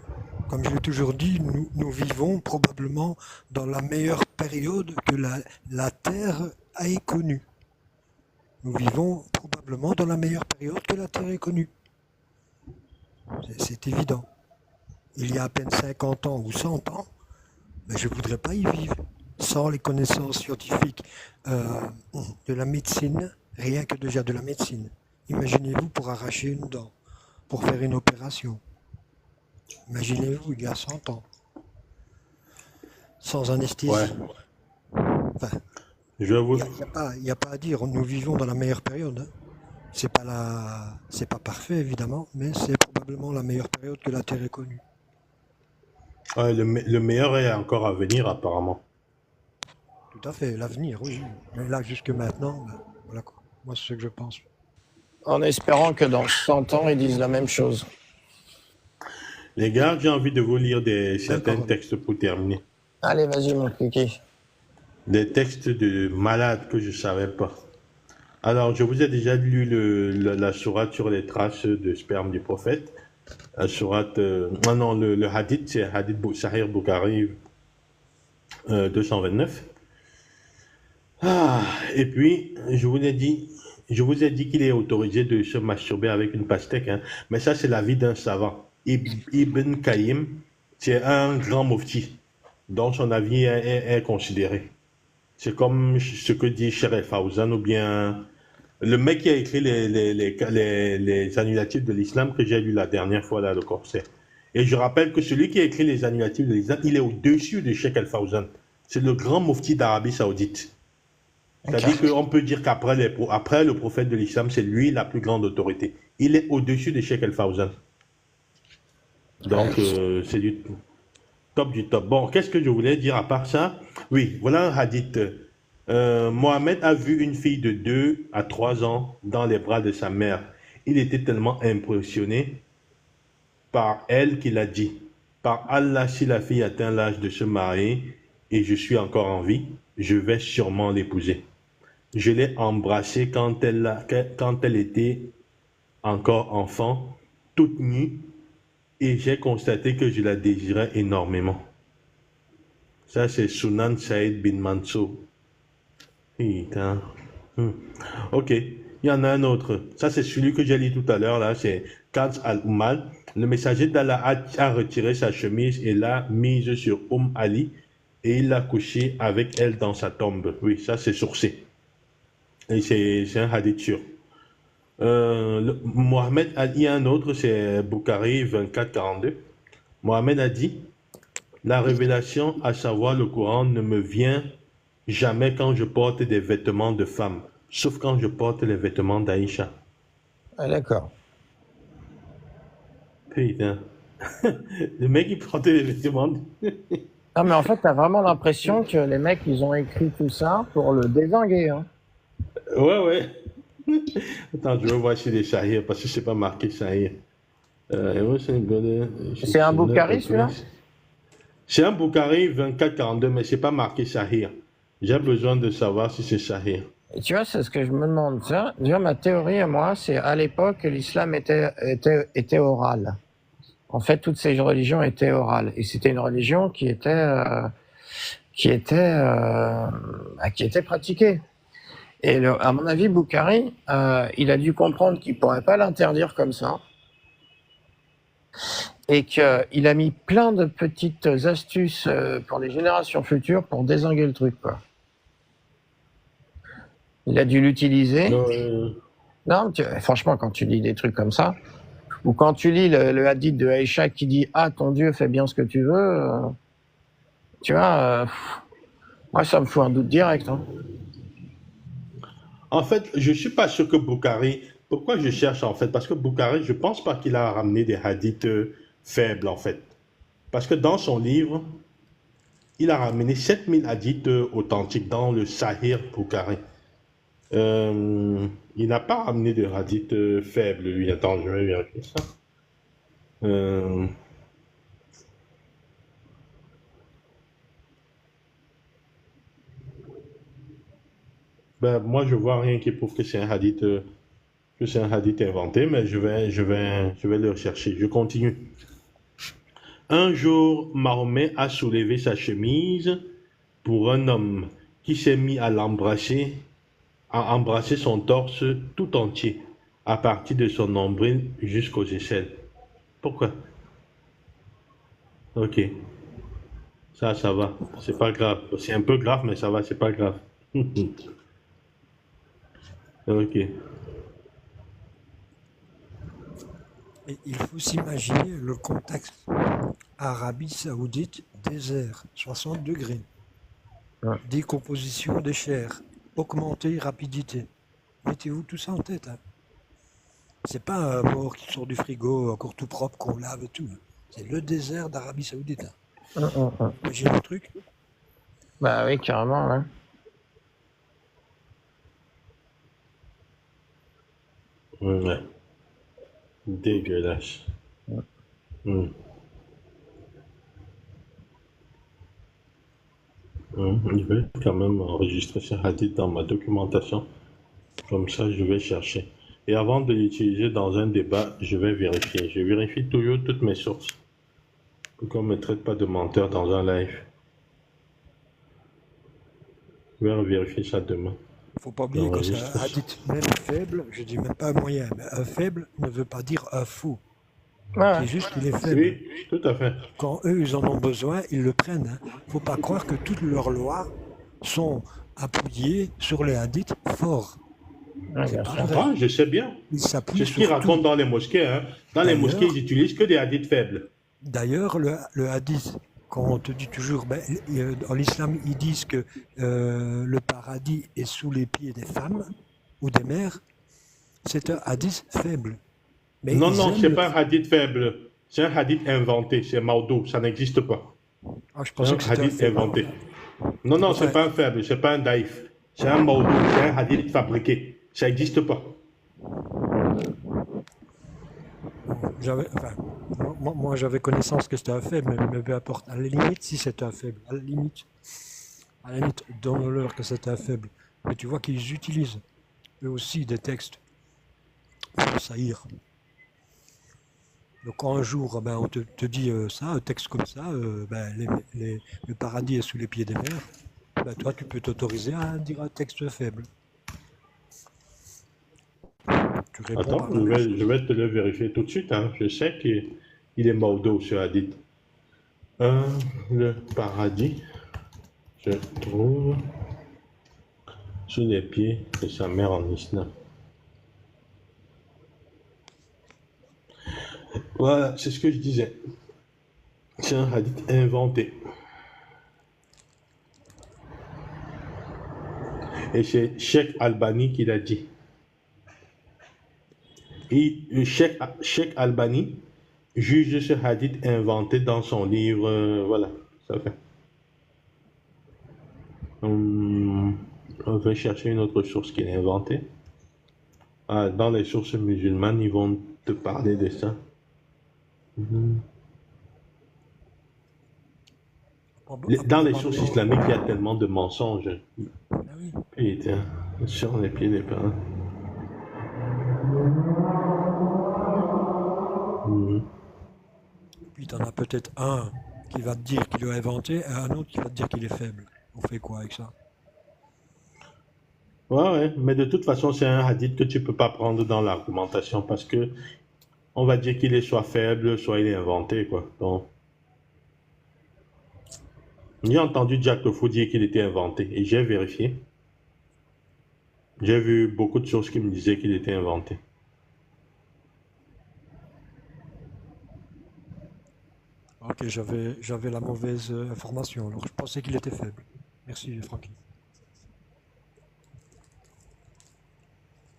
Comme je l'ai toujours dit, nous vivons probablement dans la meilleure période que la Terre ait connue. Nous vivons probablement dans la meilleure période que la Terre ait connue. C'est évident. Il y a à peine 50 ans ou 100 ans, je ne voudrais pas y vivre. Sans les connaissances scientifiques de la médecine, rien que déjà de la médecine. Imaginez-vous pour arracher une dent, pour faire une opération. Imaginez-vous il y a 100 ans. Sans anesthésie. Ouais. Enfin, je vous... il n'y a pas à dire, nous vivons dans la meilleure période. Hein. C'est pas parfait évidemment, mais c'est probablement la meilleure période que la Terre ait connue. Ouais, le meilleur est encore à venir apparemment. Tout à fait, l'avenir, oui. Mais là, jusque maintenant, voilà quoi. Moi, c'est ce que je pense. En espérant que dans 100 ans, ils disent la même chose. Les gars, j'ai envie de vous lire certains textes pour terminer. Allez, vas-y, mon kiki. Des textes de malades que je ne savais pas. Alors, je vous ai déjà lu la sourate sur les traces de sperme du prophète. La sourate... le hadith, c'est hadith Sahih Bukhari 229. Et puis, je vous ai dit qu'il est autorisé de se masturber avec une pastèque. Hein. Mais ça, c'est l'avis d'un savant. Ibn Qayyim, c'est un grand mufti, dont son avis est considéré. C'est comme ce que dit Cheikh Fawzan, ou bien le mec qui a écrit les annulatifs de l'islam que j'ai lu la dernière fois, là, le corset. Et je rappelle que celui qui a écrit les annulatifs de l'islam, il est au-dessus de Cheikh Fawzan. C'est le grand mufti d'Arabie Saoudite. C'est-à-dire qu'on peut dire qu'après le prophète de l'islam, c'est lui la plus grande autorité. Il est au-dessus de Cheikh Fawzan. Donc, c'est du top du top. Bon, qu'est-ce que je voulais dire à part ça? Oui, voilà un hadith. Mohamed a vu une fille de 2 à 3 ans dans les bras de sa mère. Il était tellement impressionné par elle qu'il a dit, par Allah, si la fille atteint l'âge de se marier et je suis encore en vie, je vais sûrement l'épouser. Je l'ai embrassée quand elle était encore enfant, toute nue, et j'ai constaté que je la désirais énormément. Ça, c'est Sunan Saïd bin Mansour. Putain. Ok, il y en a un autre. Ça, c'est celui que j'ai lu tout à l'heure, là, c'est Kaz al-Umal. Le messager d'Allah a retiré sa chemise et l'a mise sur Ali et il l'a couché avec elle dans sa tombe. Oui, ça, c'est sourcé. Et c'est un hadith sûr. Mohamed a dit un autre, c'est Bukhari 24-42. Mohamed a dit, la révélation, à savoir le Coran, ne me vient jamais quand je porte des vêtements de femme, sauf quand je porte les vêtements d'Aïcha. Ah, d'accord. Putain. Le mec, il portait les vêtements. Non, mais en fait, t'as vraiment l'impression que les mecs, ils ont écrit tout ça pour le désinguer. Hein. Ouais. Attends, je vais voir si les Shahir, parce que c'est pas marqué Shahir. C'est un Bukhari, celui-là? C'est un Bukhari 24-42, mais c'est pas marqué Shahir. J'ai besoin de savoir si c'est Shahir. Et tu vois, c'est ce que je me demande. Ça, déjà, ma théorie à moi, c'est à l'époque, l'islam était oral. En fait, toutes ces religions étaient orales. Et c'était une religion qui était pratiquée. Et à mon avis, Boukhari, il a dû comprendre qu'il pourrait pas l'interdire comme ça. Et qu'il a mis plein de petites astuces pour les générations futures pour dézinguer le truc, quoi. Il a dû l'utiliser. Non, franchement, quand tu lis des trucs comme ça, ou quand tu lis le hadith de Aïcha qui dit « Ah, ton Dieu, fais bien ce que tu veux tu vois, moi, ça me fout un doute direct. Hein. En fait, je suis pas sûr que Boukhari. Pourquoi je cherche en fait? Parce que Boukhari, je pense pas qu'il a ramené des hadiths faibles en fait. Parce que dans son livre, il a ramené 7000 hadiths authentiques dans le Sahih Boukhari. Il n'a pas ramené de hadiths faibles, lui. Attends, je vais vérifier ça. Ben, moi, je vois rien qui prouve que c'est un hadith, inventé, mais je vais le rechercher. Je continue. Un jour, Mahomet a soulevé sa chemise pour un homme qui s'est mis à l'embrasser, à embrasser son torse tout entier, à partir de son nombril jusqu'aux aisselles. Pourquoi? Ok. Ça va. C'est pas grave. C'est un peu grave, mais ça va, c'est pas grave. Ok. Et il faut s'imaginer le contexte. Arabie Saoudite, désert, 60 degrés. Ouais. Décomposition des chairs, augmentée rapidité. Mettez-vous tout ça en tête. Hein. C'est pas un porc qui sort du frigo encore tout propre qu'on lave et tout. Hein. C'est le désert d'Arabie Saoudite. Hein. Imaginez le truc. Bah oui, carrément, ouais. Ouais. Dégueulasse. Je vais quand même enregistrer ce hadith dans ma documentation. Comme ça, je vais chercher. Et avant de l'utiliser dans un débat, je vais vérifier. Je vérifie toujours toutes mes sources. Pour qu'on ne me traite pas de menteur dans un live. Je vais vérifier ça demain. Faut pas oublier que c'est un hadith même faible, je dis même pas moyen, mais un faible ne veut pas dire un faux. Ouais. C'est juste qu'il est faible. Oui, tout à fait. Quand eux, ils en ont besoin, ils le prennent. Hein. Faut pas croire que toutes leurs lois sont appuyées sur les hadiths forts. Ouais, C'est bien pas sûr. vrai. Ah, je sais bien. Ils s'appuient C'est ce qu'ils sur racontent tout. dans les mosquées. Hein. Dans les D'ailleurs- mosquées, ils utilisent que des hadiths faibles. D'ailleurs, le hadith, quand on te dit toujours, dans l'islam, ils disent que le paradis est sous les pieds des femmes ou des mères, c'est un hadith faible. Mais Non, ils non, aiment c'est le- pas un hadith faible. C'est un hadith inventé. C'est Maudou. Ça n'existe pas. Ah, je C'est pensais un que c'était un hadith faible. inventé. Non, non, c'est Ouais. pas un faible. C'est pas un daïf. C'est un Maudou. C'est un hadith fabriqué. Ça n'existe pas. Moi, j'avais connaissance que c'était un faible, mais peu importe. À la limite, si c'est un faible, à la limite, donne-leur que c'est un faible. Mais tu vois qu'ils utilisent eux aussi des textes pour saillir. Donc quand un jour, on te dit ça, un texte comme ça, le paradis est sous les pieds des mers, toi tu peux t'autoriser à dire un texte faible. Tu réponds Attends, par la même chose. je vais te le vérifier tout de suite. Hein. Je sais qu'il est Maudou, ce hadith. Le paradis se trouve sous les pieds de sa mère en islam. Voilà, c'est ce que je disais. C'est un hadith inventé. Et c'est Cheikh Albani qui l'a dit. Et Cheikh Albani juge ce hadith inventé dans son livre. Voilà, ça fait. On va chercher une autre source qu'il a inventée. Ah, dans les sources musulmanes, ils vont te parler de ça. Dans les sources islamiques, il y a tellement de mensonges. Ah oui. Putain, sur les pieds des parents. Puis tu en as peut-être un qui va te dire qu'il l'a inventé et un autre qui va te dire qu'il est faible. On fait quoi avec ça? Ouais, mais de toute façon, c'est un hadith que tu peux pas prendre dans l'argumentation parce que on va dire qu'il est soit faible, soit il est inventé, quoi. Donc, j'ai entendu Jack Tofu dire qu'il était inventé et j'ai vérifié. J'ai vu beaucoup de sources qui me disaient qu'il était inventé. Ok, j'avais la mauvaise information, alors je pensais qu'il était faible. Merci, Francky.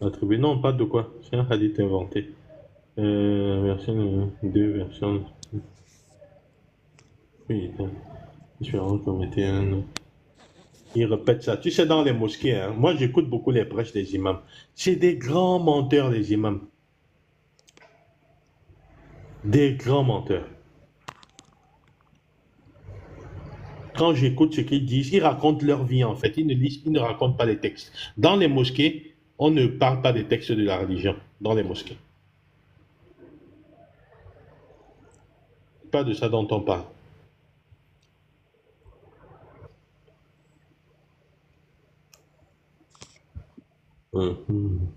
Attribué, non, pas de quoi. C'est un hadith inventé. Version 2, version. Oui, différent comme était un. Il répète ça. Tu sais, dans les mosquées, hein, moi j'écoute beaucoup les prêches des imams. C'est des grands menteurs, les imams. Des grands menteurs. Quand j'écoute ce qu'ils disent, ils racontent leur vie en fait. Ils ne racontent pas les textes. Dans les mosquées, on ne parle pas des textes de la religion. Dans les mosquées. Pas de ça dont on parle. Mhm.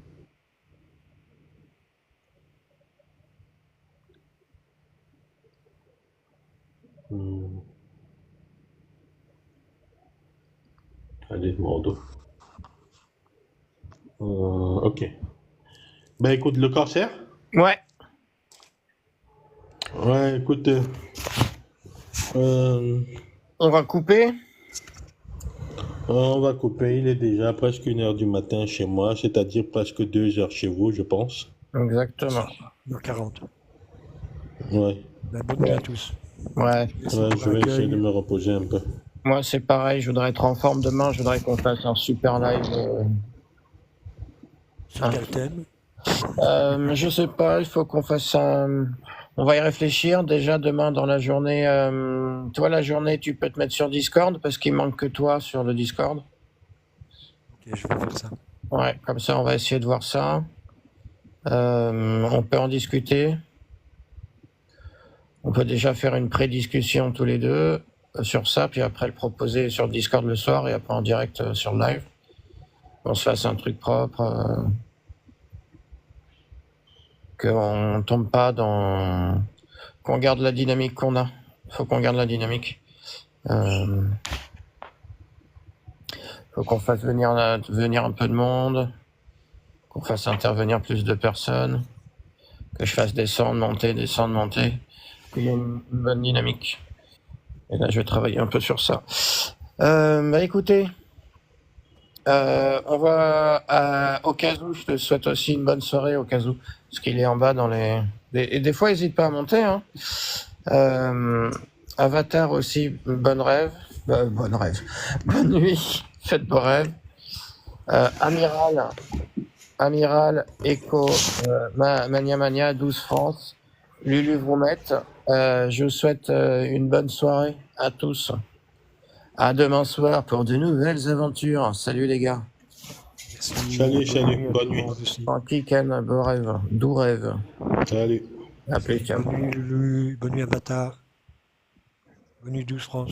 Hmm. Allez, Mordo. Ok. Ben écoute, le corsaire? Ouais. Ouais, écoute. On va couper. On va couper. Il est déjà presque 1h du matin chez moi, c'est-à-dire presque 2h chez vous, je pense. Exactement. 1h40. Ouais. Ben, bonne nuit à tous. Ouais. Je vais essayer de me reposer un peu. Moi, c'est pareil. Je voudrais être en forme demain. Je voudrais qu'on fasse un super live. Sur quel thème? Je sais pas. Il faut qu'on fasse un. On va y réfléchir déjà demain dans la journée. Toi, la journée, tu peux te mettre sur Discord parce qu'il manque que toi sur le Discord. Ok, je vais faire ça. Ouais, comme ça, on va essayer de voir ça. On peut en discuter. On peut déjà faire une pré-discussion tous les deux sur ça, puis après le proposer sur Discord le soir et après en direct sur le live. On se fasse un truc propre. Qu'on tombe pas dans... Qu'on garde la dynamique qu'on a. Faut qu'on garde la dynamique. Faut qu'on fasse venir un peu de monde. Qu'on fasse intervenir plus de personnes. Que je fasse descendre, monter. Qu'il y ait une bonne dynamique. Et là, je vais travailler un peu sur ça. Bah écoutez, on va au cas où, je te souhaite aussi une bonne soirée au cas où, parce qu'il est en bas dans les... Et des fois, n'hésite pas à monter. Hein. Avatar aussi, bonne rêve. Bonne nuit, faites beaux rêves. Amiral, Echo, Mania, 12 France, Lulu Vroumette. Je vous souhaite une bonne soirée à tous. À demain soir pour de nouvelles aventures. Salut les gars. Salut, bonne nuit. Francky, Ken, beau rêve, doux rêve. Salut. À plus, ciao. Bonne nuit, Lulu. Bonne nuit, Avatar. Bonne nuit, 12 France.